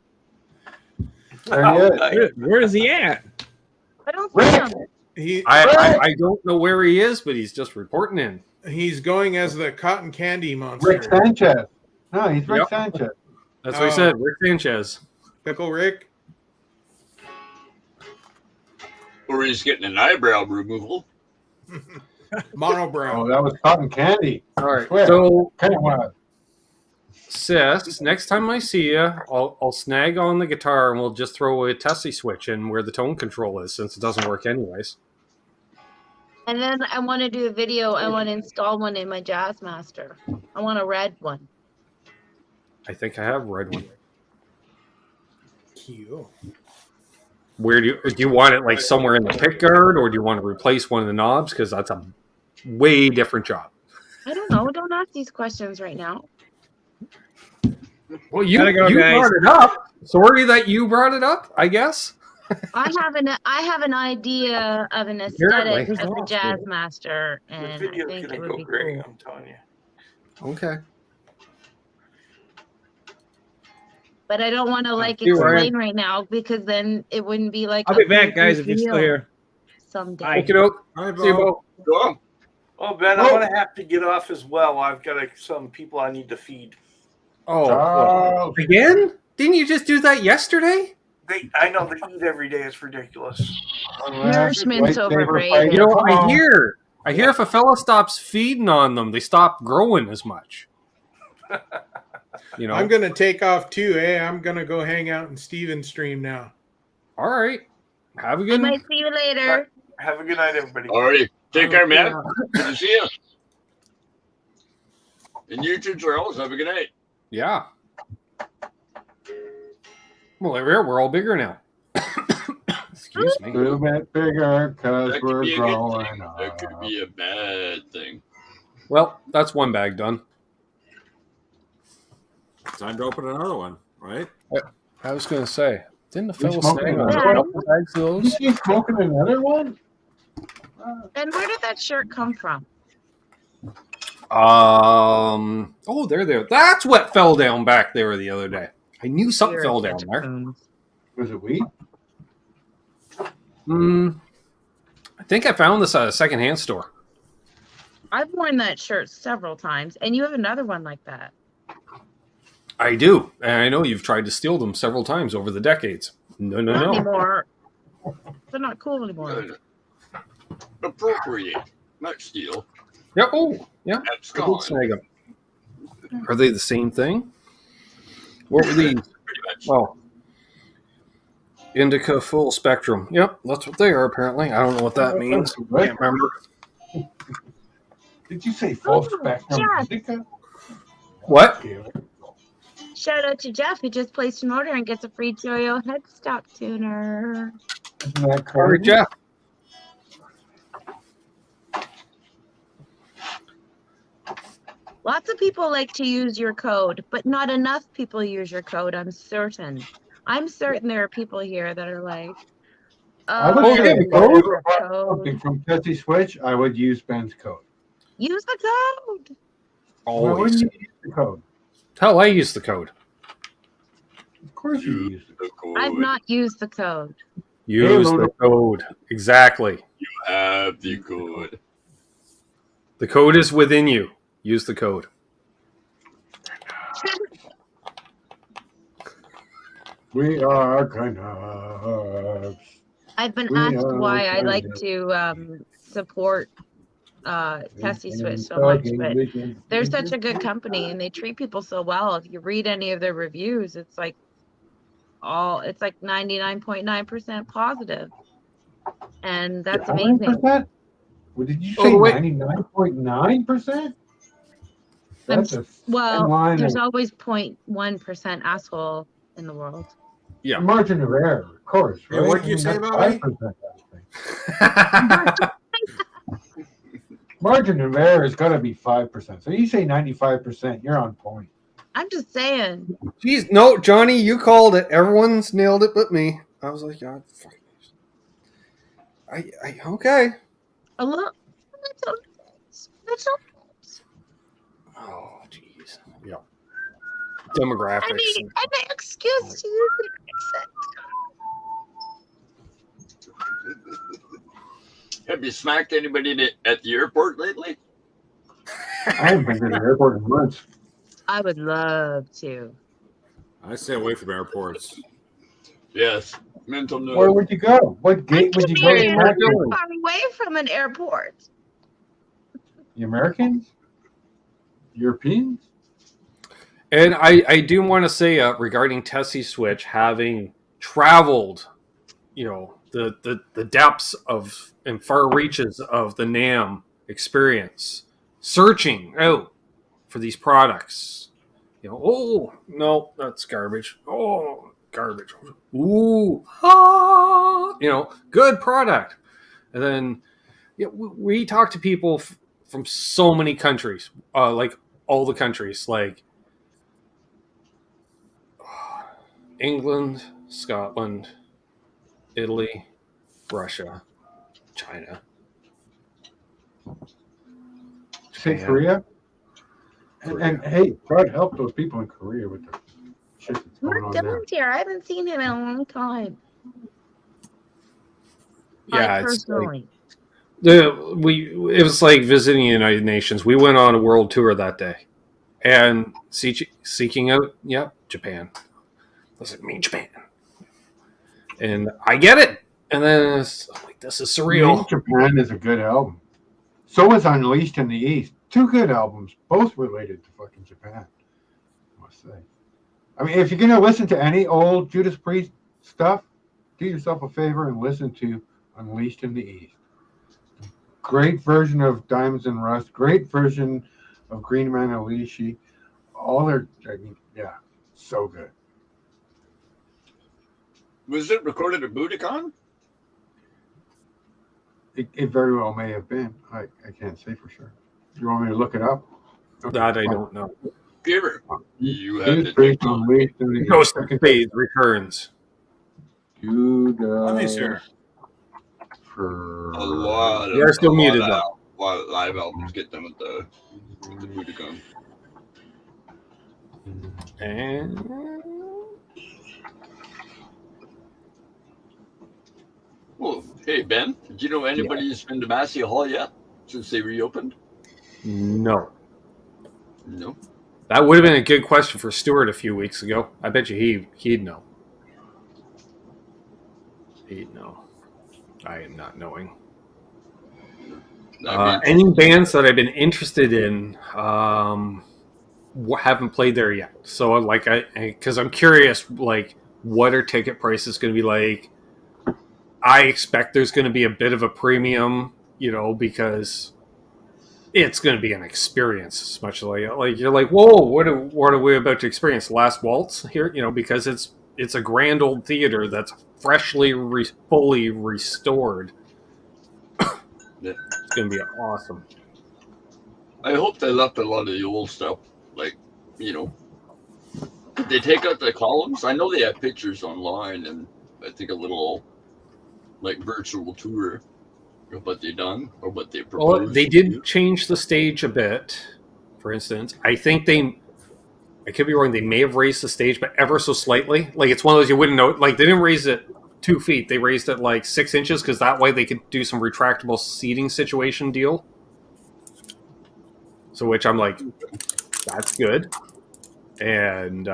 There he is. Where is he at? I don't see him. I don't know where he is, but he's just reporting in. He's going as the cotton candy monster. Rick Sanchez. No, he's Rick Yep. Sanchez. That's what he said, Rick Sanchez. Pickle Rick. Or he's getting an eyebrow removal. Monobrow. Oh, that was cotton candy. All right, Swear. so Kind of wild. sis, next time I see you, I'll snag on the guitar and we'll just throw a Tesi switch in where the tone control is, since it doesn't work anyways. And then I want to do a video. I want to install one in my Jazzmaster. I want a red one. I think I have a red one. Cute. Where do you want it, like somewhere in the pick guard, or do you want to replace one of the knobs? Because that's a way different job. I don't know. Don't ask these questions right now. Well, you Gotta go, guys. brought it up. Sorry that you brought it up, I guess. I have an idea of an Apparently. aesthetic of the Jazzmaster, and I think it would be cool. I'm telling you. Okay. but I don't want to like You are. explain right now because then it wouldn't be like. I'll a be back, big guys, if you're still reveal here. Someday. Thank you. See you, Bo. Go. Oh, Ben, I'm going to have to get off as well. I've got some people I need to feed. Oh, again? Didn't you just do that yesterday? I know they eat every day. It's ridiculous. Nourishment's overrated. You know, I hear if a fella stops feeding on them, they stop growing as much. You know, I'm gonna take off too. Hey, I'm gonna go hang out in Steven's stream now. All right. Have a I good might see you later. Have a good night, everybody. Alrighty. Take care, man. Good to see you. And you too, Charles. Have a good night. Yeah. Well, we're all bigger now. Excuse me. A little bit bigger because That could we're be a good growing thing. up. That could be a bad thing. Well, that's one bag done. Time to open another one, right? I was going to say, didn't the You fellow smoking snag on a another couple bags of those? You smoking another one? And where did that shirt come from? Oh, there. That's what fell down back there the other day. I knew something fell down there. Was it weed? I think I found this at a secondhand store. I've worn that shirt several times, and you have another one like that. I do, and I know you've tried to steal them several times over the decades. No. Not anymore. They're not cool anymore. Appropriate, not steal. Yeah. Oh, yeah. That's I did gone. snag them. Are they the same thing? What were these? Well, Indica Full Spectrum. Yep, that's what they are. Apparently, I don't know what that means. Can't remember. Did you say full spectrum? Jeff. What? Shout out to Jeff, who just placed an order and gets a free Joyo headstock tuner. Isn't that All right, crazy? Jeff. Lots of people like to use your code, but not enough people use your code, I'm certain. I'm certain there are people here that are like, I would oh, say if I use ever the bought code. something from Tesi Switch, I would use Ben's code. Use the code. Why Always. wouldn't you use the code? Hell, I use the code. Of course you use the code. I've not used the code. Use the code. Exactly. You have the code. The code is within you. Use the code. We are Canucks. I've been We asked are why I like Canucks. to support Tesi Switch so much, but they're such a good company and they treat people so well. If you read any of their reviews, it's like 99.9% positive, and that's amazing. 100%? What did you say? 99.9%? That's a Well, line there's of always 0.1% asshole in the world. Yeah. margin of error, of course. Hey, Right? what did you say that's about me? 5%, margin of error has got to be 5%. So you say 95%, you're on point. I'm just saying. Jeez, no, Johnny, you called it. Everyone's nailed it but me. I was like, God, fuck. Okay. A little. Oh, jeez. Yeah. Demographics. I mean, an excuse to use the Have you smacked anybody at the airport lately? I haven't been to the airport in months. I would love to. I stay away from airports. Yes. Mental note. Where would you go? What gate would you go? You're to? too far away from an airport. The Americans? Europeans? And I do want to say regarding Tesi Switch, having traveled, the depths of and far reaches of the NAMM experience, searching out for these products. Oh no, that's garbage. Oh, garbage. Ooh, good product. And then we talk to people from so many countries, like all the countries, like England, Scotland, Italy, Russia, China. Say Korea? And hey, try to help those people in Korea with their shit that's going Mark on there. Dillon's here. I haven't seen him in a long time. Yeah, I it's like, personally. it was like visiting the United Nations. We went on a world tour that day, and seeking out, Japan. Does it mean Japan? And I get it. And then I'm like, this is surreal. Japan is a good album. So is Unleashed in the East. 2 good albums, both related to fucking Japan, I must say. I mean, if you're going to listen to any old Judas Priest stuff, do yourself a favor and listen to Unleashed in the East. Great version of Diamonds and Rust. Great version of Green Man Alishi. All their, so good. Was it recorded at Budokan? It very well may have been. I can't say for sure. You want me to look it up? Okay. That I don't know. Giver. You have to Priest Unleashed in the Ghost of Spades returns. Let me see. For a lot of, You're still muted, a though. lot of live albums get them at the Budokan. And Well, hey Ben, did you know anybody who's been to Massey Hall yet since they reopened? no. No. That would have been a good question for Stuart a few weeks ago. I bet you he'd know. He'd know. I am not knowing. Any bands that I've been interested in haven't played there yet. So because I'm curious, like, what are ticket prices going to be like? I expect there's going to be a bit of a premium, because it's going to be an experience. As much like you're like, whoa, what are we about to experience? Last Waltz here, because it's a grand old theater that's freshly fully restored. Yeah. It's going to be awesome. I hope they left a lot of the old stuff. Like, did they take out the columns? I know they have pictures online, and I think a little virtual tour of what they've done or what they proposed. Well, they did change the stage a bit. For instance, I think I could be wrong, they may have raised the stage, but ever so slightly. Like, it's one of those you wouldn't know. Like, they didn't raise it 2 feet. They raised it like 6 inches because that way they could do some retractable seating situation deal. So, which I'm like, that's good. And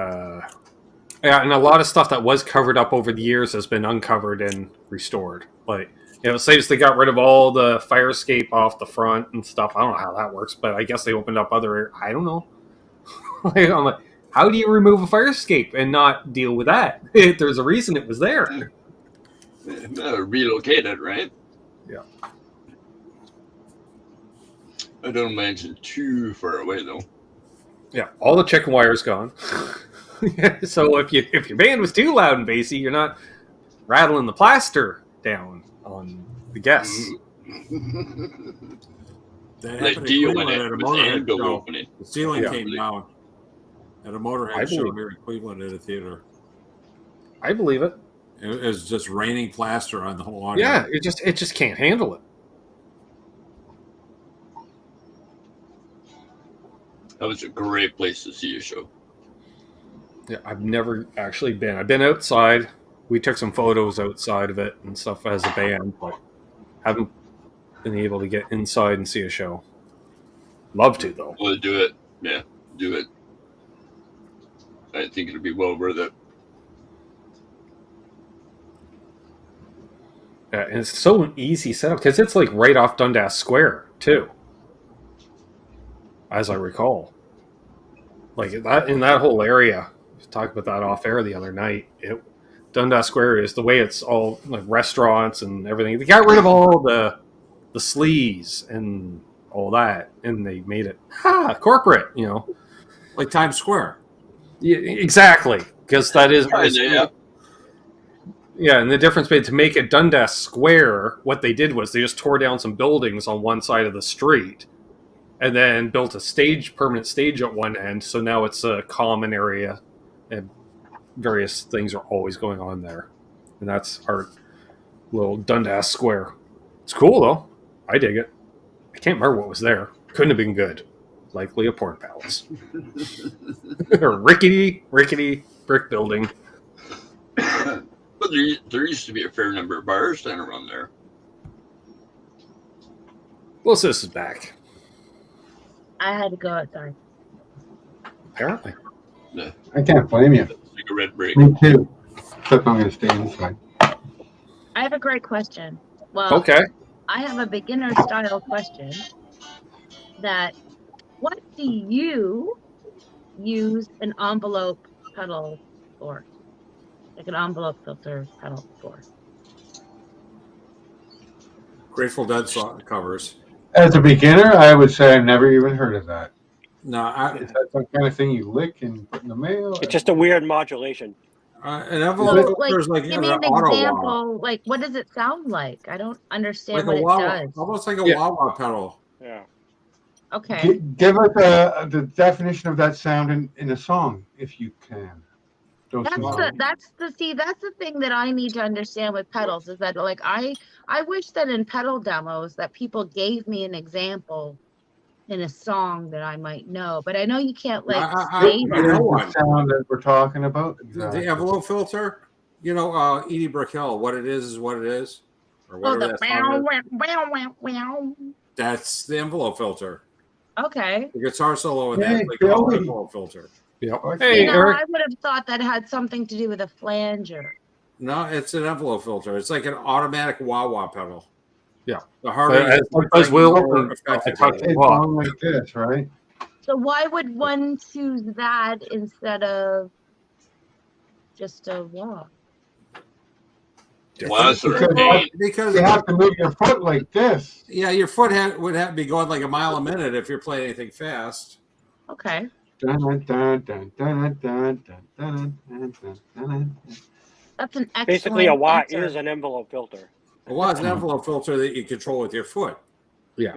and a lot of stuff that was covered up over the years has been uncovered and restored. Like, say they got rid of all the fire escape off the front and stuff. I don't know how that works, but I guess they opened up other. I don't know. I'm like, how do you remove a fire escape and not deal with that? There's a reason it was there. Relocated, right? Yeah. I don't imagine too far away though. Yeah, all the chicken wire's gone. So if your band was too loud and bassy, you're not rattling the plaster down on the guests. That Like happened deal in with Cleveland it at a with the Motorhead anvil show. opening. The ceiling Yeah. came down at a I Motorhead show believe here in Cleveland at a theater. I believe it. It was just raining plaster on the whole audience. Yeah, it just can't handle it. That was a great place to see a show. Yeah, I've never actually been. I've been outside. We took some photos outside of it and stuff as a band, but haven't been able to get inside and see a show. Love to, though. Well, do it. Yeah, do it. I think it'll be well worth it. Yeah, and it's so an easy setup because it's like right off Dundas Square too, as I recall. Like that in that whole area. We talked about that off air the other night. Dundas Square is the way it's all like restaurants and everything. They got rid of all the sleaze and all that, and they made it corporate. Like Times Square. Yeah, exactly, because that is. Yeah, and the difference between to make it Dundas Square, what they did was they just tore down some buildings on one side of the street and then built a permanent stage at one end. So now it's a common area and various things are always going on there. And that's our little Dundas Square. It's cool, though. I dig it. I can't remember what was there. Couldn't have been good. Likely a porn palace. Or rickety brick building. But there used to be a fair number of bars down around there. Well, sis is back. I had to go outside. Apparently. Yeah. I can't blame you. Cigarette break. Me too. Except I'm going to stay inside. I have a great question. Well, Okay. I have a beginner style question. What do you use an envelope pedal for? Like an envelope filter pedal for? Grateful Dead song covers. As a beginner, I would say I've never even heard of that. No, Is that some kind of thing you lick and put in the mail? It's just a weird modulation. an envelope So, filter is like give me an auto wah, example. Like, what does it sound like? I don't understand like a what wah, it does. almost like a Yeah. wah-wah pedal. Yeah. Okay. Give us the definition of that sound in a song, if you can. That's the thing that I need to understand with pedals is that like I wish that in pedal demos that people gave me an example in a song that I might know, but I know you can't like say I know that. one. Sound that we're talking about. The envelope filter, Edie Brickell, what it is what it is. Or Oh, whatever the that song is. wow. That's the envelope filter. Okay. The guitar solo in Hey, that, they call it Billy. envelope filter. Yep. Hey, Hey, Eric. I would have thought that had something to do with a flanger. No, it's an envelope filter. It's like an automatic wah-wah pedal. Yeah. The harder As Will It's going like this, right? So why would one choose that instead of just a wah? Was because you have to move your foot like this. Yeah, your foot would have to be going like a mile a minute if you're playing anything fast. Okay. Dun, dun, dun, dun, dun, dun, dun, dun, dun. That's an excellent Basically, a wah answer. is an envelope filter. A wah is an envelope filter that you control with your foot. Yeah.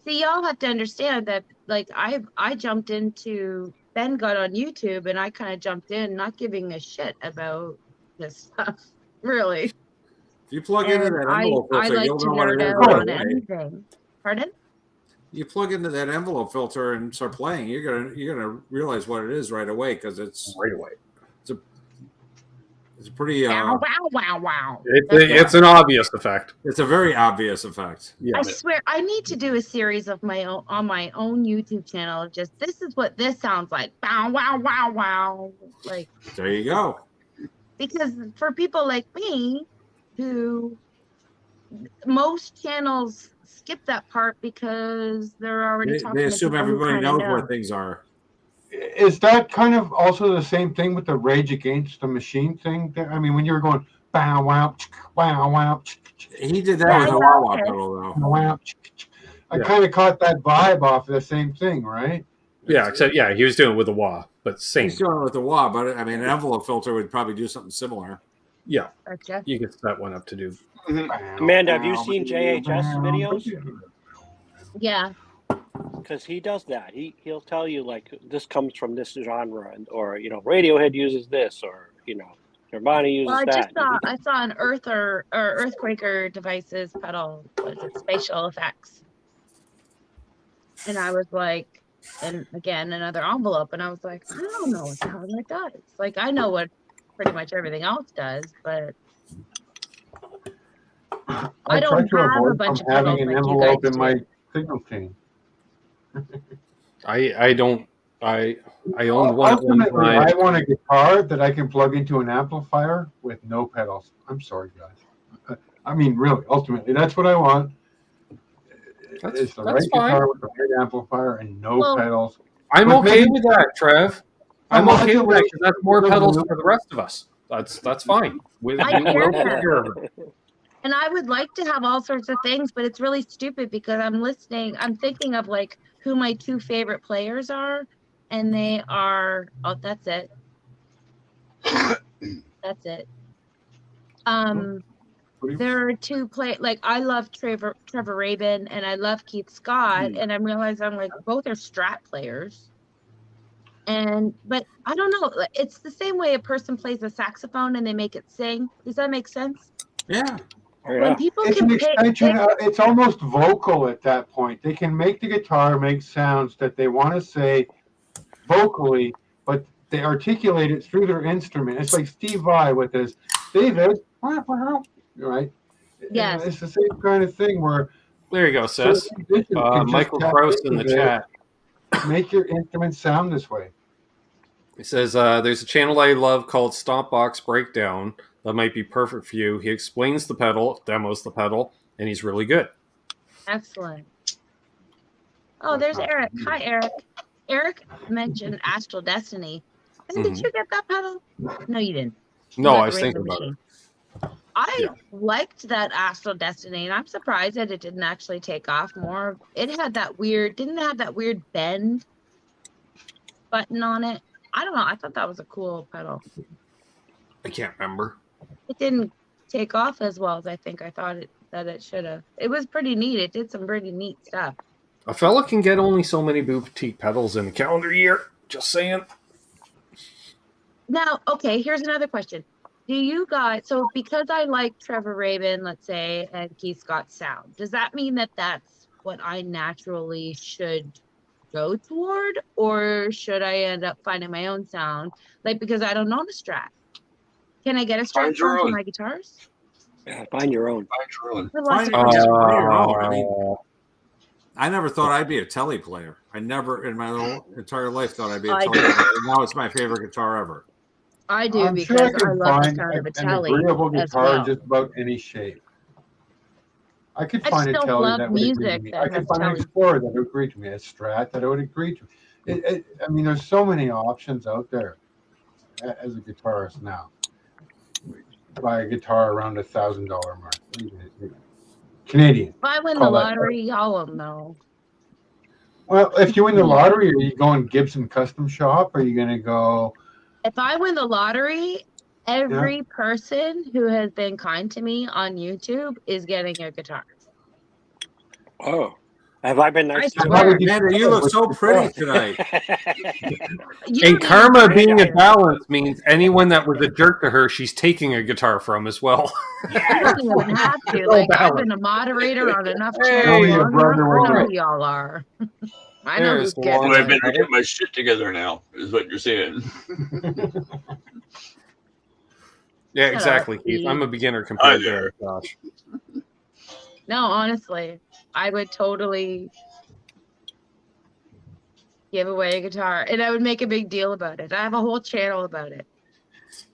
See, y'all have to understand that, like, I jumped into, Ben got on YouTube, and I kind of jumped in, not giving a shit about this stuff, really. If you plug into that envelope I filter, like you'll to know what it nerd is out right on away. anything. Pardon? You plug into that envelope filter and start playing, you're gonna realize what it is right away because it's right away. It's a pretty Wow. It's an obvious effect. It's a very obvious effect. Yeah. I swear, I need to do a series of my own on my own YouTube channel of just this is what this sounds like. Wow. Like, There you go. because for people like me, who most channels skip that part because they're already talking. They to assume people who everybody kinda knows know. where things are. Is that kind of also the same thing with the Rage Against the Machine thing? I mean, when you were going bow wow, wow wow. He did that with a wah-wah pedal, though. Wow, I kind of caught that vibe off of the same thing, right? Yeah, except he was doing it with a wah, but same. He's doing it with the wah, but I mean, an envelope filter would probably do something similar. Yeah, Okay. you could set one up to do. Amanda, have you seen JHS videos? Yeah. Because he does that. He'll tell you like this comes from this genre, or Radiohead uses this, or Nirvana uses Well, that. I saw an Earthquaker Devices pedal. Was it Spatial Effects? And I was like, and again another envelope, and I was like, I don't know what the hell that does. Like, I know what pretty much everything else does, but I don't try to have a avoid bunch of from having pedals an like you envelope guys in my do. signal chain. I don't. I owned one at one Ultimately, time. I want a guitar that I can plug into an amplifier with no pedals. I'm sorry, guys. I mean, really, ultimately, that's what I want. It's the right guitar with the right amplifier and no pedals. I'm But okay maybe- with that, Trev. I'm Well, okay with that because that's more the pedals loop- for the rest of us. That's fine. We I will hear take that. care of it. And I would like to have all sorts of things, but it's really stupid because I'm thinking of like who my two favorite players are, and they are, that's it. That's it. There are two like I love Trevor Rabin and I love Keith Scott, and I realize I'm like both are Strat players. But I don't know. It's the same way a person plays a saxophone and they make it sing. Does that make sense? Yeah. When people It's can an extension. It's almost vocal at that point. They can make the guitar make sounds that they want to say vocally, but They articulate it through their instrument. It's like Steve Vai with his David, right? Yes. It's the same kind of thing where. There you go, Seth. Michael Kraus in the chat. Make your instrument sound this way. He says, there's a channel I love called Stompbox Breakdown that might be perfect for you. He explains the pedal, demos the pedal, and he's really good. Excellent. Oh, there's Eric. Hi, Eric. Eric mentioned Astral Destiny. And did you get that pedal? No, you didn't. No, I was thinking about it. I liked that Astral Destiny, and I'm surprised that it didn't actually take off more. It had that weird, didn't it have that weird bend button on it? I don't know. I thought that was a cool pedal. I can't remember. It didn't take off as well as I think I thought that it should have. It was pretty neat. It did some pretty neat stuff. A fella can get only so many boutique pedals in a calendar year. Just saying. Now, okay, here's another question. Do you guys, so because I like Trevor Rabin, let's say, and Keith Scott's sound, does that mean that that's what I naturally should go toward? Or should I end up finding my own sound? Like, because I don't own a Strat. Can I get a Strat for my guitars? Yeah, find your own. Find your own. I mean, I never thought I'd be a Tele player. I never in my whole entire life thought I'd be a Tele player. And now it's my favorite guitar ever. I do, because I love the sound of a Tele. An agreeable guitar well. in just about any shape. I could find a just don't Tele love that would agree to music me. that I could has find an Tele. Explorer that would agree to me. A Strat that would agree to me. I mean, there's so many options out there as a guitarist now. Buy a guitar around $1,000 mark. Canadian. If I win the lottery, y'all will know. Well, if you win the lottery, are you going Gibson Custom Shop? Or are you going to go? If I win the lottery, every person who has been kind to me on YouTube is getting a guitar. Oh, have I been nice to you? Amanda, you look so pretty tonight. And karma being a balance means anyone that was a jerk to her, she's taking a guitar from as well. I don't even have to. Like, I've been a moderator on enough channels. I know who y'all are. I know who's getting I better get my shit together now, is what you're saying. Yeah, exactly, Keith. I'm a beginner compared to Josh. No, honestly, I would totally give away a guitar, and I would make a big deal about it. I have a whole channel about it.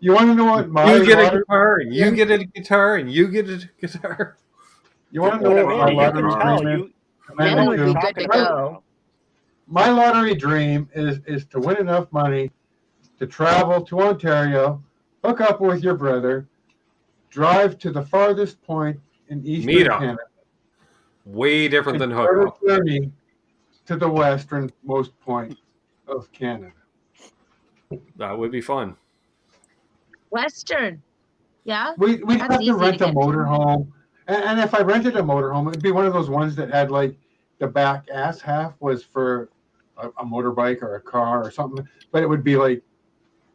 You want to know what my you get a guitar, and you get a guitar, and you get a guitar. You want to know what my lottery dream is? Then would be good to go. My lottery dream is to win enough money to travel to Ontario, hook up with your brother, drive to the farthest point in eastern Canada. Way different than hook up. Journey to the westernmost point of Canada. That would be fun. Western. Yeah? We'd have to rent a motorhome. And if I rented a motorhome, it'd be one of those ones that had like the back ass half was for a motorbike or a car or something, but it would be like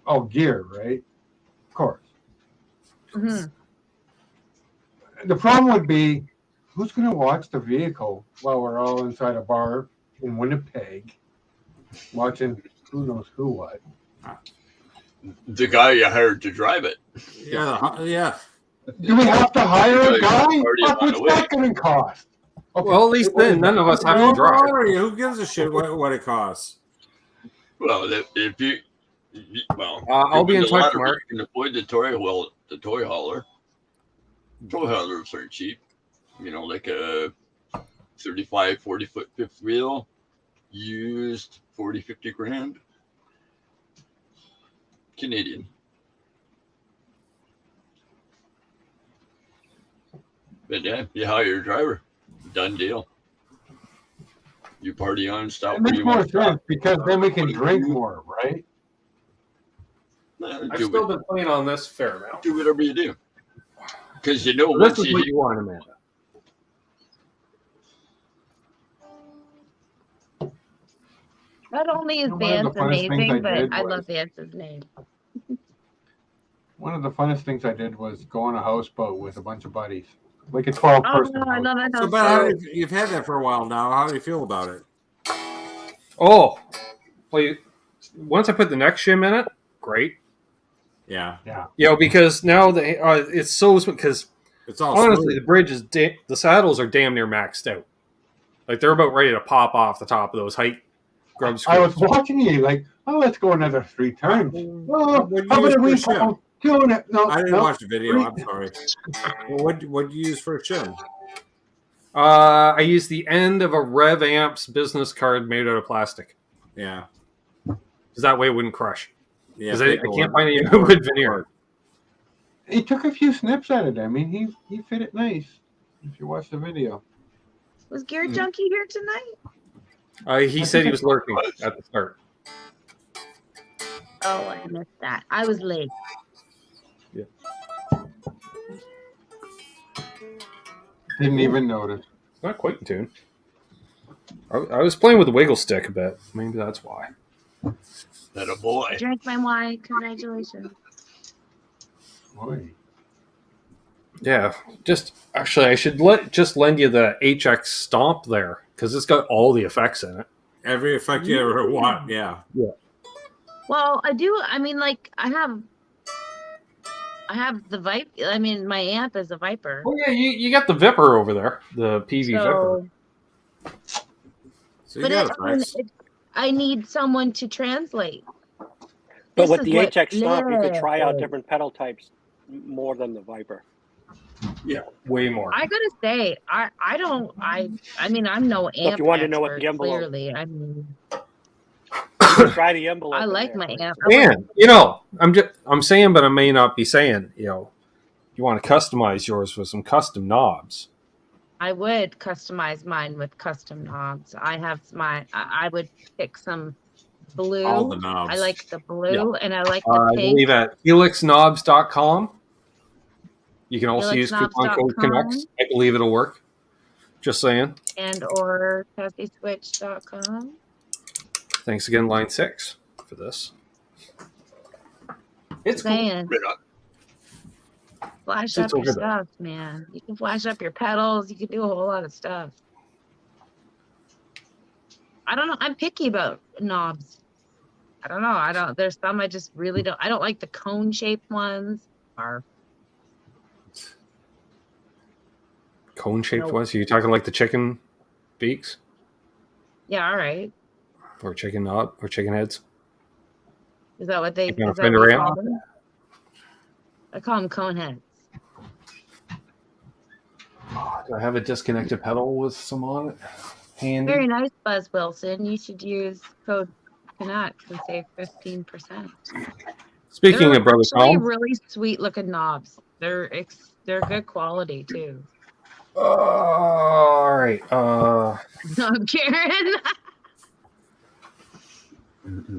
all gear, right? Of course. Mm-hmm. The problem would be, who's going to watch the vehicle while we're all inside a bar in Winnipeg watching who knows who what? The guy you hired to drive it. Yeah. Do we have to hire a guy? What's that going to cost? Okay. Well, at least then none of us have to drive. Who gives a shit what it costs? Well, if you I'll be in touch, Mark. You can avoid the toy hauler. Toy haulers aren't cheap. You know, like a 35, 40-foot fifth wheel, used 40, 50 grand. Canadian. But yeah, you hire a driver. Done deal. You party on, stop. It makes more sense because then we can drink more, right? I've still been playing on this fair amount. Do whatever you do. Because you know this is what you want, Amanda. Not only is Vance amazing, but I love Vance's name. One of the funnest things I did was go on a houseboat with a bunch of buddies. Like a 12-person. I love that. So, but you've had that for a while now. How do you feel about it? Oh, well, once I put the neck shim in it, great. Yeah. You know, because now it's so because It's all honestly smooth. the bridge is the saddles are damn near maxed out. Like they're about ready to pop off the top of those height grub screws. I was watching you like, oh, let's go another 3 times. Oh, What do you how about a use for a rebound? Doing it. No, I didn't no. watch the video. I'm sorry. Well, what do you use for a shim? I use the end of a Rev Amps business card made out of plastic. Yeah. Because that way it wouldn't crush. Yeah. Because I can't find any good veneer. He took a few snips at it. I mean, he fit it nice. If you watch the video. Was Gear Junkie here tonight? He said he was lurking at the start. Oh, I missed that. I was late. Yeah. Didn't even notice. It's not quite in tune. I was playing with the wiggle stick a bit. Maybe that's why. That a boy. Drank my wine. Congratulations. Boy. Yeah, just actually, I should lend you the HX Stomp there because it's got all the effects in it. Every effect you ever want. Yeah. Yeah. Well, I do. I mean, like I have the Viper. I mean, my amp is a Viper. Oh yeah, you got the Viper over there, the PV Viper. So you But got I need someone to translate. But This with is the what HX Stomp, you could try out lives. different pedal types more than the Viper. Yeah, way more. I gotta say, I mean, I'm no amp. So if you want to know what expert, the envelope, clearly, I mean, try the envelope. I in like there. my amp. Man, you know, I'm saying, but I may not be saying. You know, you want to customize yours with some custom knobs. I would customize mine with custom knobs. I have I would pick some blue. All the knobs. I like the blue, and I like the I pink. believe at helixknobs.com. You can also use coupon code helixknobs.com. Connects. I believe it'll work. Just saying. And or tesiswitch.com. Thanks again, Line 6, for this. It's saying. cool. Flash It's up your over there. stuff, man. You can flash up your pedals. You can do a whole lot of stuff. I don't know. I'm picky about knobs. I don't know. There's some I just really don't. I don't like the cone shaped ones. Cone-shaped Nope. ones? Are you talking like the chicken beaks? Yeah, all right. Or chicken knob? Or chicken heads? Is that what they, Like on a is that Fender what you amp? call them? I call them cone heads. Do I have a disconnected pedal with some on it? Handy. Very nice, Buzz Wilson. You should use code Connect and save 15%. Speaking They're of Brother actually Tom. really sweet looking knobs. They're good quality too. All right. No, Karen.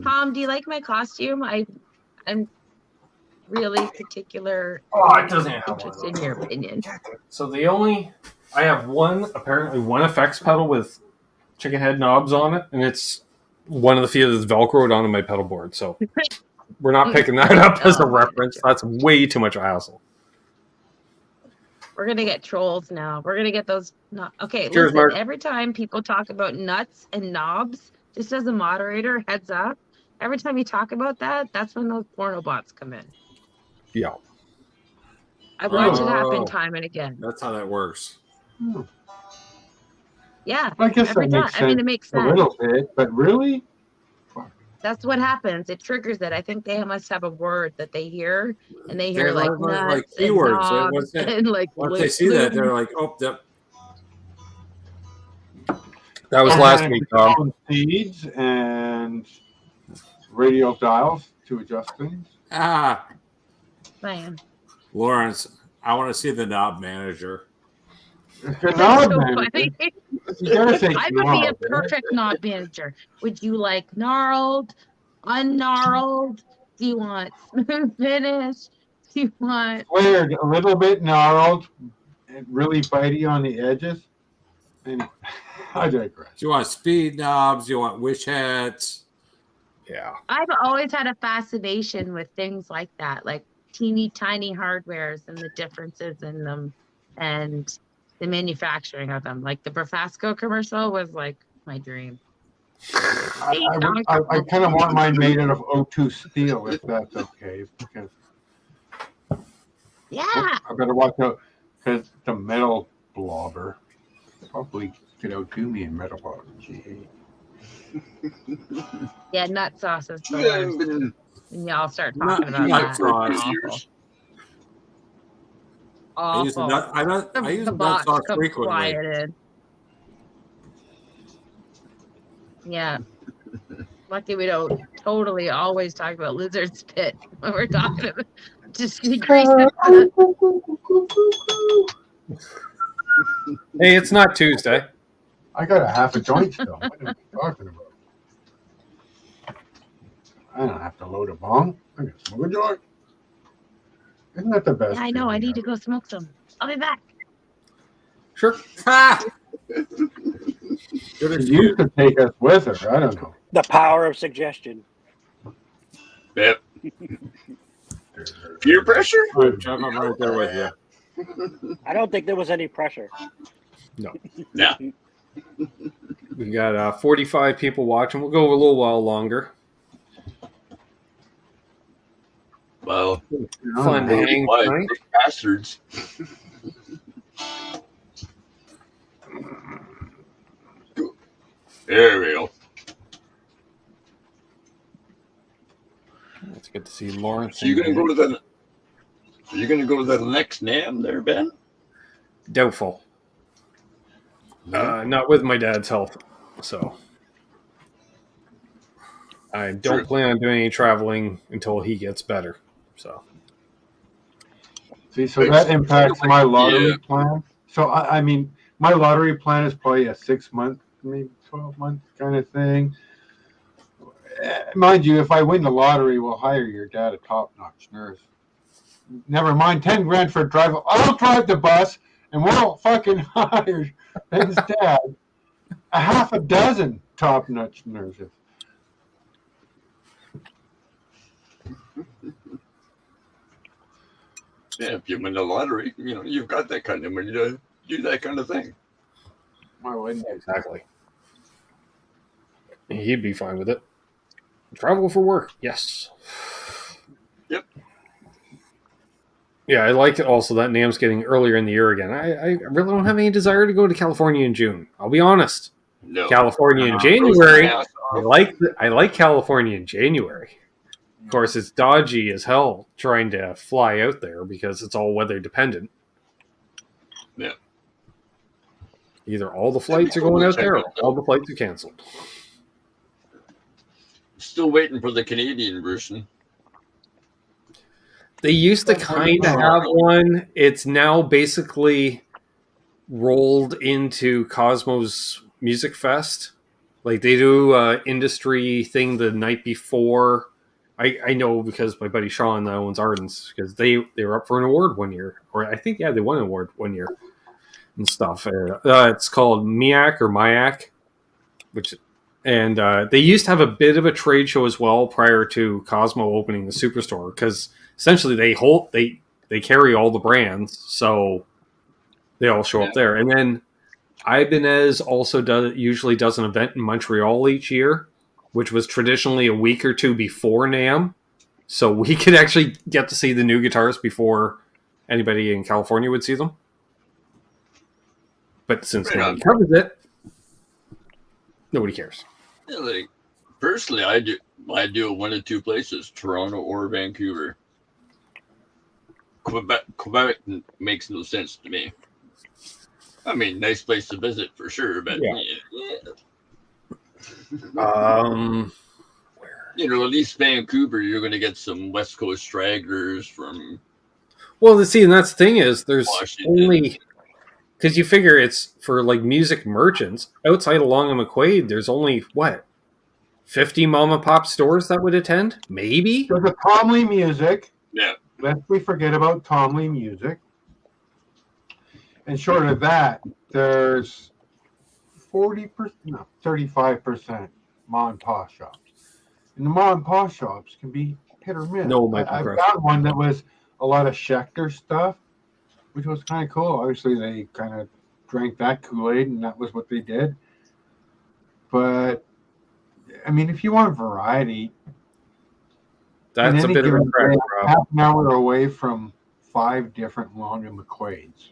Tom, do you like my costume? I'm really particular. It doesn't have interested in your opinion. So I have one effects pedal with chicken head knobs on it, and it's one of the few that's Velcroed onto my pedal board. So we're not picking that up as a reference. That's way too much hassle. We're gonna get trolls now. We're gonna get those. Okay, Cheers, listen. Mark. Every time people talk about nuts and knobs, just as a moderator, heads up. Every time you talk about that, that's when those porno bots come in. Yeah. I've watched it Oh. happen time and again. That's how that works. Yeah, I guess every that time. makes sense. I mean, it makes A sense. little bit, but really? That's what happens. It triggers it. I think they must have a word that they hear, and they hear They're like like nuts keywords. and Once knobs and like they see that, they're lube. like, oh, that. That was last week, Tom. Down seeds and radial dials to adjust things. Man. Lawrence, I want to see the knob manager. The That's knob so manager. funny. You gotta say I would be a knob. perfect knob manager. Would you like gnarled, ungnarled? Do you want smooth finish? Do you want Squared, a little bit gnarled, and really bitey on the edges. And I digress. Do you want speed knobs? Do you want wish hats? Yeah. I've always had a fascination with things like that, like teeny tiny hardwares and the differences in them and the manufacturing of them. Like the Brafasco commercial was like my dream. I kind of want mine made out of O2 steel, if that's okay. Because I better watch out because the metal blobber probably could outdo me in metal blobber. Gee. Yeah, nut sauce is the worst. And y'all start talking about nut that. sauce. Awful. I use the nut. I use the nut sauce frequently. Quieted. Yeah. Lucky we don't totally always talk about lizard spit when we're talking about just grease. Hey, it's not Tuesday. I got a half a joint still. What are you talking about? I don't have to load a bong. I can smoke a joint. Isn't that the best? Yeah, I know. I need to go smoke some. I'll be back. Sure. You could take us with her. I don't know. The power of suggestion. Yep. Peer pressure? I'm right there with you. I don't think there was any pressure. No. No. We got 45 people watching. We'll go a little while longer. Well, fun to hang tonight. Bastards. There we go. It's good to see Lawrence. So you're gonna go to the. You're gonna go to the next NAMM there, Ben? Doubtful. Not with my dad's health, so I don't plan on doing any traveling until he gets better. So, see, so that impacts my lottery plan. So I mean, my lottery plan is probably a 6 month, maybe 12 month kind of thing. Mind you, if I win the lottery, we'll hire your dad a top-notch nurse. Never mind, 10 grand for a drive. I'll drive the bus, and we'll fucking hire Ben's dad a half a dozen top-notch nurses. Yeah, if you win the lottery, you know, you've got that kind of money to do that kind of thing. Why wouldn't you? Exactly. He'd be fine with it. Travel for work, yes. Yep. Yeah, I like it also that NAMM's getting earlier in the year again. I really don't have any desire to go to California in June. I'll be honest. No. California in January. I like California in January. Of course, it's dodgy as hell trying to fly out there because it's all weather dependent. Yeah. Either all the flights are going out there or all the flights are canceled. Still waiting for the Canadian version. They used to kind of have one. It's now basically rolled into Cosmos Music Fest. Like they do an industry thing the night before. I know because my buddy Sean owns Ardens because they were up for an award one year, or I think they won an award one year and stuff. It's called MIAC, and they used to have a bit of a trade show as well prior to Cosmo opening the Superstore because essentially they carry all the brands, so they all show up there. And then Ibanez also usually does an event in Montreal each year, which was traditionally a week or two before NAMM. So we could actually get to see the new guitars before anybody in California would see them. But since nobody covers it, nobody cares. Yeah, like personally, I do it one of two places: Toronto or Vancouver. Quebec makes no sense to me. I mean, nice place to visit for sure, but yeah. You know, at least Vancouver, you're going to get some West Coast stragglers from. Well, and that's the thing is, there's Washington. only because you figure it's for like music merchants outside of Long and McQuaid. There's only 50 mom and pop stores that would attend, maybe. There's a Tom Lee Music. Yeah. Lest we forget about Tom Lee Music. And short of that, there's 35% mom and pop shops. And the mom and pop shops can be hit or miss. No, I found one that was a lot of Schecter stuff, which was kind of cool. Obviously, they kind of drank that Kool-Aid, and that was what they did. But I mean, if you want variety, That's a bit of a crack, Rob. half an hour away from 5 different Long and McQuaid's.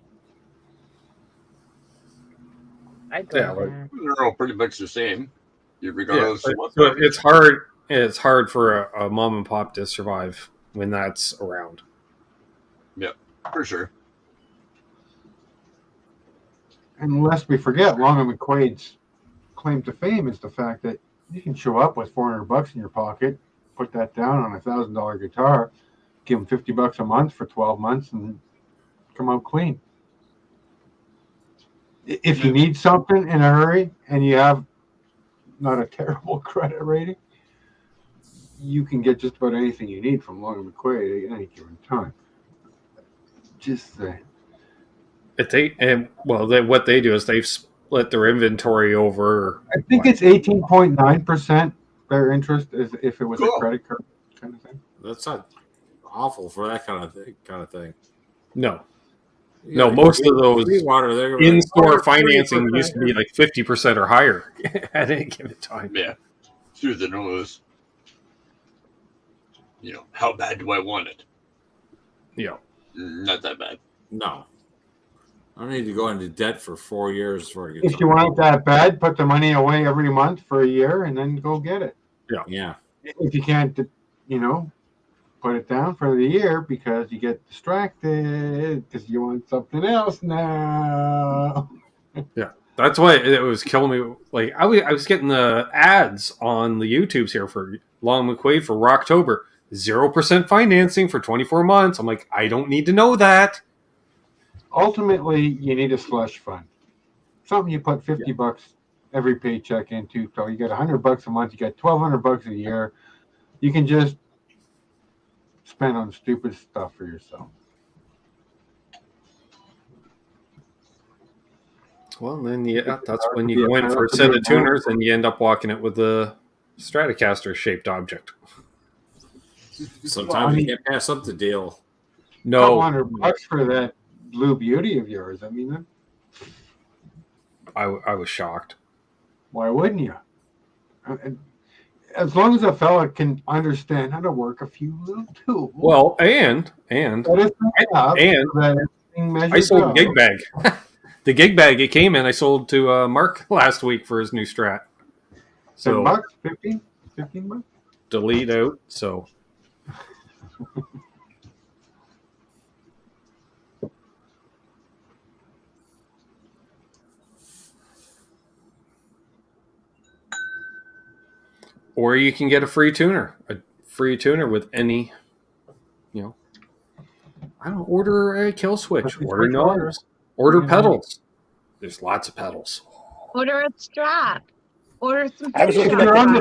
Yeah, like, They're all pretty much the same, regardless of what. so it's hard. It's hard for a mom and pop to survive when that's around. Yeah, for sure. And lest we forget, Long and McQuaid's claim to fame is the fact that you can show up with $400 in your pocket, put that down on a $1,000 guitar, give them $50 a month for 12 months, and come out clean. If you need something in a hurry and you have not a terrible credit rating, you can get just about anything you need from Long and McQuaid at any given time. Just saying. What they do is they've split their inventory over. I think it's 18.9% their interest if it was a credit card kind of thing. That's not awful for that kind of thing. No. No, most of those in-store financing used to be like 50% or higher at any given time. Yeah, through the nose. How bad do I want it? Yeah. Not that bad. No. I don't need to go into debt for 4 years for a guitar. If you want it that bad, put the money away every month for a year and then go get it. Yeah. If you can't, put it down for the year because you get distracted because you want something else now. Yeah. That's why it was killing me. Like I was getting the ads on the YouTubes here for Long McQuaid for Rocktober. 0% financing for 24 months. I'm like, I don't need to know that. Ultimately, you need a slush fund. Something you put $50 every paycheck into. So you get $100 a month. You get $1,200 a year. You can just spend on stupid stuff for yourself. Well, then that's when you go in for a set of tuners and you end up walking it with a Stratocaster shaped object. Sometimes you can't pass up the deal. No. $100 for that Blue Beauty of yours. I mean, I was shocked. Why wouldn't you? As long as a fella can understand how to work a few little tools. Well, and I sold a gig bag. The gig bag it came in, I sold to Mark last week for his new Strat. So $10, 15 bucks. Delete out. So. Or you can get a free tuner with any, I don't order a kill switch, order knobs, order pedals. There's lots of pedals. Order a Strat. Order some. If you're on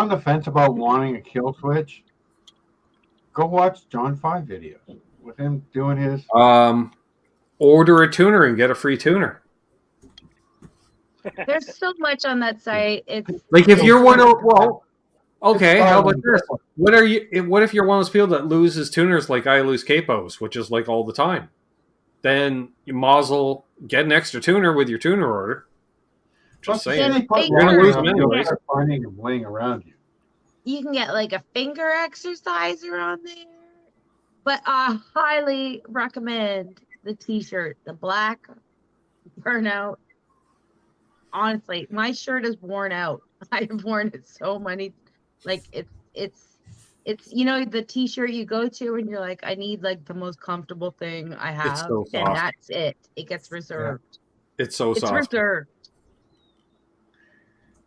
the fence about wanting a kill switch, go watch John 5 videos with him doing his. Order a tuner and get a free tuner. There's so much on that site. It's like if you're one of okay, how about this? What if you're one of those people that loses tuners like I lose capos, which is like all the time? Then you might as well get an extra tuner with your tuner order. Just saying. You're gonna lose them anyways. Finding them laying around you. You can get like a finger exerciser on there. But I highly recommend the t-shirt, the black burnout. Honestly, my shirt is worn out. I have worn it so many, like it's the t-shirt you go to and you're like, I need like the most comfortable thing I have, so and that's it. It gets reserved. Yeah. It's so soft. It's reserved.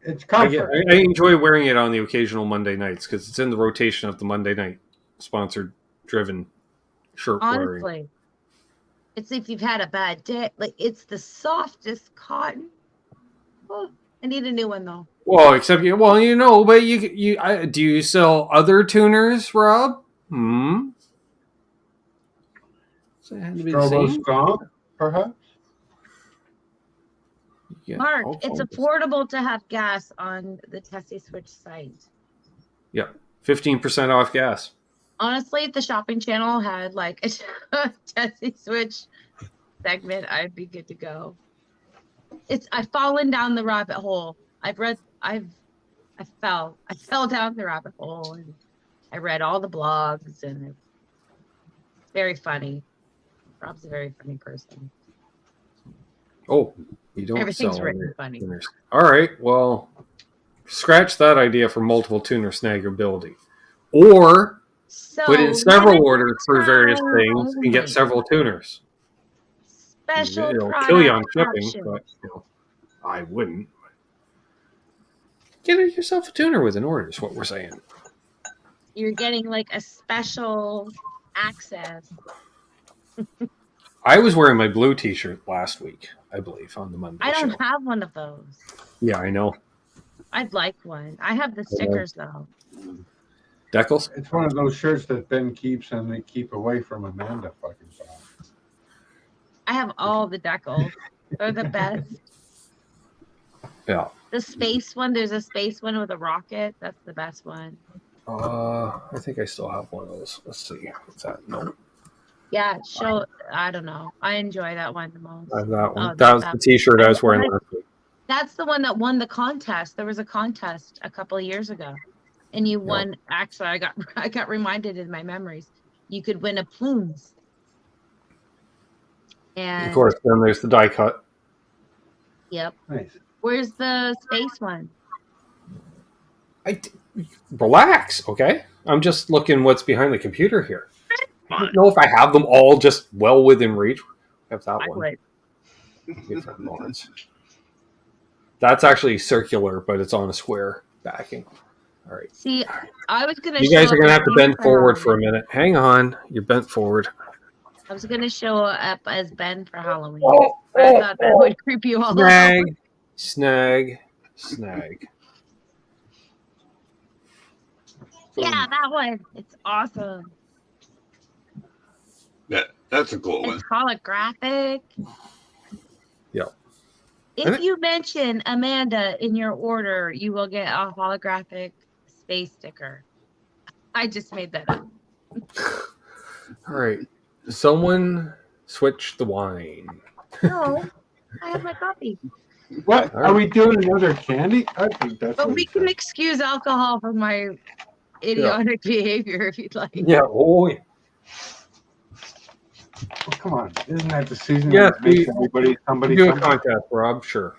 It's comfort. I enjoy wearing it on the occasional Monday nights because it's in the rotation of the Monday night sponsored driven shirt wearing. Honestly, it's if you've had a bad day, like it's the softest cotton. Oh, I need a new one though. Well, except but do you sell other tuners, Rob? So it had to be the same? Perhaps. Yeah, Mark, it's affordable to have gas on the Tesi Switch site. Yeah, 15% off gas. Honestly, if the shopping channel had like a Tesi Switch segment, I'd be good to go. I've fallen down the rabbit hole. I've I fell down the rabbit hole, and I read all the blogs, and it's very funny. Rob's a very funny person. Oh, you don't Everything's sell written funny. tuners. All right, well, scratch that idea for multiple tuner snaggability. Or put in several orders for various things and get several tuners. Special It'll product kill you on shipping, option. but I wouldn't. Get yourself a tuner with an order is what we're saying. You're getting like a special access. I was wearing my blue t-shirt last week, I believe, on the Monday I don't show. have one of those. Yeah, I know. I'd like one. I have the stickers though. Decals? It's one of those shirts that Ben keeps and they keep away from Amanda fucking stuff. I have all the decals. They're the best. Yeah. The space one, there's a space one with a rocket. That's the best one. I think I still have one of those. Let's see. What's that? No. Yeah, I don't know. I enjoy that one the most. I have that one. Oh, That was the t-shirt I was wearing last week. That's the one that won the contest. There was a contest a couple of years ago. And you won. Actually, I got reminded in my memories. You could win a plumes. And Of course, then there's the die cut. Yep. Nice. Where's the space one? Relax, okay? I'm just looking what's behind the computer here. I don't know if I have them all just well within reach. I have that one. Would. Good friend Lawrence. That's actually circular, but it's on a square backing. All right. See, I was gonna. You guys are gonna have to bend forward for a minute. Hang on, you're bent forward. I was gonna show up as Ben for Halloween. I thought that would creep you all out. Snag. Yeah, that one. It's awesome. That's a cool one. It's holographic. Yep. If you mention Amanda in your order, you will get a holographic space sticker. I just made that up. All right. Someone switch the wine. No, I have my coffee. What? Are we doing another candy? I think that's But what we he can said. excuse alcohol for my idiotic behavior if you'd like. Yeah. Oh, yeah. Oh, come on. Isn't that the season Yeah, that makes everybody somebody? Do a something? contest, Rob. Sure.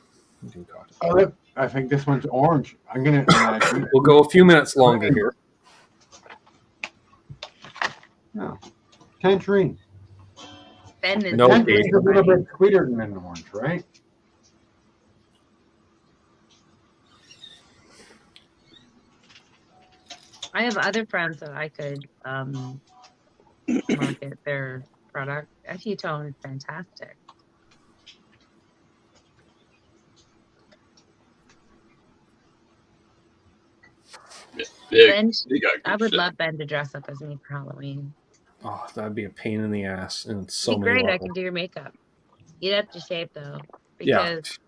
Do a contest. Oh, look, I think this one's orange. I'm gonna. We'll go a few minutes longer here. No, tangerine. Ben is No, Tangerine's a little bit sweeter than an orange, right? I have other friends that I could market their product. Acetone is fantastic. Ben, I would love Ben to dress up as me for Halloween. Oh, that'd be a pain in the ass, and so It'd be many great. I levels. can do your makeup. You'd have to shave though, Yeah. because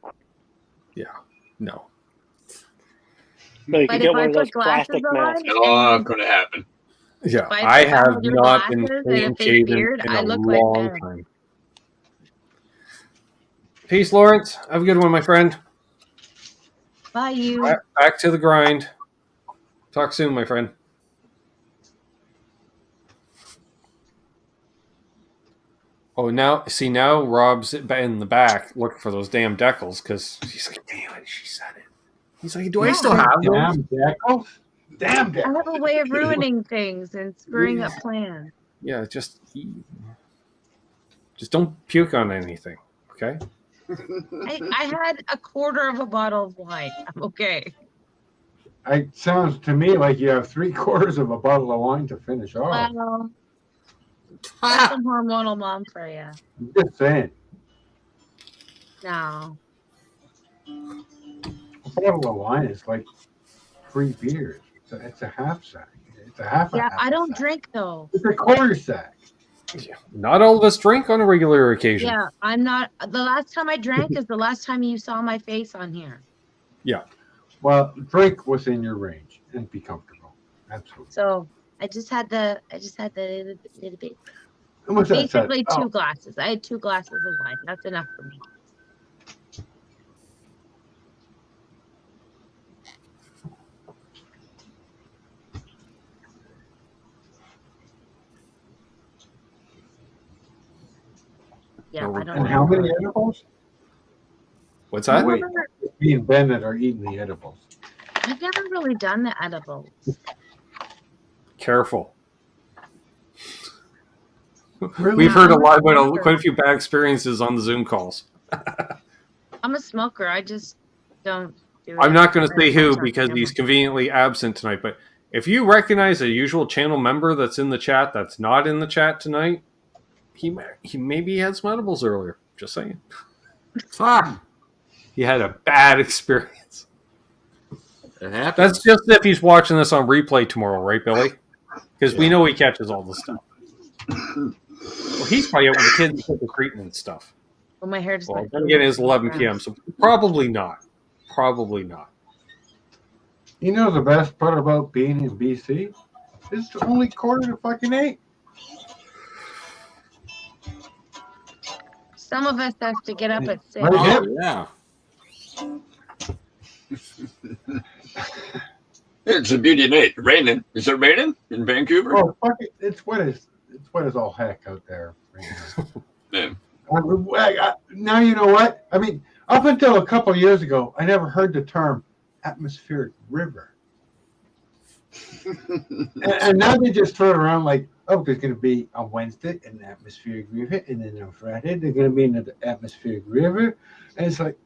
No. No, you But can if get I one of those put glasses plastic on, masks. Not gonna happen. Yeah, If I I put have on your not been glasses and a clean fake shaven beard, in I a look like long Ben. time. Peace, Lawrence. Have a good one, my friend. Bye, you. Back to the grind. Talk soon, my friend. Oh, now Rob's in the back looking for those damn decals because he's like, damn it, she said it. He's like, do I still have those? Damn decals. Damn I decals. have a way of ruining things and screwing up plans. Yeah, just don't puke on anything, okay? I had a quarter of a bottle of wine. I'm okay. It sounds to me like you have 3/4 of a bottle of wine to finish off. Well, that's some hormonal mom for you. I'm just saying. No. A bottle of wine is like 3 beers. It's a half sack. It's a half. Yeah, half I don't sack. drink though. It's a quarter sack. Not all of us drink on a regular occasion. Yeah, I'm not. The last time I drank is the last time you saw my face on here. Yeah. Well, drink within your range and be comfortable. Absolutely. So I just had the little bit. How much that said? Basically Oh, 2 glasses. I had 2 glasses of wine. That's enough for me. Yeah, No, I don't And know. how many edibles? What's that? Wait, it's me and Ben that are eating the edibles. I've never really done the edibles. Careful. Really? We've heard a lot about smoker. quite a few bad experiences on the Zoom calls. I'm a smoker. I just don't do it. I'm not going to I say don't who touch because camera. he's conveniently absent tonight, but if you recognize a usual channel member that's in the chat that's not in the chat tonight, he maybe had some edibles earlier. Just saying. Fuck. He had a bad experience. It happens. That's just if he's watching this on replay tomorrow, right, Billy? Because we know he catches all this stuff. Well, he's probably out with the kids trick-or-treating and stuff. Well, my hair just Well, went then again, it's 11 p.m., so probably not. Probably not. You know the best part about being in BC? It's only 7:45. Some of us have to get up at 6. Right here. Yeah. It's a beauty night. Raining. Is it raining in Vancouver? Oh, fuck it. It's wet as all heck out there. Yeah. Now you know what? I mean, up until a couple of years ago, I never heard the term atmospheric river. and now they just throw it around like, oh, there's going to be on Wednesday an atmospheric river, and then on Friday there's going to be another atmospheric river. And it's like,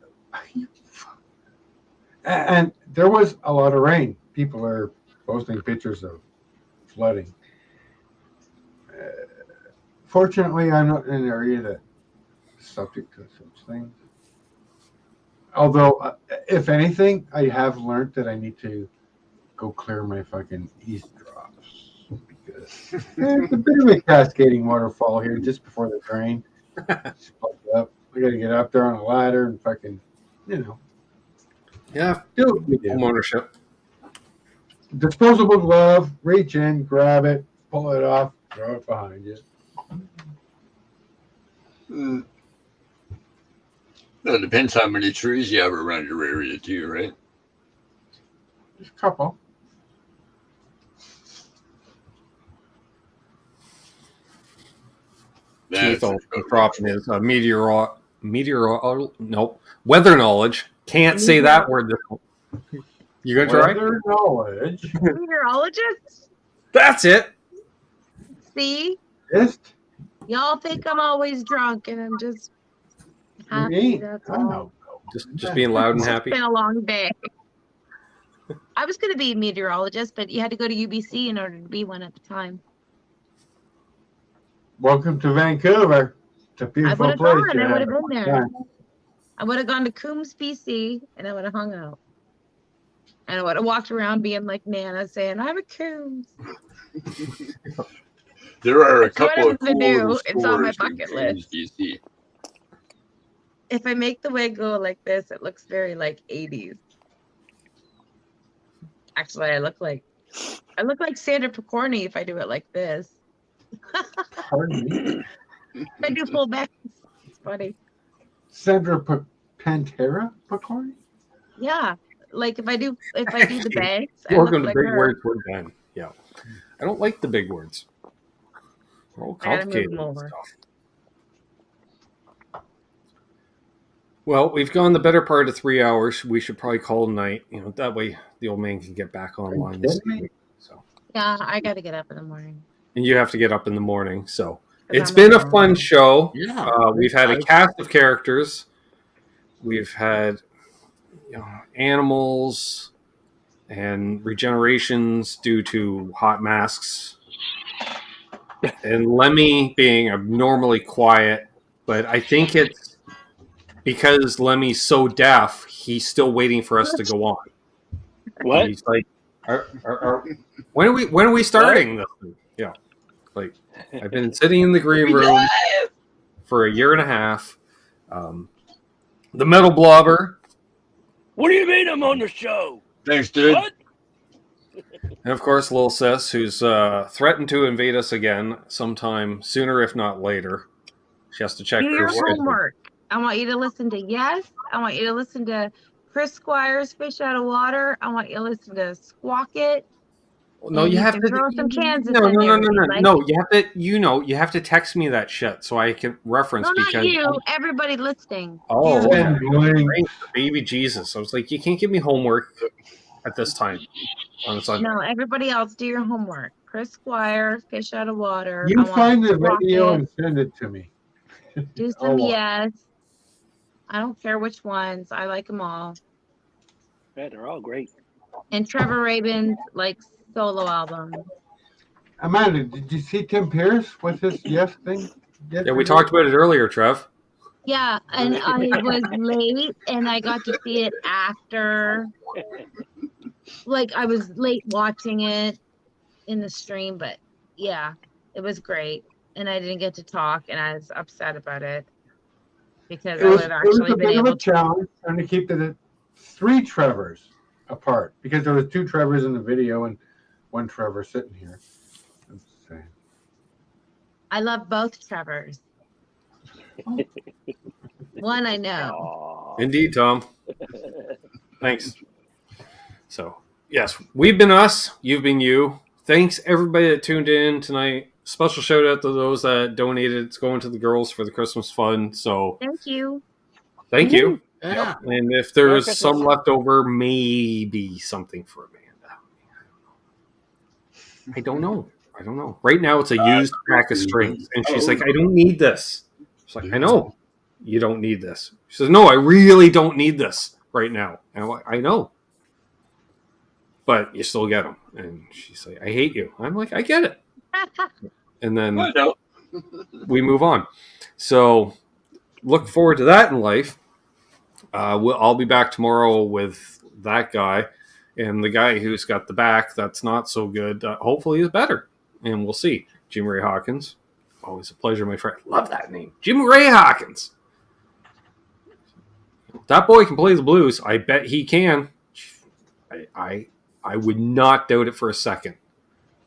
and there was a lot of rain. People are posting pictures of flooding. Fortunately, I'm not in an area that's subject to such things. Although, if anything, I have learned that I need to go clear my fucking eavesdrops because there's a bit of a cascading waterfall here just before the drain. Just plugged up. I got to get up there on a ladder and fucking, Yeah. do what we do. Home ownership. Disposable glove, reach in, grab it, pull it off, throw it behind you. Well, it depends how many trees you have around your area, too, right? Just a couple. Keith will drop in his weather knowledge. Can't say that word. You gonna try? Weather knowledge. Meteorologist? That's it. See? Yes. Y'all think I'm always drunk and I'm just happy. That's all. Just being loud and It's happy. been a long day. I was going to be a meteorologist, but you had to go to UBC in order to be one at the time. Welcome to Vancouver. It's a I beautiful would have place. gone. to I would have have a been fun there. time. I would have gone to Coombs, BC, and I would have hung out. And I would have walked around being like Nana saying, I'm a Coombs. There are a That's what couple I'm of gonna cool do. little It's on my stores in bucket Coombs, list. BC. If I make the wig go like this, it looks very like 80s. Actually, I look like Sandra Picorni if I do it like this. Pardon me? I do full backs. It's funny. Sandra Pantera Picorni? Yeah. Like if I do the bangs, I We're look going to like big her. words with Ben. Yeah. I don't like the big words. They're all I gotta move complicated them and over. stuff. Well, we've gone the better part of 3 hours. We should probably call tonight. That way the old man can get back online. So, Yeah, I gotta get up in the morning. and you have to get up in the morning. So it's I'm been a alone. fun show. Yeah. We've had a cast of characters. We've had animals and regenerations due to hot masks. And Lemmy being abnormally quiet, but I think it's because Lemmy's so deaf, he's still waiting for us to go on. What? He's like, when are we starting this thing? Yeah, like I've been sitting in the green room for a year and a half. The metal blobber. What do you mean I'm on the show? Thanks, dude. What? And of course, Lil Sis, who's threatened to invade us again sometime sooner, if not later. She has to check Do her your schedule. homework. I want you to listen to Yes. I want you to listen to Chris Squire's Fish Out of Water. I want you to listen to Squawk It. No, And you have can to throw some Kansas No, in no, no, there no, if no, you'd like. no. You have to, you have to text me that shit so I can reference No, not because. you. Everybody listening. Oh, Here. okay. Baby Jesus! I was like, you can't give me homework at this time on a Sunday. No, everybody else do your homework. Chris Squire, Fish Out of Water. You I want find the video Rocket. and send it to me. Do I'll some watch. yes. I don't care which ones. I like them all. Yeah, they're all great. And Trevor Rabin's like solo album. Amanda, did you see Tim Pierce with his yes thing? Yeah, we talked about it earlier, Trev. Yeah, and I was late and I got to see it after. Like I was late watching it in the stream, but yeah, it was great. And I didn't get to talk and I was upset about it because I would have actually a been bit of able a challenge trying to keep the 3 Trevors apart because there was 2 Trevors in the video and 1 Trevor sitting here. I love both Trevors. One I know. Indeed, Tom. Thanks. So, yes, we've been us. You've been you. Thanks, everybody that tuned in tonight. Special shout out to those that donated. It's going to the girls for the Christmas fund. So, Thank you. thank you. Yeah. And if there's Merry some Christmas. left over, maybe something for Amanda. I don't know. Right now, it's a used pack of strings. And she's like, I don't need this. She's like, I know. You don't need this. She says, no, I really don't need this right now. And I'm like, I know. But you still get them. And she's like, I hate you. I'm like, I get it. And then we move on. So look forward to that in life. I'll be back tomorrow with that guy. And the guy who's got the back that's not so good, hopefully is better. And we'll see. Jim Ray Hawkins. Always a pleasure, my friend. Love that name. Jim Ray Hawkins. That boy can play the blues. I bet he can. I would not doubt it for a second.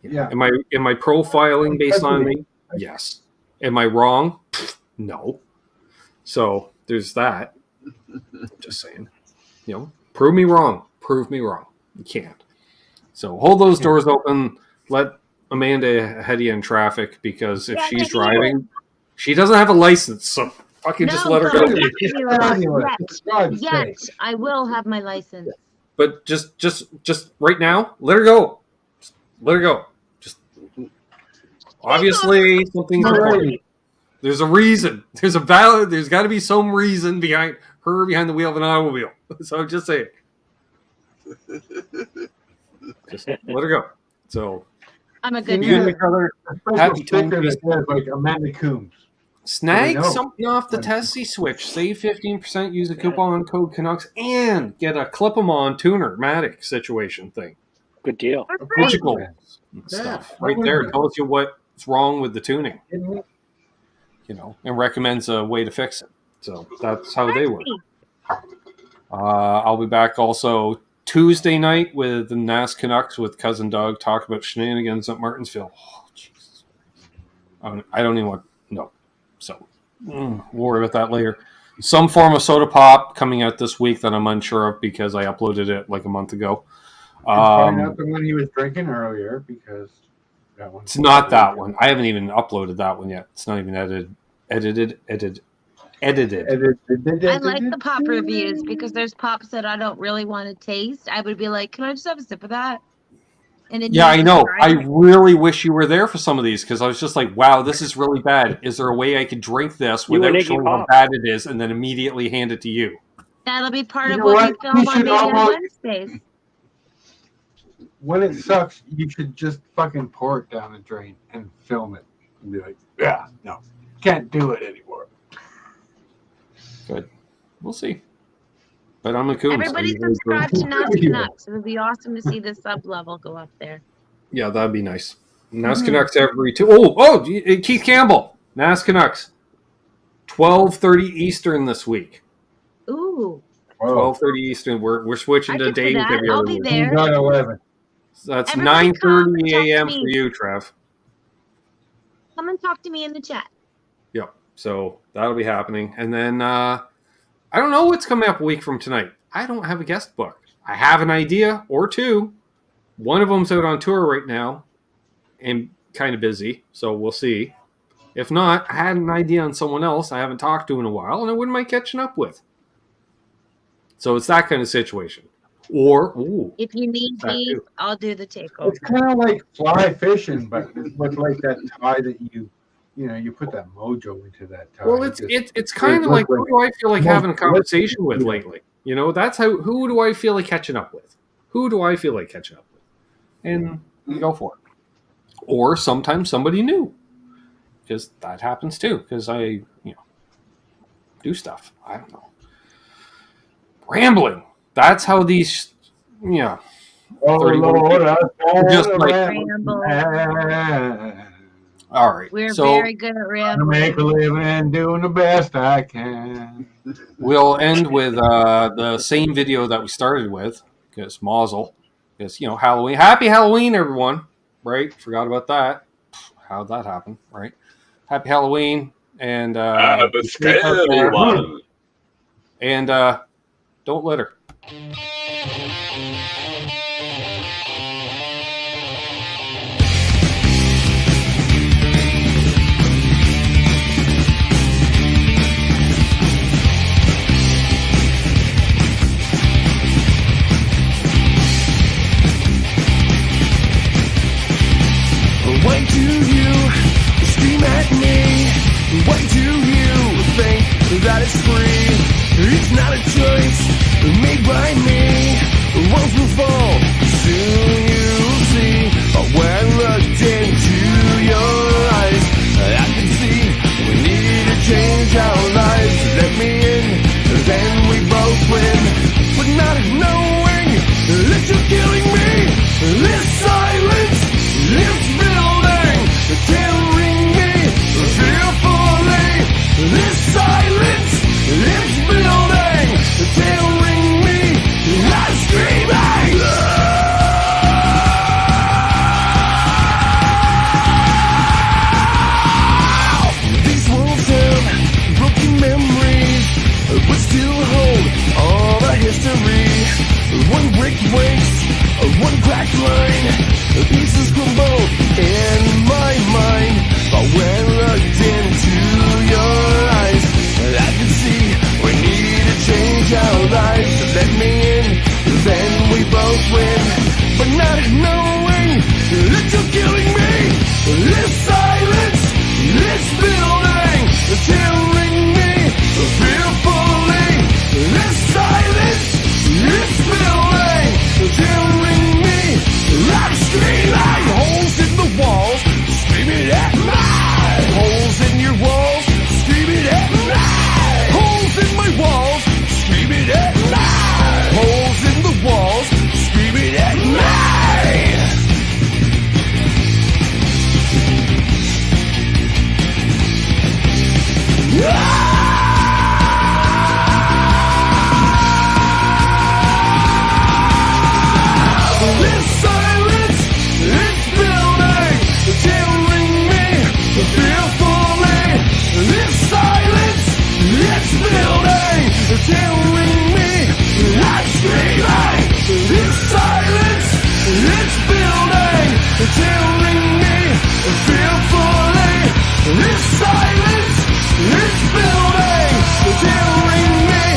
Yeah. Am I profiling based on me? Yes. Am I wrong? No. So there's that. Just saying. Prove me wrong. Prove me wrong. You can't. So hold those doors open. Let Amanda ahead of you in traffic because if she's driving, she doesn't have a license. So fucking just let her go. Yes, I will have my license. But just right now, let her go. Just let her go. Just obviously something's important. There's a reason. There's got to be some reason behind the wheel of an automobile. So I'm just saying. Just let her go. So I'm a good girl. Happy sticker that says like Amanda Coombs. Snag something off the Tesi Switch. Save 15%. Use a coupon code Canucks and get a clip-em-on tuner Matic situation thing. Good deal. Portugal stuff right there. It tells you what's wrong with the tuning. And recommends a way to fix it. So that's how they work. I'll be back also Tuesday night with the NAS Canucks with Cousin Doug. Talk about shenanigans at Martinsville. Oh, Jesus. I don't even want... No. So we'll worry about that later. Some form of soda pop coming out this week that I'm unsure of because I uploaded it like a month ago. Probably not the one he was drinking earlier because that one. It's not that one. I haven't even uploaded that one yet. It's not even edited. I like the pop reviews because there's pops that I don't really want to taste. I would be like, can I just have a sip of that? And yeah, I know. I really wish you were there for some of these because I was just like, wow, this is really bad. Is there a way I could drink this without showing how bad it is and then immediately hand it to you? That'll be part of what we film on Media Wednesdays. When it sucks, you should just fucking pour it down the drain and film it. And be like, yeah, no, can't do it anymore. Good. We'll see. But I'm a Coombs. Everybody subscribe to NAS Canucks. It would be awesome to see the sub level go up there. Yeah, that'd be nice. NAS Canucks every two. Oh, Keith Campbell. NAS Canucks. 12:30 Eastern this week. Ooh. 12:30 Eastern. We're switching to Dave every I'll other be week. there. 11. So that's Everybody 9:30 come a.m. talk to for me. you, Trev. Come and talk to me in the chat. Yep. So that'll be happening. And then I don't know what's coming up a week from tonight. I don't have a guest book. I have an idea or two, One of them's out on tour right now and kind of busy, so we'll see. If not, I had an idea on someone else I haven't talked to in a while, and I wouldn't mind catching up with. So it's that kind of situation. Or, if you need me, I'll do the takeover. It's kind of like fly fishing, but with like that tie that you put that mojo into that tie. Well, it's kind of like, who do I feel like having a conversation with lately? You know, that's who do I feel like catching up with? Who do I feel like catching up with? And you go for it. Or sometimes somebody new. Because that happens too. Because I, do stuff. I don't know. Rambling. That's how these, Oh, Lord, just like ramble. All right. We're very good at rambling. Make a living, doing the best I can. We'll end with the same video that we started with, because Mazel. Because, Halloween. Happy Halloween, everyone. Right? Forgot about that. How'd that happen? Right? Happy Halloween. And the scary one. And don't litter. Why do you scream at me? Why do you think that it's free? It's not a choice made by me. Once we fall, soon you'll see. When I looked into your eyes, I can see we need to change our lives. Let me in, then we both win. But not knowing that you're killing me. This silence, this building, tearing me fearfully. This silence, this building, tearing me. I'm screaming. These walls have broken memories, but still hold all the history. One brick breaks, one cracked line, pieces crumble in my mind. But when I looked into your eyes, I could see we need to change our lives. So let me in, then we both win. But not knowing that you're killing me. This silence, this building, tearing me fearfully. This silence, this building, tearing me. I'm screaming. Holes in the walls, screaming at me. Holes in your walls, screaming at me. Holes in my walls, screaming at me. Holes in the walls, screaming at me. This silence, this building, tearing me fearfully. This silence, this building, tearing me. I'm screaming. This silence, this building, tearing me fearfully. This silence, this building, tearing me.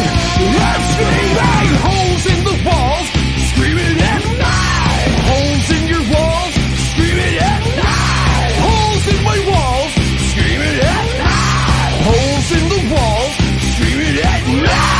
I'm screaming. Holes in the walls, screaming at night. Holes in your walls, screaming at night. Holes in my walls, screaming at night. Holes in the walls, screaming at night.